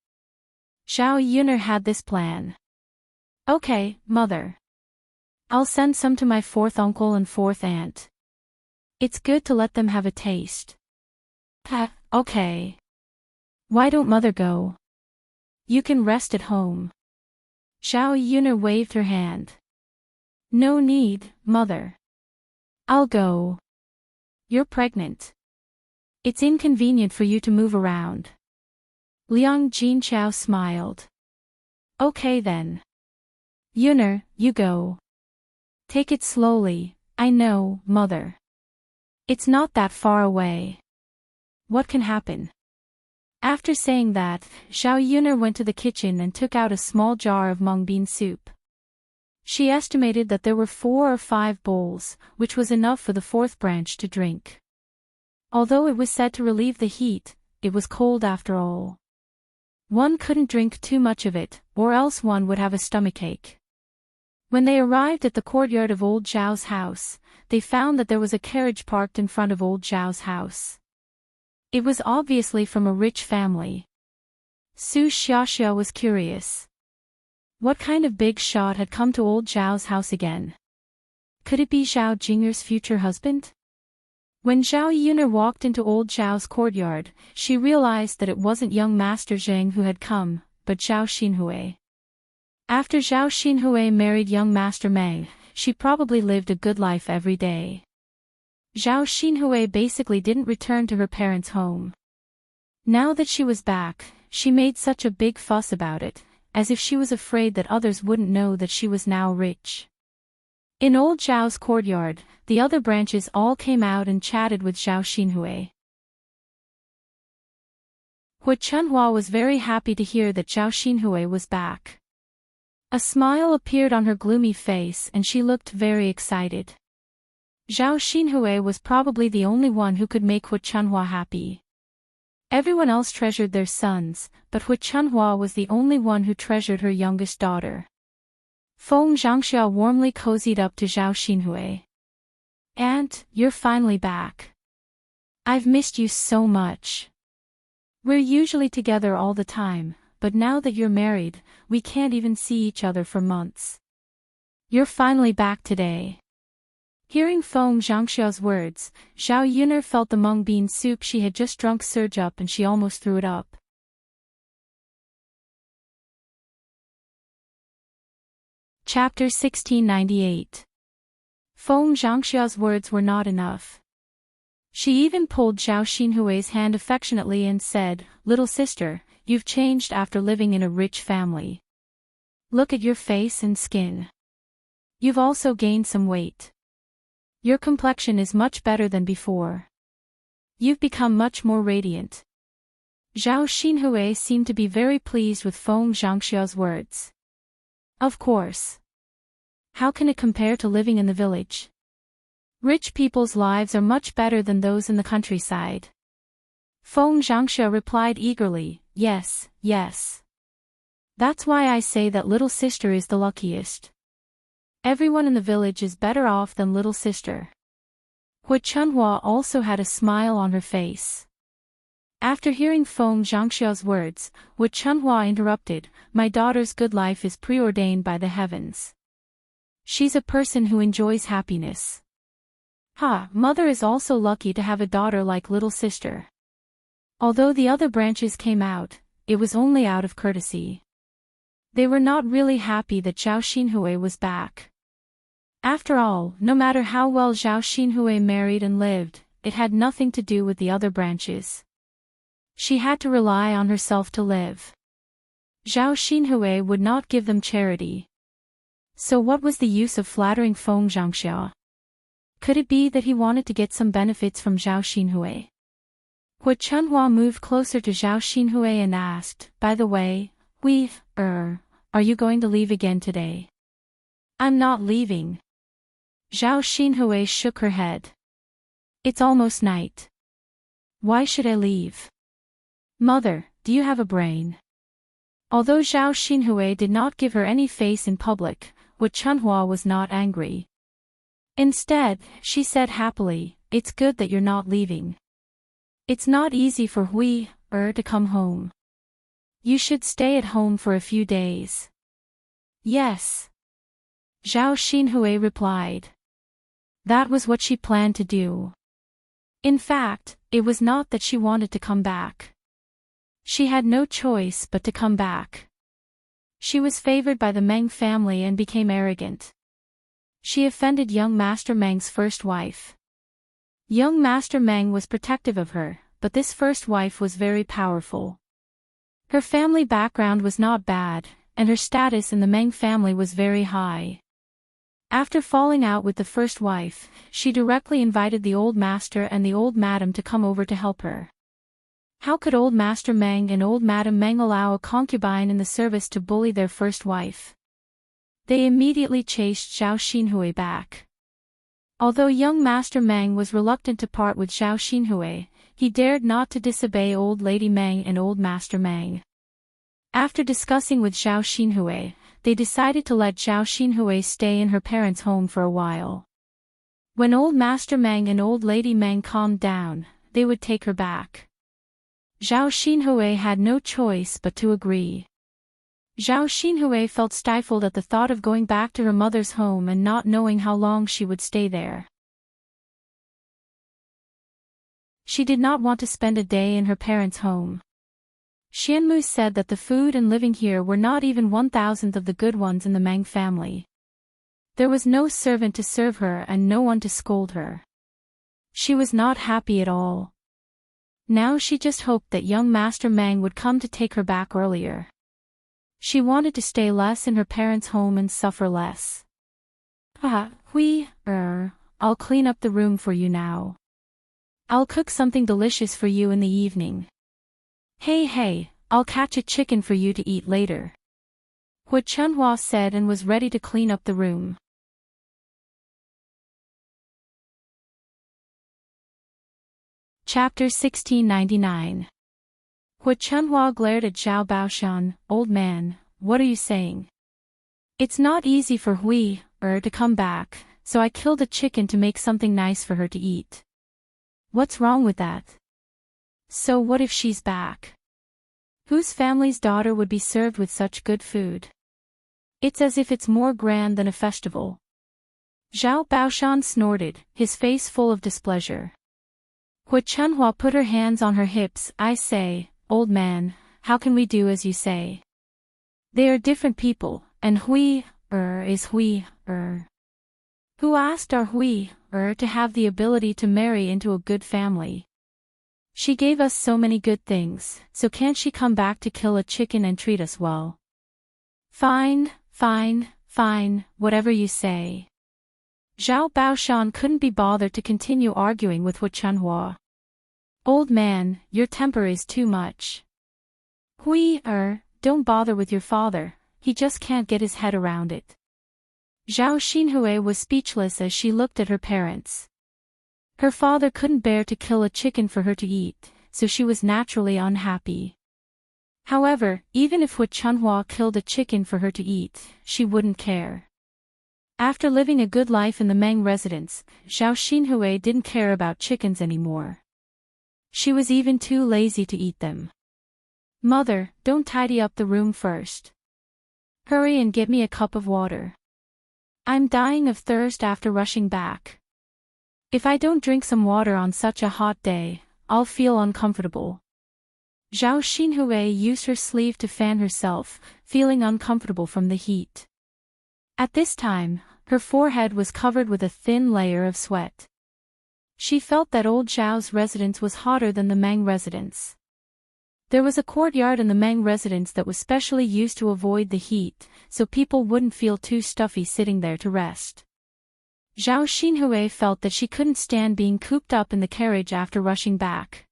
Zhao Yun'er had this plan. Okay, mother. I'll send some to my fourth uncle and fourth aunt. It's good to let them have a taste. Okay. Why don't mother go? You can rest at home. Zhao Yun'er waved her hand. No need, mother. I'll go. You're pregnant. It's inconvenient for you to move around. Liang Jinchao smiled. Okay then. Yun'er, you go. Take it slowly, I know, mother. It's not that far away. What can happen? After saying that, Zhao Yun'er went to the kitchen and took out a small jar of mung bean soup. She estimated that there were 4 or 5 bowls, which was enough for the fourth branch to drink. Although it was said to relieve the heat, it was cold after all. One couldn't drink too much of it, or else one would have a stomachache. When they arrived at the courtyard of old Zhao's house, they found that there was a carriage parked in front of old Zhao's house. It was obviously from a rich family. Su Xiaxia was curious. What kind of big shot had come to old Zhao's house again? Could it be Zhao Jing'er's future husband? When Zhao Yun'er walked into old Zhao's courtyard, she realized that it wasn't young Master Zheng who had come, but Zhao Xinhui. After Zhao Xinhui married young Master Meng, she probably lived a good life every day. Zhao Xinhui basically didn't return to her parents' home. Now that she was back, she made such a big fuss about it, as if she was afraid that others wouldn't know that she was now rich. In old Zhao's courtyard, the other branches all came out and chatted with Zhao Xinhui. Hu Chunhua was very happy to hear that Zhao Xinhui was back. A smile appeared on her gloomy face and she looked very excited. Zhao Xinhui was probably the only one who could make Hu Chunhua happy. Everyone else treasured their sons, but Hu Chunhua was the only one who treasured her youngest daughter. Feng Zhangxia warmly cozied up to Zhao Xinhui. Aunt, you're finally back. I've missed you so much. We're usually together all the time, but now that you're married, we can't even see each other for months. You're finally back today. Hearing Feng Zhangxia's words, Zhao Yun'er felt the mung bean soup she had just drunk surge up and she almost threw it up. Chapter 1698. Feng Zhangxia's words were not enough. She even pulled Zhao Xinhui's hand affectionately and said, "Little sister, you've changed after living in a rich family. Look at your face and skin. You've also gained some weight. Your complexion is much better than before. You've become much more radiant." Zhao Xinhui seemed to be very pleased with Feng Zhangxia's words. Of course. How can it compare to living in the village? Rich people's lives are much better than those in the countryside. Feng Zhangxia replied eagerly, "Yes, yes. That's why I say that little sister is the luckiest. Everyone in the village is better off than little sister." Hu Chunhua also had a smile on her face. After hearing Feng Zhangxia's words, Hu Chunhua interrupted, "My daughter's good life is preordained by the heavens. She's a person who enjoys happiness. Mother is also lucky to have a daughter like little sister." Although the other branches came out, it was only out of courtesy. They were not really happy that Zhao Xinhui was back. After all, no matter how well Zhao Xinhui married and lived, it had nothing to do with the other branches. She had to rely on herself to live. Zhao Xinhui would not give them charity. So what was the use of flattering Feng Zhangxia? Could it be that he wanted to get some benefits from Zhao Xinhui? Hu Chunhua moved closer to Zhao Xinhui and asked, "By the way, are you going to leave again today?" "I'm not leaving." Zhao Xinhui shook her head. It's almost night. Why should I leave? Mother, do you have a brain? Although Zhao Xinhui did not give her any face in public, Wu Chunhua was not angry. Instead, she said happily, "It's good that you're not leaving. It's not easy for Hui to come home. You should stay at home for a few days." Yes. Zhao Xinhui replied. That was what she planned to do. In fact, it was not that she wanted to come back. She had no choice but to come back. She was favored by the Meng family and became arrogant. She offended young Master Meng's first wife. Young Master Meng was protective of her, but this first wife was very powerful. Her family background was not bad, and her status in the Meng family was very high. After falling out with the first wife, she directly invited the old master and the old madam to come over to help her. How could old Master Meng and old Madam Meng allow a concubine in the service to bully their first wife? They immediately chased Zhao Xinhui back. Although young Master Meng was reluctant to part with Zhao Xinhui, he dared not to disobey old Lady Meng and old Master Meng. After discussing with Zhao Xinhui, they decided to let Zhao Xinhui stay in her parents' home for a while. When old Master Meng and old Lady Meng calmed down, they would take her back. Zhao Xinhui had no choice but to agree. Zhao Xinhui felt stifled at the thought of going back to her mother's home and not knowing how long she would stay there. She did not want to spend a day in her parents' home. Xianmu said that the food and living here were not even 1,000th of the good ones in the Meng family. There was no servant to serve her and no one to scold her. She was not happy at all. Now she just hoped that young Master Meng would come to take her back earlier. She wanted to stay less in her parents' home and suffer less. I'll clean up the room for you now. I'll cook something delicious for you in the evening. Hey, I'll catch a chicken for you to eat later. Wu Chunhua said and was ready to clean up the room. Chapter 1699. Wu Chunhua glared at Zhao Baoshan. Old man, what are you saying? It's not easy for Hui to come back, so I killed a chicken to make something nice for her to eat. What's wrong with that? So what if she's back? Whose family's daughter would be served with such good food? It's as if it's more grand than a festival. Zhao Baoshan snorted, his face full of displeasure. Wu Chunhua put her hands on her hips. I say, old man, how can we do as you say? They are different people, and Hui is Hui. Who asked our Hui to have the ability to marry into a good family? She gave us so many good things, so can't she come back to kill a chicken and treat us well? Fine, whatever you say. Zhao Baoshan couldn't be bothered to continue arguing with Wu Chunhua. Old man, your temper is too much. Hui don't bother with your father, he just can't get his head around it. Zhao Xinhui was speechless as she looked at her parents. Her father couldn't bear to kill a chicken for her to eat, so she was naturally unhappy. However, even if Wu Chunhua killed a chicken for her to eat, she wouldn't care. After living a good life in the Meng residence, Zhao Xinhui didn't care about chickens anymore. She was even too lazy to eat them. Mother, don't tidy up the room first. Hurry and get me a cup of water. I'm dying of thirst after rushing back. If I don't drink some water on such a hot day, I'll feel uncomfortable. Zhao Xinhui used her sleeve to fan herself, feeling uncomfortable from the heat. At this time, her forehead was covered with a thin layer of sweat. She felt that old Zhao's residence was hotter than the Meng residence. There was a courtyard in the Meng residence that was specially used to avoid the heat, so people wouldn't feel too stuffy sitting there to rest. Zhao Xinhui felt that she couldn't stand being cooped up in the carriage after rushing back.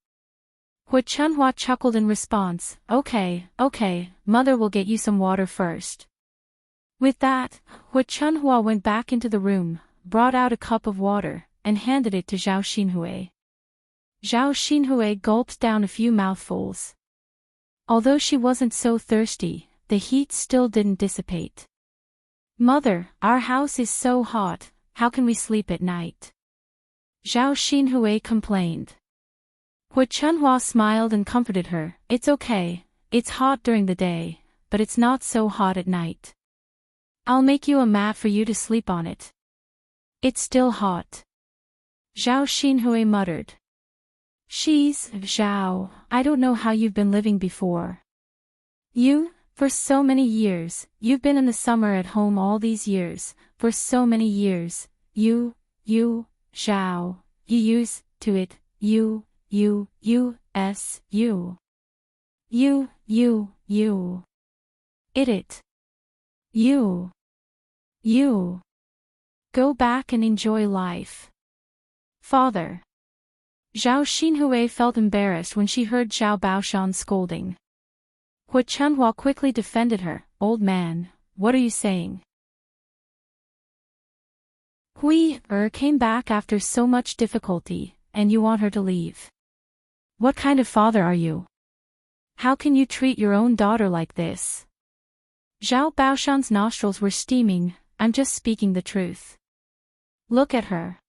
Wu Chunhua chuckled in response. Okay, mother will get you some water first. With that, Wu Chunhua went back into the room, brought out a cup of water, and handed it to Zhao Xinhui. Zhao Xinhui gulped down a few mouthfuls. Although she wasn't so thirsty, the heat still didn't dissipate. "Mother, our house is so hot, how can we sleep at night?" Zhao Xinhui complained. Hu Chunhua smiled and comforted her. "It's okay, it's hot during the day, but it's not so hot at night. I'll make you a mat for you to sleep on it." "It's still hot," Zhao Xinhui muttered. Zhao, I don't know how you've been living before. For so many years, you've been in the summer at home all these years, for so many years, Zhao, you used to it, it. Go back and enjoy life. Father. Zhao Xinhui felt embarrassed when she heard Zhao Baoshan scolding. Hu Chunhua quickly defended her. "Old man, what are you saying? Hui came back after so much difficulty, and you want her to leave. What kind of father are you? How can you treat your own daughter like this?" Zhao Baoshan's nostrils were steaming. "I'm just speaking the truth. Look at her.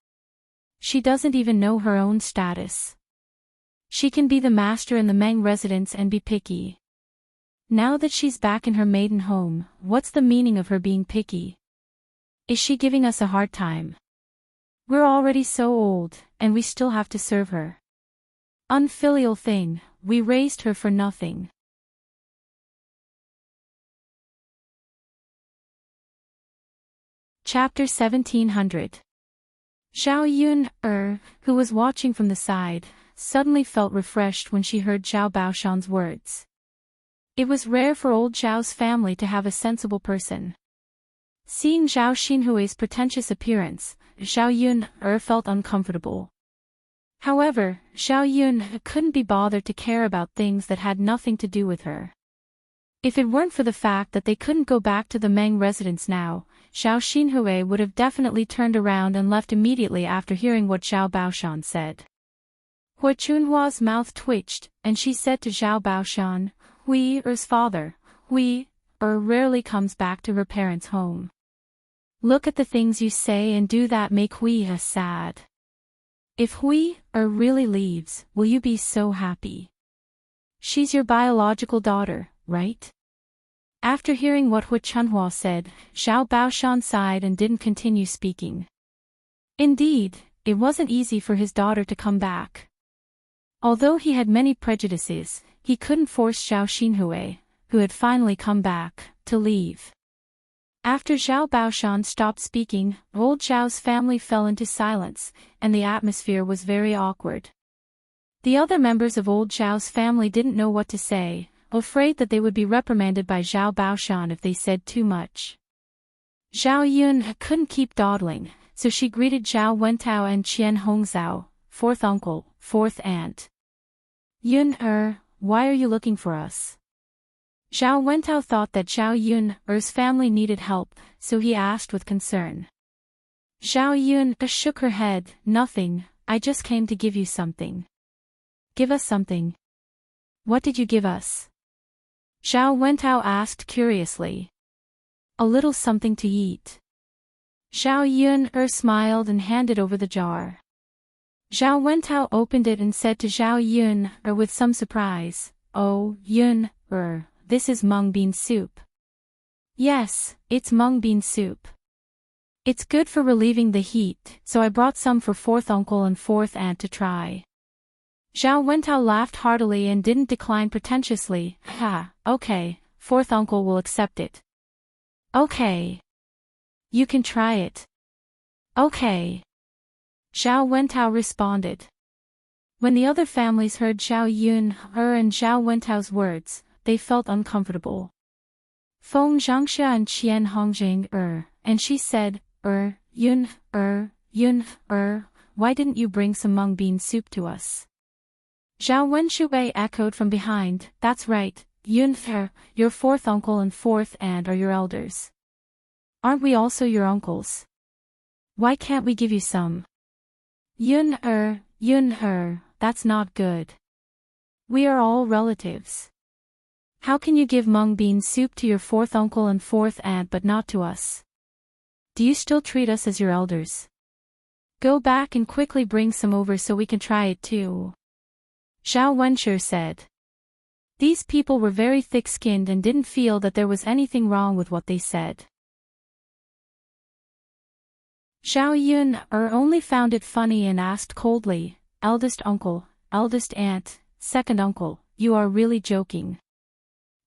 She doesn't even know her own status. She can be the master in the Meng residence and be picky. Now that she's back in her maiden home, what's the meaning of her being picky? Is she giving us a hard time? We're already so old, and we still have to serve her. Unfilial thing, we raised her for nothing." Chapter 1700. Zhao Yun, who was watching from the side, suddenly felt refreshed when she heard Zhao Baoshan's words. It was rare for old Zhao's family to have a sensible person. Seeing Zhao Xinhui's pretentious appearance, Zhao Yun felt uncomfortable. However, Zhao Yun couldn't be bothered to care about things that had nothing to do with her. If it weren't for the fact that they couldn't go back to the Meng residence now, Zhao Xinhui would have definitely turned around and left immediately after hearing what Zhao Baoshan said. Hu Chunhua's mouth twitched, and she said to Zhao Baoshan, "Hui's father, Hui rarely comes back to her parents' home. Look at the things you say and do that make Hui sad. If Hui really leaves, will you be so happy? She's your biological daughter, right?" After hearing what Hu Chunhua said, Zhao Baoshan sighed and didn't continue speaking. Indeed, it wasn't easy for his daughter to come back. Although he had many prejudices, he couldn't force Zhao Xinhui, who had finally come back, to leave. After Zhao Baoshan stopped speaking, old Zhao's family fell into silence, and the atmosphere was very awkward. The other members of old Zhao's family didn't know what to say, afraid that they would be reprimanded by Zhao Baoshan if they said too much. Zhao Yun couldn't keep dawdling, so she greeted Zhao Wentao and Qian Hongzhao, fourth uncle, fourth aunt. "Yun why are you looking for us?" Zhao Wentao thought that Zhao Yun's family needed help, so he asked with concern. Zhao Yun shook her head. "Nothing, I just came to give you something." "Give us something? What did you give us?" Zhao Wentao asked curiously. "A little something to eat." Zhao Yun smiled and handed over the jar. Zhao Wentao opened it and said to Zhao Yun with some surprise, "Oh, Yun, this is mung bean soup." "Yes, it's mung bean soup. It's good for relieving the heat, so I brought some for fourth uncle and fourth aunt to try." Zhao Wentao laughed heartily and didn't decline pretentiously. "Ha, okay, fourth uncle will accept it." "Okay. You can try it." "Okay." Zhao Wentao responded. When the other families heard Zhao Yun and Zhao Wentao's words, they felt uncomfortable. Feng Zhangxia and Qian Hongjing and she said, Yun, why didn't you bring some mung bean soup to us?" Zhao Wenshui echoed from behind, "That's right, Yun, your fourth uncle and fourth aunt are your elders. Aren't we also your uncles? Why can't we give you some?" Yun, that's not good. We are all relatives. How can you give mung bean soup to your fourth uncle and fourth aunt but not to us? Do you still treat us as your elders? Go back and quickly bring some over so we can try it too. Zhao Wenshi said. These people were very thick-skinned and didn't feel that there was anything wrong with what they said. Zhao Yun only found it funny and asked coldly, eldest uncle, eldest aunt, second uncle, you are really joking.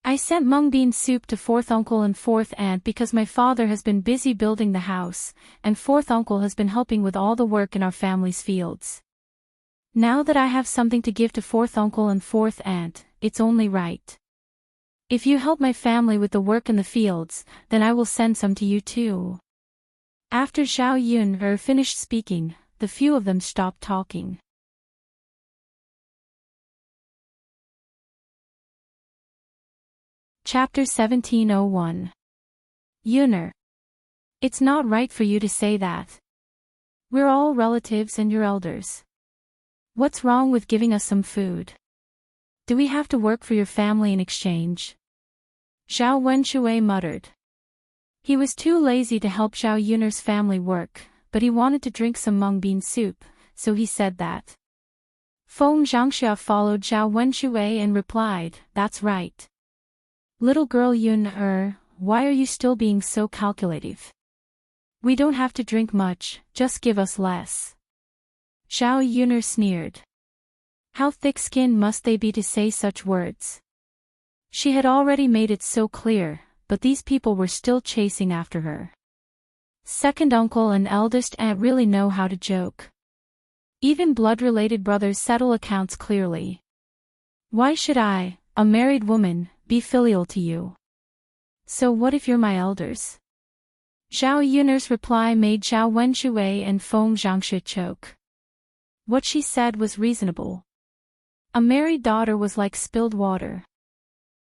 I sent mung bean soup to fourth uncle and fourth aunt because my father has been busy building the house, and fourth uncle has been helping with all the work in our family's fields. Now that I have something to give to fourth uncle and fourth aunt, it's only right. If you help my family with the work in the fields, then I will send some to you too. After Zhao Yun finished speaking, the few of them stopped talking. Chapter 1701. Yun'er. It's not right for you to say that. We're all relatives and your elders. What's wrong with giving us some food? Do we have to work for your family in exchange? Zhao Wenshi muttered. He was too lazy to help Zhao Yun'er's family work, but he wanted to drink some mung bean soup, so he said that. Feng Zhangxia followed Zhao Wenshi and replied, that's right. Little girl Yun'er, why are you still being so calculative? We don't have to drink much, just give us less. Zhao Yun'er sneered. How thick-skinned must they be to say such words? She had already made it so clear, but these people were still chasing after her. Second uncle and eldest aunt really know how to joke. Even blood-related brothers settle accounts clearly. Why should I, a married woman, be filial to you? So what if you're my elders? Zhao Yun'er's reply made Zhao Wenshi and Feng Zhangxia choke. What she said was reasonable. A married daughter was like spilled water.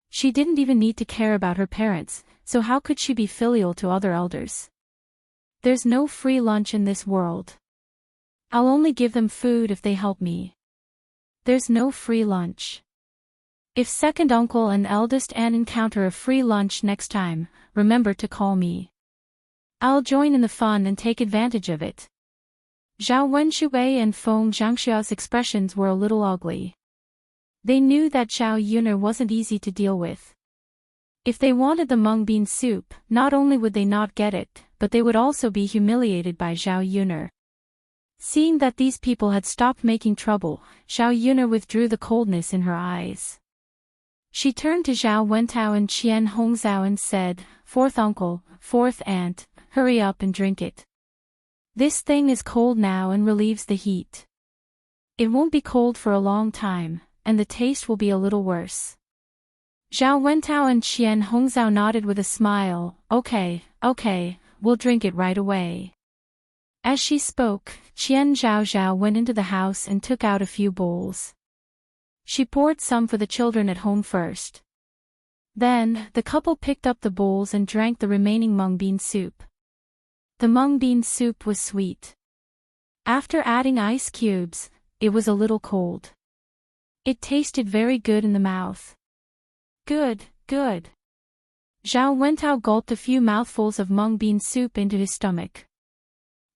She didn't even need to care about her parents, so how could she be filial to other elders? There's no free lunch in this world. I'll only give them food if they help me. There's no free lunch. If second uncle and eldest aunt encounter a free lunch next time, remember to call me. I'll join in the fun and take advantage of it. Zhao Wenshi and Feng Zhangxia's expressions were a little ugly. They knew that Zhao Yun'er wasn't easy to deal with. If they wanted the mung bean soup, not only would they not get it, but they would also be humiliated by Zhao Yun'er. Seeing that these people had stopped making trouble, Zhao Yun'er withdrew the coldness in her eyes. She turned to Zhao Wentao and Qian Hongzhao and said, fourth uncle, fourth aunt, hurry up and drink it. This thing is cold now and relieves the heat. It won't be cold for a long time, and the taste will be a little worse. Zhao Wentao and Qian Hongzhao nodded with a smile, okay, we'll drink it right away. As she spoke, Qian Zhaozhao went into the house and took out a few bowls. She poured some for the children at home first. Then, the couple picked up the bowls and drank the remaining mung bean soup. The mung bean soup was sweet. After adding ice cubes, it was a little cold. It tasted very good in the mouth. Good. Zhao Wentao gulped a few mouthfuls of mung bean soup into his stomach.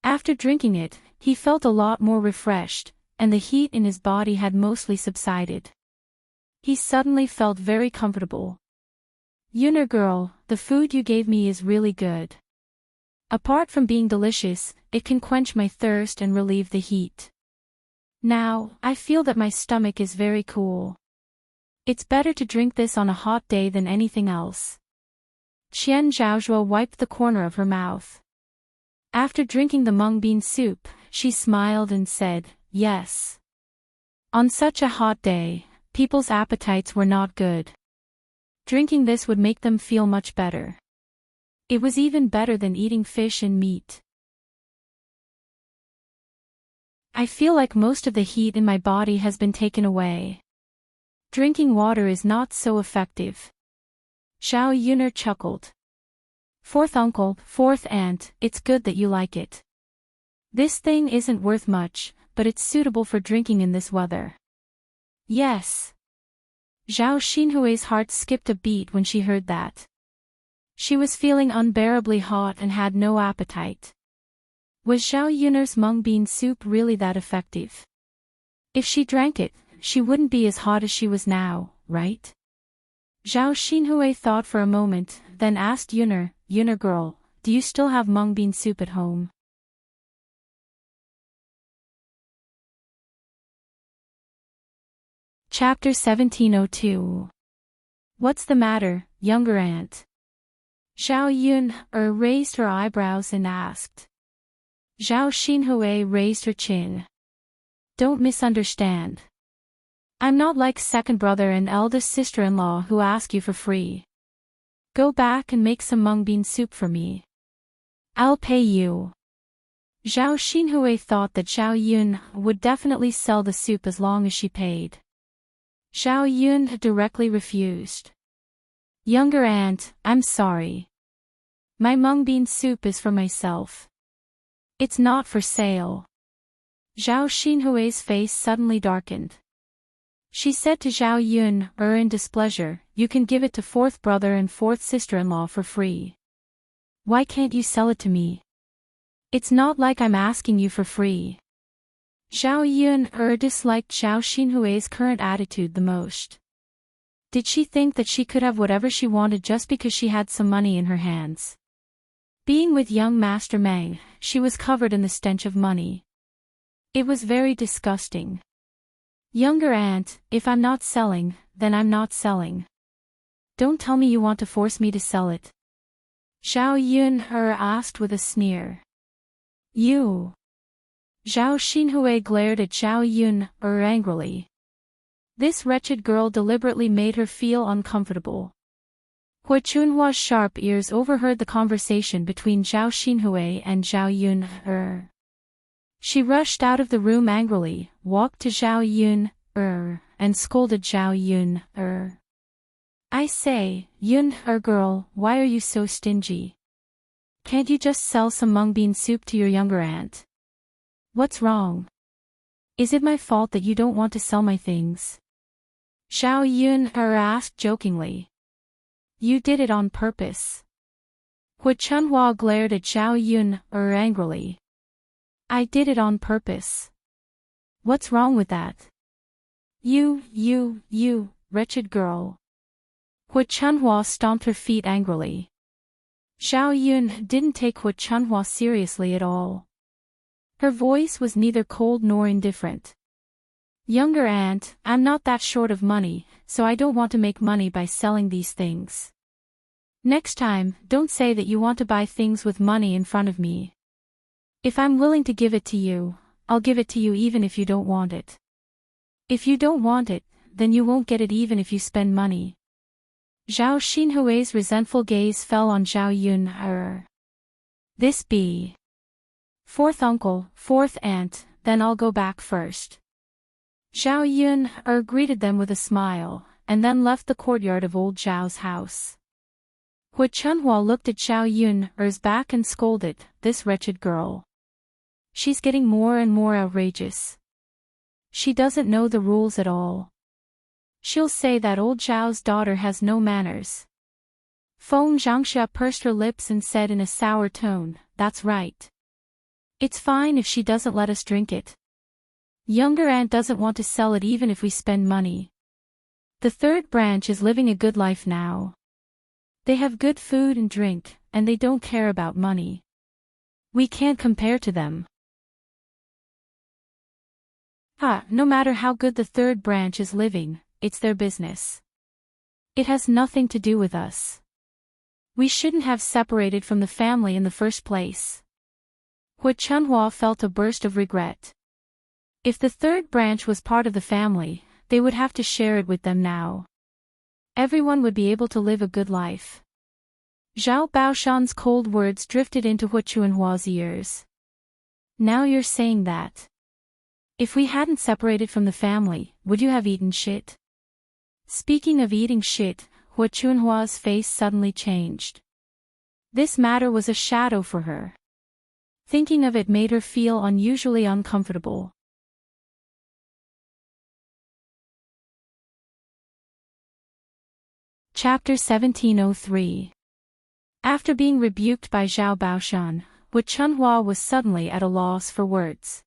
After drinking it, he felt a lot more refreshed, and the heat in his body had mostly subsided. He suddenly felt very comfortable. Yun'er girl, the food you gave me is really good. Apart from being delicious, it can quench my thirst and relieve the heat. Now, I feel that my stomach is very cool. It's better to drink this on a hot day than anything else. Qian Zhaozhua wiped the corner of her mouth. After drinking the mung bean soup, she smiled and said, yes. On such a hot day, people's appetites were not good. Drinking this would make them feel much better. It was even better than eating fish and meat. I feel like most of the heat in my body has been taken away. Drinking water is not so effective. Zhao Yun'er chuckled. Fourth uncle, fourth aunt, it's good that you like it. This thing isn't worth much, but it's suitable for drinking in this weather. Yes. Zhao Xinhui's heart skipped a beat when she heard that. She was feeling unbearably hot and had no appetite. Was Zhao Yun'er's mung bean soup really that effective? If she drank it, she wouldn't be as hot as she was now, right? Zhao Xinhui thought for a moment, then asked Yun'er, "Yun'er girl, do you still have mung bean soup at home?" Chapter 1702. What's the matter, younger aunt? Zhao Yun'er raised her eyebrows and asked. Zhao Xinhui raised her chin. Don't misunderstand. I'm not like second brother and eldest sister-in-law who ask you for free. Go back and make some mung bean soup for me. I'll pay you. Zhao Xinhui thought that Zhao Yun would definitely sell the soup as long as she paid. Zhao Yun directly refused. Younger aunt, I'm sorry. My mung bean soup is for myself. It's not for sale. Zhao Xinhui's face suddenly darkened. She said to Zhao Yun, in displeasure, you can give it to fourth brother and fourth sister-in-law for free. Why can't you sell it to me? It's not like I'm asking you for free. Zhao Yun disliked Zhao Xinhui's current attitude the most. Did she think that she could have whatever she wanted just because she had some money in her hands? Being with young Master Meng, she was covered in the stench of money. It was very disgusting. Younger aunt, if I'm not selling, then I'm not selling. Don't tell me you want to force me to sell it. Zhao Yun asked with a sneer. You. Zhao Xinhui glared at Zhao Yun angrily. This wretched girl deliberately made her feel uncomfortable. Hui Chunhua's sharp ears overheard the conversation between Zhao Xinhui and Zhao Yun. She rushed out of the room angrily, walked to Zhao Yun and scolded Zhao Yun. I say, Yun girl, why are you so stingy? Can't you just sell some mung bean soup to your younger aunt? What's wrong? Is it my fault that you don't want to sell my things? Zhao Yun asked jokingly. You did it on purpose. Hui Chunhua glared at Zhao Yun angrily. I did it on purpose. What's wrong with that? You, wretched girl. Hui Chunhua stomped her feet angrily. Zhao Yun didn't take Hui Chunhua seriously at all. Her voice was neither cold nor indifferent. Younger aunt, I'm not that short of money, so I don't want to make money by selling these things. Next time, don't say that you want to buy things with money in front of me. If I'm willing to give it to you, I'll give it to you even if you don't want it. If you don't want it, then you won't get it even if you spend money. Zhao Xinhui's resentful gaze fell on Zhao Yun. This be fourth uncle, fourth aunt, then I'll go back first. Zhao Yun greeted them with a smile, and then left the courtyard of old Zhao's house. Hui Chunhua looked at Zhao Yun's back and scolded, this wretched girl. She's getting more and more outrageous. She doesn't know the rules at all. She'll say that old Zhao's daughter has no manners. Feng Zhangxia pursed her lips and said in a sour tone, that's right. It's fine if she doesn't let us drink it. Younger aunt doesn't want to sell it even if we spend money. The third branch is living a good life now. They have good food and drink, and they don't care about money. We can't compare to them. No matter how good the third branch is living, it's their business. It has nothing to do with us. We shouldn't have separated from the family in the first place. Hui Chunhua felt a burst of regret. If the third branch was part of the family, they would have to share it with them now. Everyone would be able to live a good life. Zhao Baoshan's cold words drifted into Hui Chunhua's ears. Now you're saying that. If we hadn't separated from the family, would you have eaten shit? Speaking of eating shit, Hui Chunhua's face suddenly changed. This matter was a shadow for her. Thinking of it made her feel unusually uncomfortable. Chapter 1703. After being rebuked by Zhao Baoshan, Wu Chunhua was suddenly at a loss for words.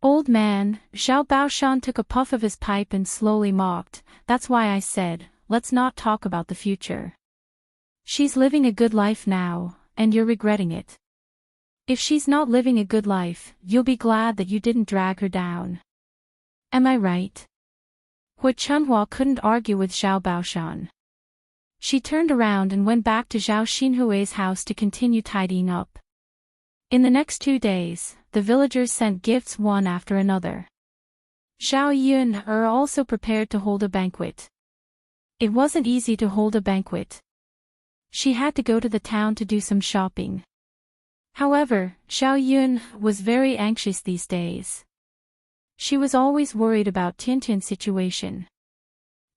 "Old man," Zhao Baoshan took a puff of his pipe and slowly mocked, "that's why I said, let's not talk about the future. She's living a good life now, and you're regretting it. If she's not living a good life, you'll be glad that you didn't drag her down. Am I right?" Wu Chunhua couldn't argue with Zhao Baoshan. She turned around and went back to Zhao Xinhui's house to continue tidying up. In the next 2 days, the villagers sent gifts one after another. Zhao Yun also prepared to hold a banquet. It wasn't easy to hold a banquet. She had to go to the town to do some shopping. However, Zhao Yun was very anxious these days. She was always worried about Tiantian's situation.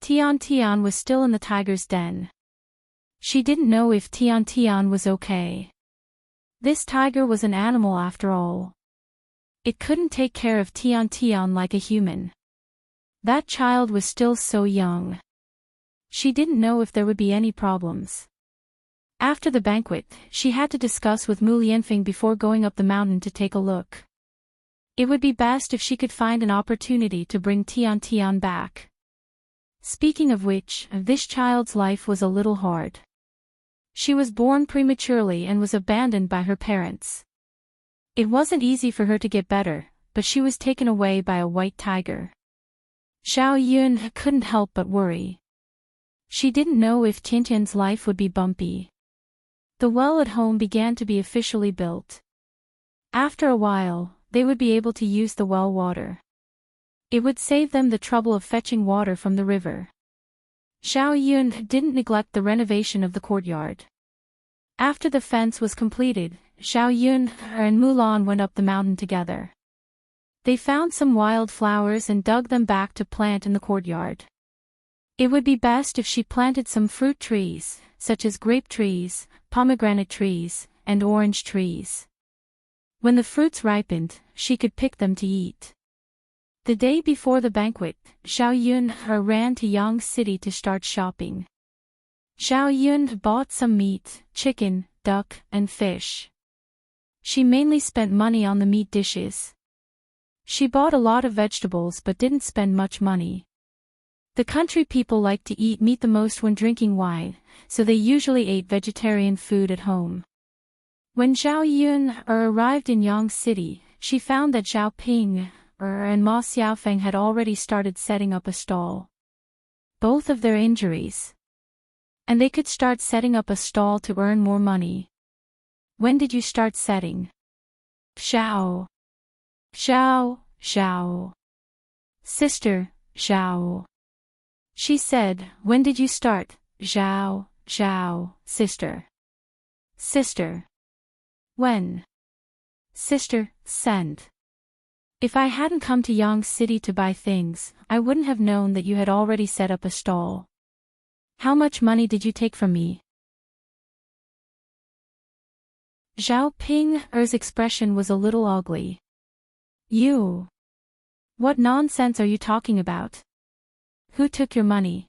Tian was still in the tiger's den. She didn't know if Tian was okay. This tiger was an animal after all. It couldn't take care of Tian like a human. That child was still so young. She didn't know if there would be any problems. After the banquet, she had to discuss with Mu Lianfeng before going up the mountain to take a look. It would be best if she could find an opportunity to bring Tian back. Speaking of which, this child's life was a little hard. She was born prematurely and was abandoned by her parents. It wasn't easy for her to get better, but she was taken away by a white tiger. Zhao Yun couldn't help but worry. She didn't know if Tiantian's life would be bumpy. The well at home began to be officially built. After a while, they would be able to use the well water. It would save them the trouble of fetching water from the river. Zhao Yun didn't neglect the renovation of the courtyard. After the fence was completed, Zhao Yun and Mulan went up the mountain together. They found some wild flowers and dug them back to plant in the courtyard. It would be best if she planted some fruit trees, such as grape trees, pomegranate trees, and orange trees. When the fruits ripened, she could pick them to eat. The day before the banquet, Zhao Yun ran to Yang City to start shopping. Zhao Yun bought some meat, chicken, duck, and fish. She mainly spent money on the meat dishes. She bought a lot of vegetables but didn't spend much money. The country people like to eat meat the most when drinking wine, so they usually ate vegetarian food at home. When Zhao Yun arrived in Yang City, she found that Zhao Ping and Ma Xiaofeng had already started setting up a stall. Both of their injuries. And they could start setting up a stall to earn more money. "When did you start setting?" "Xiao. Sister, Xiao." She said, "When did you start?" Xiao, sister. Sister. When? Sister, send. If I hadn't come to Yang City to buy things, I wouldn't have known that you had already set up a stall. How much money did you take from me?" Zhao Ping's expression was a little ugly. "You? What nonsense are you talking about? Who took your money?"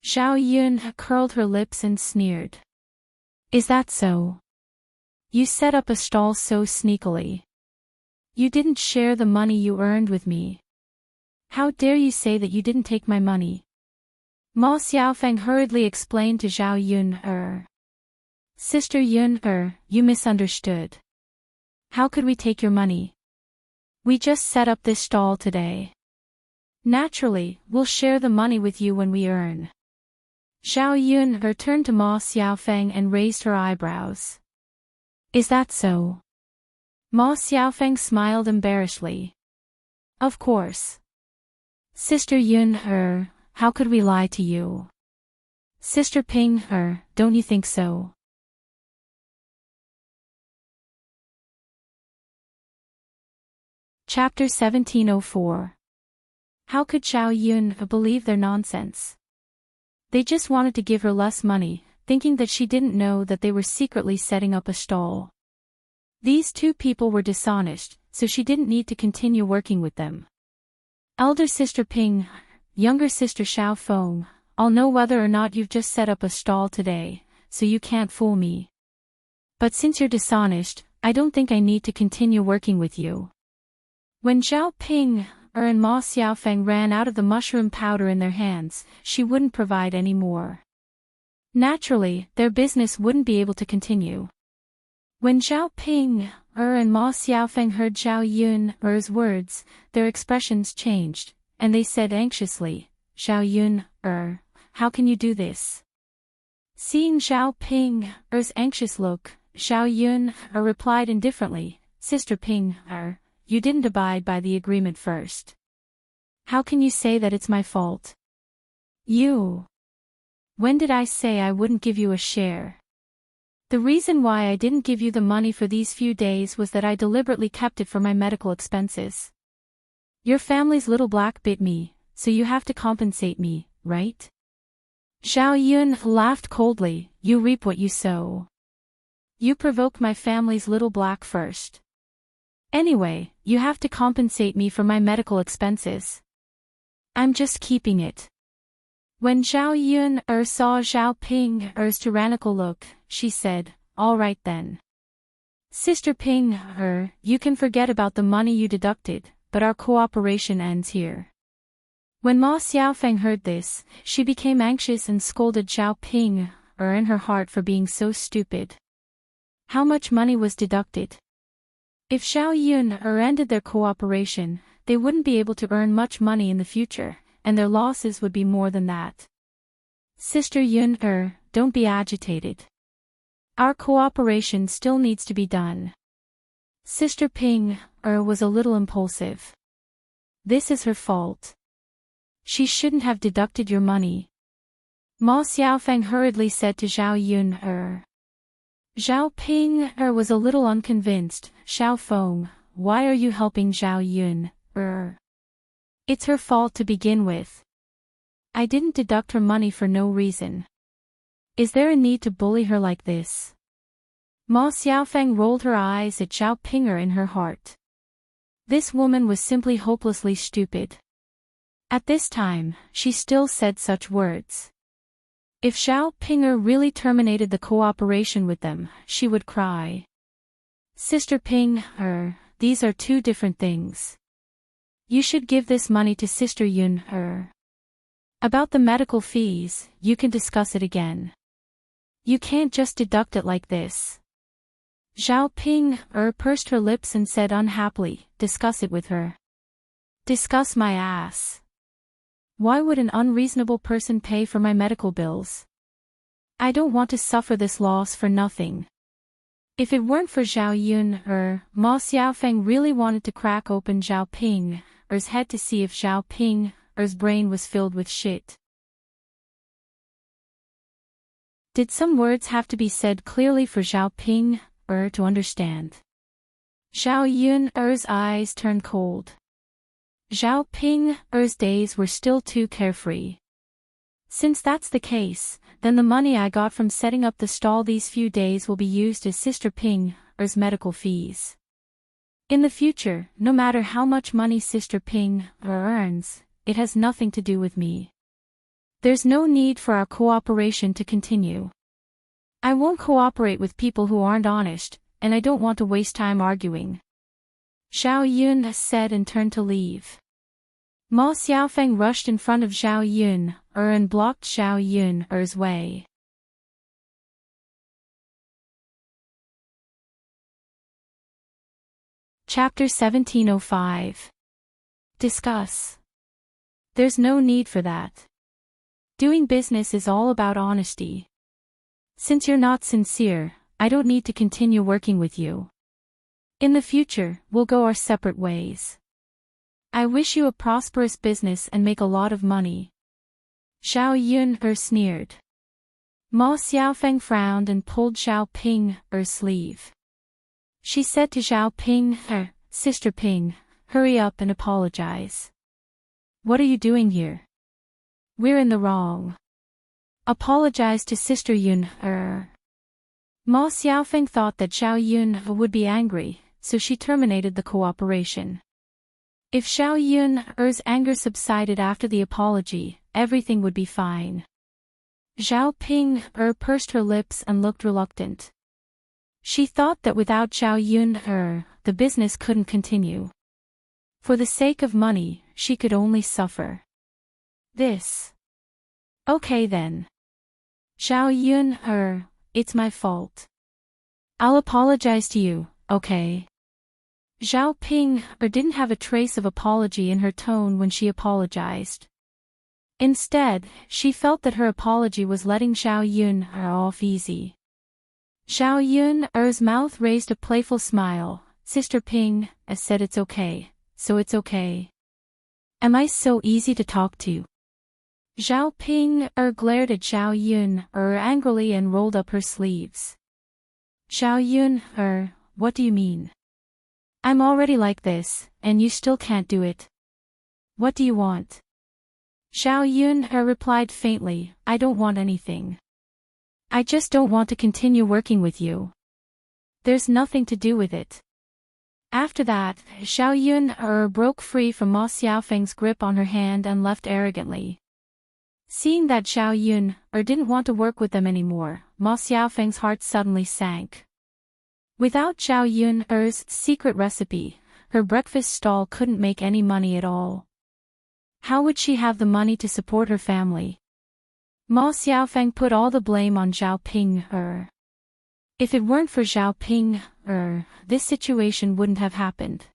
Zhao Yun curled her lips and sneered. "Is that so? You set up a stall so sneakily. You didn't share the money you earned with me. How dare you say that you didn't take my money?" Ma Xiaofeng hurriedly explained to Zhao Yun. "Sister Yun, you misunderstood. How could we take your money? We just set up this stall today. Naturally, we'll share the money with you when we earn." Zhao Yun turned to Ma Xiaofeng and raised her eyebrows. "Is that so?" Ma Xiaofeng smiled embarrassedly. "Of course. Sister Yun, how could we lie to you? Sister Ping, don't you think so?" Chapter 1704. How could Zhao Yun believe their nonsense? They just wanted to give her less money, thinking that she didn't know that they were secretly setting up a stall. These two people were dishonest, so she didn't need to continue working with them. Elder sister Ping, younger sister Xiao Feng, I'll know whether or not you've just set up a stall today, so you can't fool me. But since you're dishonest, I don't think I need to continue working with you." When Zhao Ping and Ma Xiaofeng ran out of the mushroom powder in their hands, she wouldn't provide any more. Naturally, their business wouldn't be able to continue. When Zhao Ping and Ma Xiaofeng heard Zhao Yun's words, their expressions changed, and they said anxiously, "Zhao Yun, how can you do this?" Seeing Zhao Ping's anxious look, Zhao Yun replied indifferently, "Sister Ping, you didn't abide by the agreement first. How can you say that it's my fault? When did I say I wouldn't give you a share? The reason why I didn't give you the money for these few days was that I deliberately kept it for my medical expenses. Your family's little black bit me, so you have to compensate me, right?" Zhao Yun laughed coldly, "You reap what you sow. You provoked my family's little black first. Anyway, you have to compensate me for my medical expenses. I'm just keeping it." When Zhao Yun saw Zhao Ping's tyrannical look, she said, "All right then. Sister Ping, you can forget about the money you deducted, but our cooperation ends here." When Ma Xiaofeng heard this, she became anxious and scolded Zhao Ping in her heart for being so stupid. How much money was deducted? If Zhao Yun ended their cooperation, they wouldn't be able to earn much money in the future, and their losses would be more than that. "Sister Yun, don't be agitated. Our cooperation still needs to be done." Sister Ping was a little impulsive. This is her fault. She shouldn't have deducted your money. Ma Xiaofeng hurriedly said to Zhao Yun. Zhao Ping was a little unconvinced. "Xiao Feng, why are you helping Zhao Yun? It's her fault to begin with. I didn't deduct her money for no reason. Is there a need to bully her like this?" Ma Xiaofeng rolled her eyes at Zhao Pinger in her heart. This woman was simply hopelessly stupid. At this time, she still said such words. If Zhao Pinger really terminated the cooperation with them, she would cry. "Sister Ping, these are two different things. You should give this money to Sister Yun. About the medical fees, you can discuss it again. You can't just deduct it like this." Zhao Ping pursed her lips and said unhappily, "Discuss it with her." "Discuss my ass. Why would an unreasonable person pay for my medical bills? I don't want to suffer this loss for nothing." If it weren't for Zhao Yun, Ma Xiaofeng really wanted to crack open Zhao Ping's head to see if Zhao Ping's brain was filled with shit. Did some words have to be said clearly for Zhao Ping to understand? Zhao Yun's eyes turned cold. Zhao Ping's days were still too carefree. Since that's the case, then the money I got from setting up the stall these few days will be used as Sister Ping's medical fees. In the future, no matter how much money Sister Ping earns, it has nothing to do with me. There's no need for our cooperation to continue. I won't cooperate with people who aren't honest, and I don't want to waste time arguing." Zhao Yun said and turned to leave. Ma Xiaofeng rushed in front of Zhao Yun and blocked Zhao Yun's way. Chapter 1705. Discuss. There's no need for that. Doing business is all about honesty. Since you're not sincere, I don't need to continue working with you. In the future, we'll go our separate ways. I wish you a prosperous business and make a lot of money." Zhao Yun sneered. Ma Xiaofeng frowned and pulled Zhao Ping's sleeve. She said to Zhao Ping, "Sister Ping, hurry up and apologize. What are you doing here? We're in the wrong. Apologize to Sister Yun." Ma Xiaofeng thought that Zhao Yun would be angry, so she terminated the cooperation. If Zhao Yun's anger subsided after the apology, everything would be fine. Zhao Ping pursed her lips and looked reluctant. She thought that without Zhao Yun the business couldn't continue. For the sake of money, she could only suffer. This. Okay then. Zhao Yun it's my fault. I'll apologize to you, okay? Zhao Ping didn't have a trace of apology in her tone when she apologized. Instead, she felt that her apology was letting Zhao Yun off easy. Zhao Yun's mouth raised a playful smile. Sister Ping, I said it's okay, so it's okay. Am I so easy to talk to? Zhao Ping glared at Zhao Yun angrily and rolled up her sleeves. Zhao Yun what do you mean? I'm already like this, and you still can't do it. What do you want? Zhao Yun replied faintly, I don't want anything. I just don't want to continue working with you. There's nothing to do with it. After that, Zhao Yun broke free from Ma Xiaofeng's grip on her hand and left arrogantly. Seeing that Zhao Yun didn't want to work with them anymore, Ma Xiaofeng's heart suddenly sank. Without Zhao Yun's secret recipe, her breakfast stall couldn't make any money at all. How would she have the money to support her family? Ma Xiaofeng put all the blame on Zhao Ping. If it weren't for Zhao Ping, this situation wouldn't have happened.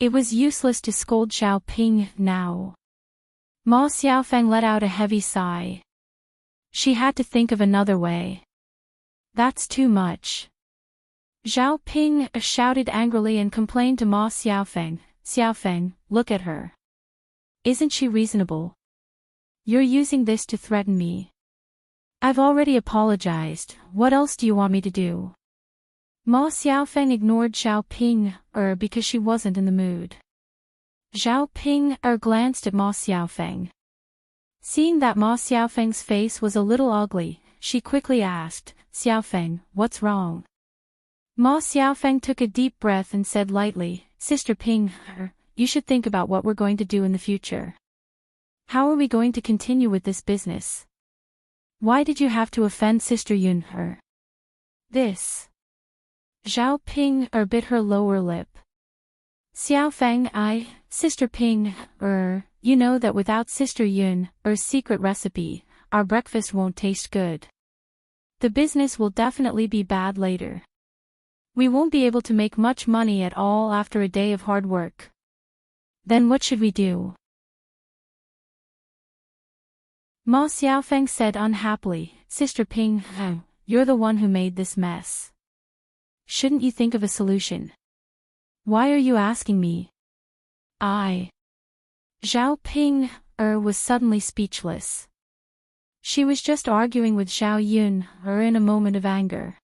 It was useless to scold Zhao Ping now. Ma Xiaofeng let out a heavy sigh. She had to think of another way. That's too much. Zhao Ping shouted angrily and complained to Ma Xiaofeng. Xiaofeng, look at her. Isn't she reasonable? You're using this to threaten me. I've already apologized, what else do you want me to do? Ma Xiaofeng ignored Zhao Ping because she wasn't in the mood. Zhao Ping glanced at Ma Xiaofeng. Seeing that Ma Xiaofeng's face was a little ugly, she quickly asked, Xiaofeng, what's wrong? Ma Xiaofeng took a deep breath and said lightly, Sister Ping, you should think about what we're going to do in the future. How are we going to continue with this business? Why did you have to offend Sister Yun? This. Zhao Ping bit her lower lip. Xiaofeng, Sister Ping, you know that without Sister Yun's secret recipe, our breakfast won't taste good. The business will definitely be bad later. We won't be able to make much money at all after a day of hard work. Then what should we do? Ma Xiaofeng said unhappily, Sister Ping, you're the one who made this mess. Shouldn't you think of a solution? Why are you asking me? Zhao Ping was suddenly speechless. She was just arguing with Zhao Yun in a moment of anger.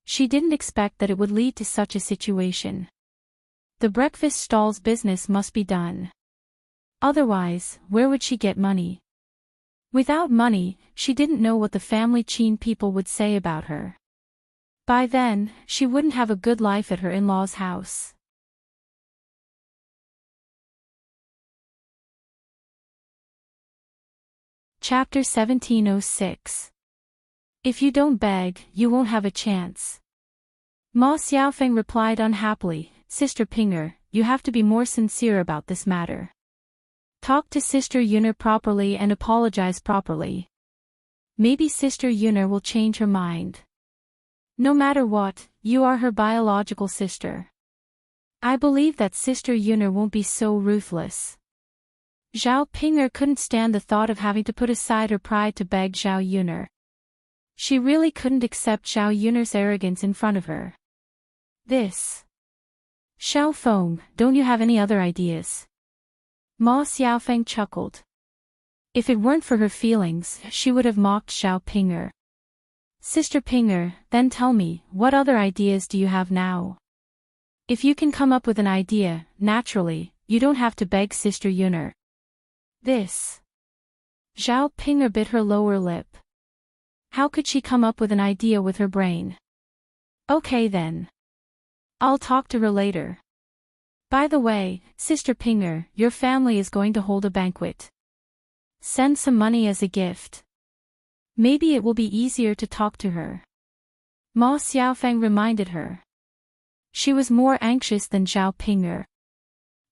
She didn't expect that it would lead to such a situation. The breakfast stall's business must be done. Otherwise, where would she get money? Without money, she didn't know what the family Qin people would say about her. By then, she wouldn't have a good life at her in-laws' house. Chapter 1706. If you don't beg, you won't have a chance. Ma Xiaofeng replied unhappily, Sister Pinger, you have to be more sincere about this matter. Talk to Sister Yuner properly and apologize properly. Maybe Sister Yuner will change her mind. No matter what, you are her biological sister. I believe that Sister Yuner won't be so ruthless. Zhao Pinger couldn't stand the thought of having to put aside her pride to beg Zhao Yuner. She really couldn't accept Zhao Yuner's arrogance in front of her. This. Xiao Feng, don't you have any other ideas? Ma Xiaofeng chuckled. If it weren't for her feelings, she would have mocked Zhao Pinger. Sister Pinger, then tell me, what other ideas do you have now? If you can come up with an idea, naturally, you don't have to beg Sister Yuner. This. Zhao Pinger bit her lower lip. How could she come up with an idea with her brain? Okay then. I'll talk to her later. By the way, Sister Pinger, your family is going to hold a banquet. Send some money as a gift. Maybe it will be easier to talk to her. Ma Xiaofeng reminded her. She was more anxious than Zhao Ping'er.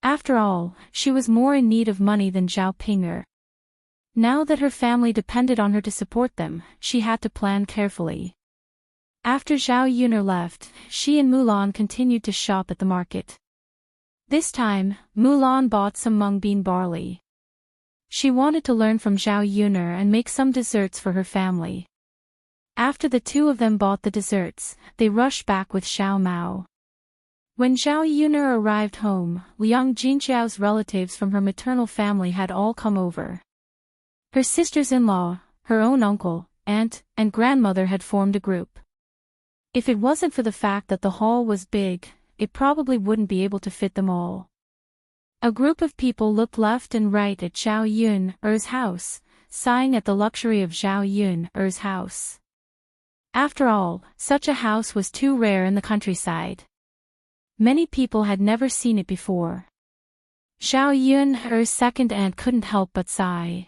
After all, she was more in need of money than Zhao Ping'er. Now that her family depended on her to support them, she had to plan carefully. After Zhao Yuner left, she and Mulan continued to shop at the market. This time, Mulan bought some mung bean barley. She wanted to learn from Zhao Yuner and make some desserts for her family. After the two of them bought the desserts, they rushed back with Xiao Mao. When Zhao Yuner arrived home, Liang Jinxiao's relatives from her maternal family had all come over. Her sisters-in-law, her own uncle, aunt, and grandmother had formed a group. If it wasn't for the fact that the hall was big, it probably wouldn't be able to fit them all. A group of people looked left and right at Zhao Yuner's house, sighing at the luxury of Zhao Yuner's house. After all, such a house was too rare in the countryside. Many people had never seen it before. Zhao Yuner's second aunt couldn't help but sigh.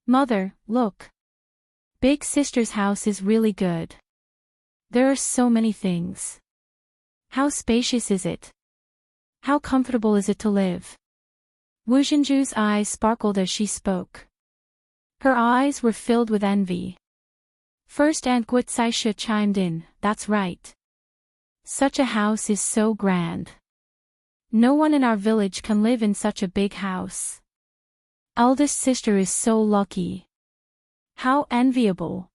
Mother, look. Big sister's house is really good. There are so many things. How spacious is it? How comfortable is it to live? Wu Zhenju's eyes sparkled as she spoke. Her eyes were filled with envy. First Aunt Guocaixia chimed in, that's right. Such a house is so grand. No one in our village can live in such a big house. Eldest sister is so lucky. How enviable.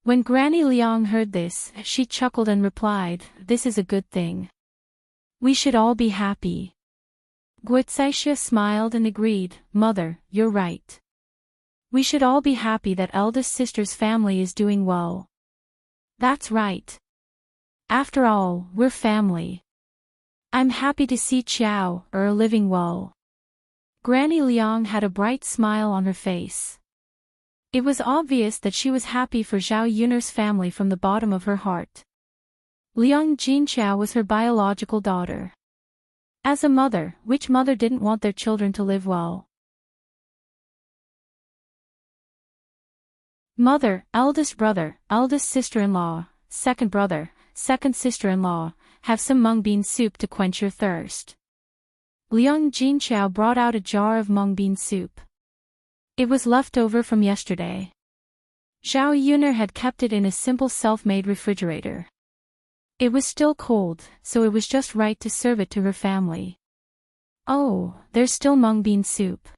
When Granny Liang heard this, she chuckled and replied, this is a good thing. We should all be happy. Guocaixia smiled and agreed, Mother, you're right. We should all be happy that eldest sister's family is doing well. That's right. After all, we're family. I'm happy to see Qiao living well. Granny Liang had a bright smile on her face. It was obvious that she was happy for Zhao Yuner's family from the bottom of her heart. Liang Jinxiao was her biological daughter. As a mother, which mother didn't want their children to live well? Mother, eldest brother, eldest sister-in-law, second brother, second sister-in-law, have some mung bean soup to quench your thirst. Liang Jinxiao brought out a jar of mung bean soup. It was left over from yesterday. Zhao Yuner had kept it in a simple self-made refrigerator. It was still cold, so it was just right to serve it to her family. Oh, there's still mung bean soup.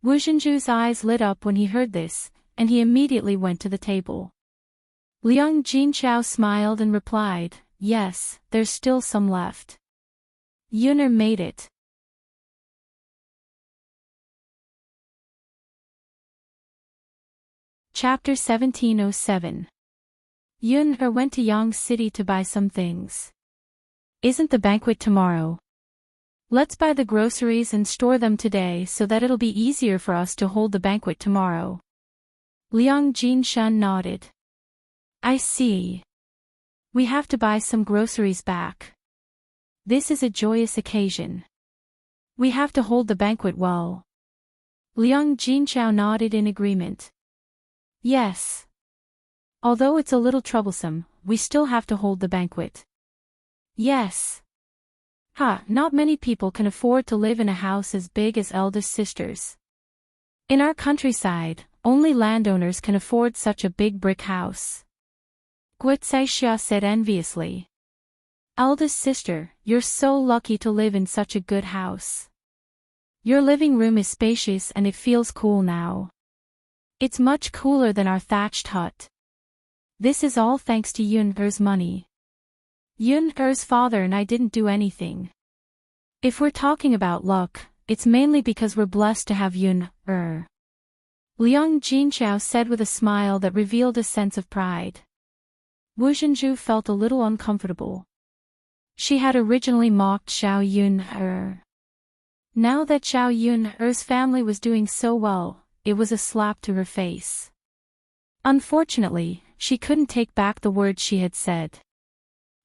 Wu Zhenju's eyes lit up when he heard this, and he immediately went to the table. Liang Jinxiao smiled and replied, yes, there's still some left. Yuner made it. Chapter 1707. Yuner went to Yang City to buy some things. Isn't the banquet tomorrow? Let's buy the groceries and store them today so that it'll be easier for us to hold the banquet tomorrow. Liang Jinshan nodded. I see. We have to buy some groceries back. This is a joyous occasion. We have to hold the banquet well. Liang Jinxiao nodded in agreement. Yes. Although it's a little troublesome, we still have to hold the banquet. Yes. Not many people can afford to live in a house as big as eldest sister's. In our countryside, only landowners can afford such a big brick house. Guocaixia said enviously. Eldest sister, you're so lucky to live in such a good house. Your living room is spacious and it feels cool now. It's much cooler than our thatched hut. This is all thanks to Yuner's money. Yuner's father and I didn't do anything. If we're talking about luck, it's mainly because we're blessed to have Yuner. Liang Jinxiao said with a smile that revealed a sense of pride. Wu Zhenju felt a little uncomfortable. She had originally mocked Zhao Yuner. Now that Zhao Yuner's family was doing so well, it was a slap to her face. Unfortunately, she couldn't take back the words she had said.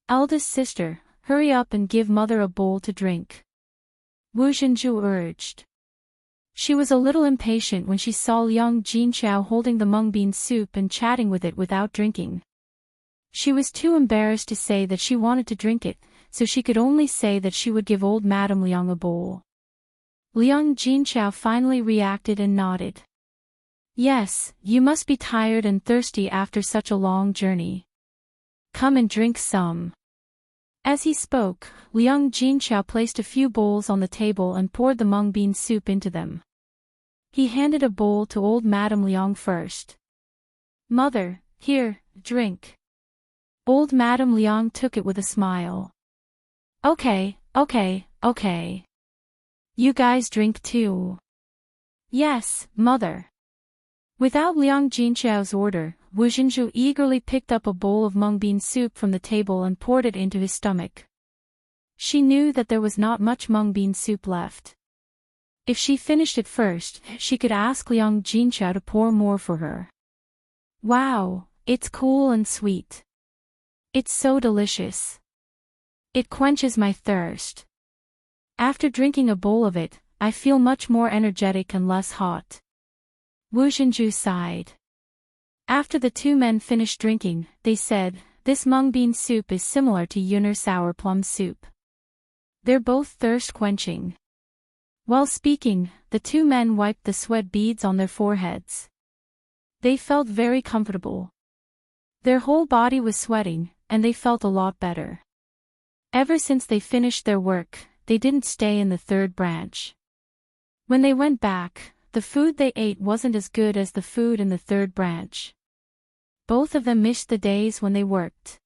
Eldest sister, hurry up and give mother a bowl to drink. Wu Zhenju urged. She was a little impatient when she saw Liang Jinqiao holding the mung bean soup and chatting with it without drinking. She was too embarrassed to say that she wanted to drink it, so she could only say that she would give old Madame Liang a bowl. Liang Jinqiao finally reacted and nodded. Yes, you must be tired and thirsty after such a long journey. Come and drink some. As he spoke, Liang Jinqiao placed a few bowls on the table and poured the mung bean soup into them. He handed a bowl to old Madame Liang first. Mother, here, drink. Old Madame Liang took it with a smile. Okay. You guys drink too. Yes, mother. Without Liang Jinqiao's order, Wu Xinzhu eagerly picked up a bowl of mung bean soup from the table and poured it into his stomach. She knew that there was not much mung bean soup left. If she finished it first, she could ask Liang Jinqiao to pour more for her. Wow, it's cool and sweet. It's so delicious. It quenches my thirst. After drinking a bowl of it, I feel much more energetic and less hot. Wu Xinzhu sighed. After the two men finished drinking, they said, this mung bean soup is similar to Yun'er sour plum soup. They're both thirst-quenching. While speaking, the two men wiped the sweat beads on their foreheads. They felt very comfortable. Their whole body was sweating, and they felt a lot better. Ever since they finished their work, they didn't stay in the third branch. When they went back, the food they ate wasn't as good as the food in the third branch. Both of them missed the days when they worked.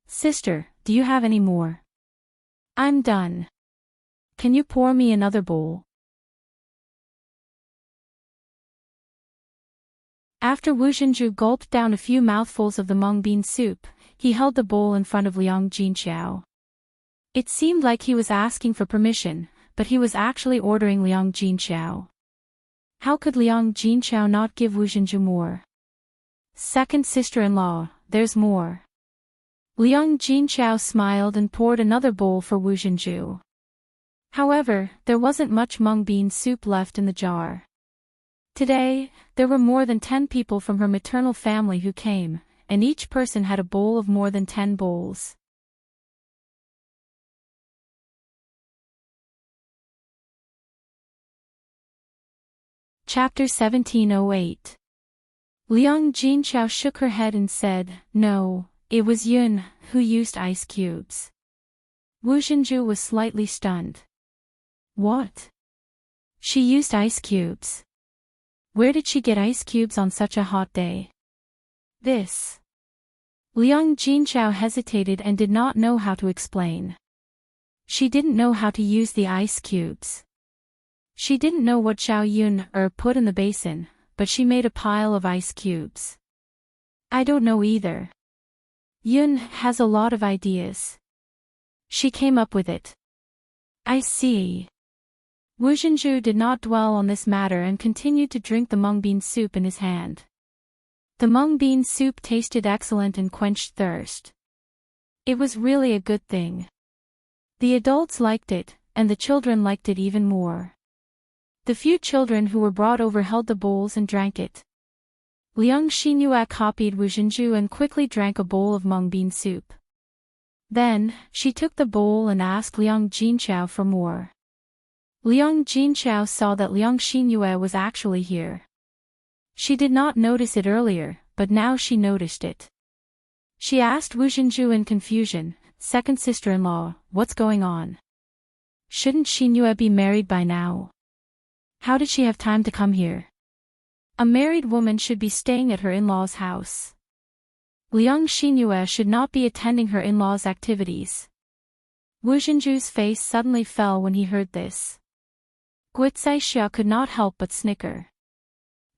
Sister, do you have any more? I'm done. Can you pour me another bowl? After Wu Xinzhu gulped down a few mouthfuls of the mung bean soup, he held the bowl in front of Liang Jinqiao. It seemed like he was asking for permission, but he was actually ordering Liang Jinqiao. How could Liang Jinqiao not give Wu Xinzhu more? Second sister-in-law, there's more. Liang Jinqiao smiled and poured another bowl for Wu Xinzhu. However, there wasn't much mung bean soup left in the jar. Today, there were more than 10 people from her maternal family who came, and each person had a bowl of more than 10 bowls. Chapter 1708. Liang Jinqiao shook her head and said, no, it was Yun who used ice cubes. Wu Xinzhu was slightly stunned. What? She used ice cubes. Where did she get ice cubes on such a hot day? This. Liang Jinqiao hesitated and did not know how to explain. She didn't know how to use the ice cubes. She didn't know what Xiao Yun put in the basin, but she made a pile of ice cubes. I don't know either. Yun has a lot of ideas. She came up with it. I see. Wu Xinzhu did not dwell on this matter and continued to drink the mung bean soup in his hand. The mung bean soup tasted excellent and quenched thirst. It was really a good thing. The adults liked it, and the children liked it even more. The few children who were brought over held the bowls and drank it. Liang Xinyue copied Wu Xinzhu and quickly drank a bowl of mung bean soup. Then, she took the bowl and asked Liang Jinqiao for more. Liang Jinqiao saw that Liang Xinyue was actually here. She did not notice it earlier, but now she noticed it. She asked Wu Xinzhu in confusion, second sister-in-law, what's going on? Shouldn't Xinyue be married by now? How did she have time to come here? A married woman should be staying at her in-laws' house. Liang Xinyue should not be attending her in-laws' activities. Wu Xinzhu's face suddenly fell when he heard this. Guizai Xia could not help but snicker.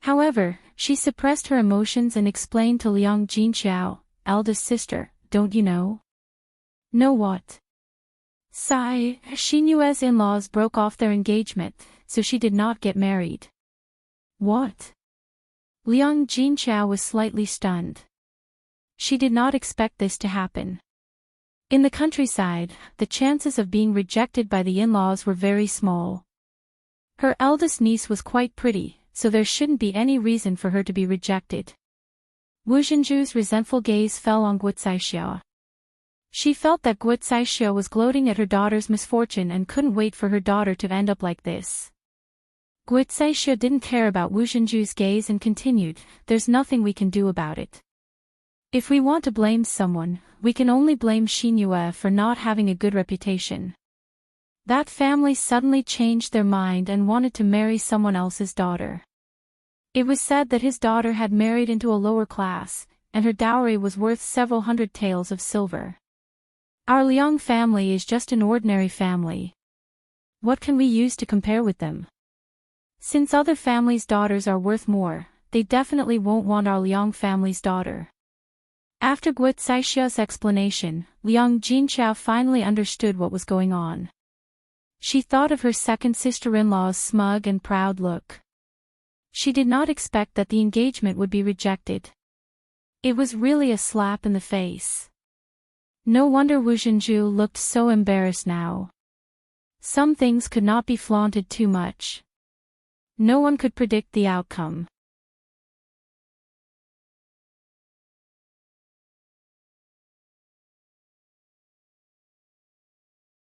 However, she suppressed her emotions and explained to Liang Jinqiao, eldest sister, don't you know? Know what? Xinyue's in-laws broke off their engagement, so she did not get married. What? Liang Jinqiao was slightly stunned. She did not expect this to happen. In the countryside, the chances of being rejected by the in-laws were very small. Her eldest niece was quite pretty, so there shouldn't be any reason for her to be rejected. Wu Zhenju's resentful gaze fell on Guo Zixia. She felt that Guo Zixia was gloating at her daughter's misfortune and couldn't wait for her daughter to end up like this. Guo Zixia didn't care about Wu Zhenju's gaze and continued, "There's nothing we can do about it. If we want to blame someone, we can only blame Xinyu for not having a good reputation. That family suddenly changed their mind and wanted to marry someone else's daughter. It was said that his daughter had married into a lower class, and her dowry was worth several hundred taels of silver. Our Liang family is just an ordinary family. What can we use to compare with them? Since other families' daughters are worth more, they definitely won't want our Liang family's daughter." After Guo Zixia's explanation, Liang Jinchao finally understood what was going on. She thought of her second sister-in-law's smug and proud look. She did not expect that the engagement would be rejected. It was really a slap in the face. No wonder Wu Zhenju looked so embarrassed now. Some things could not be flaunted too much. No one could predict the outcome.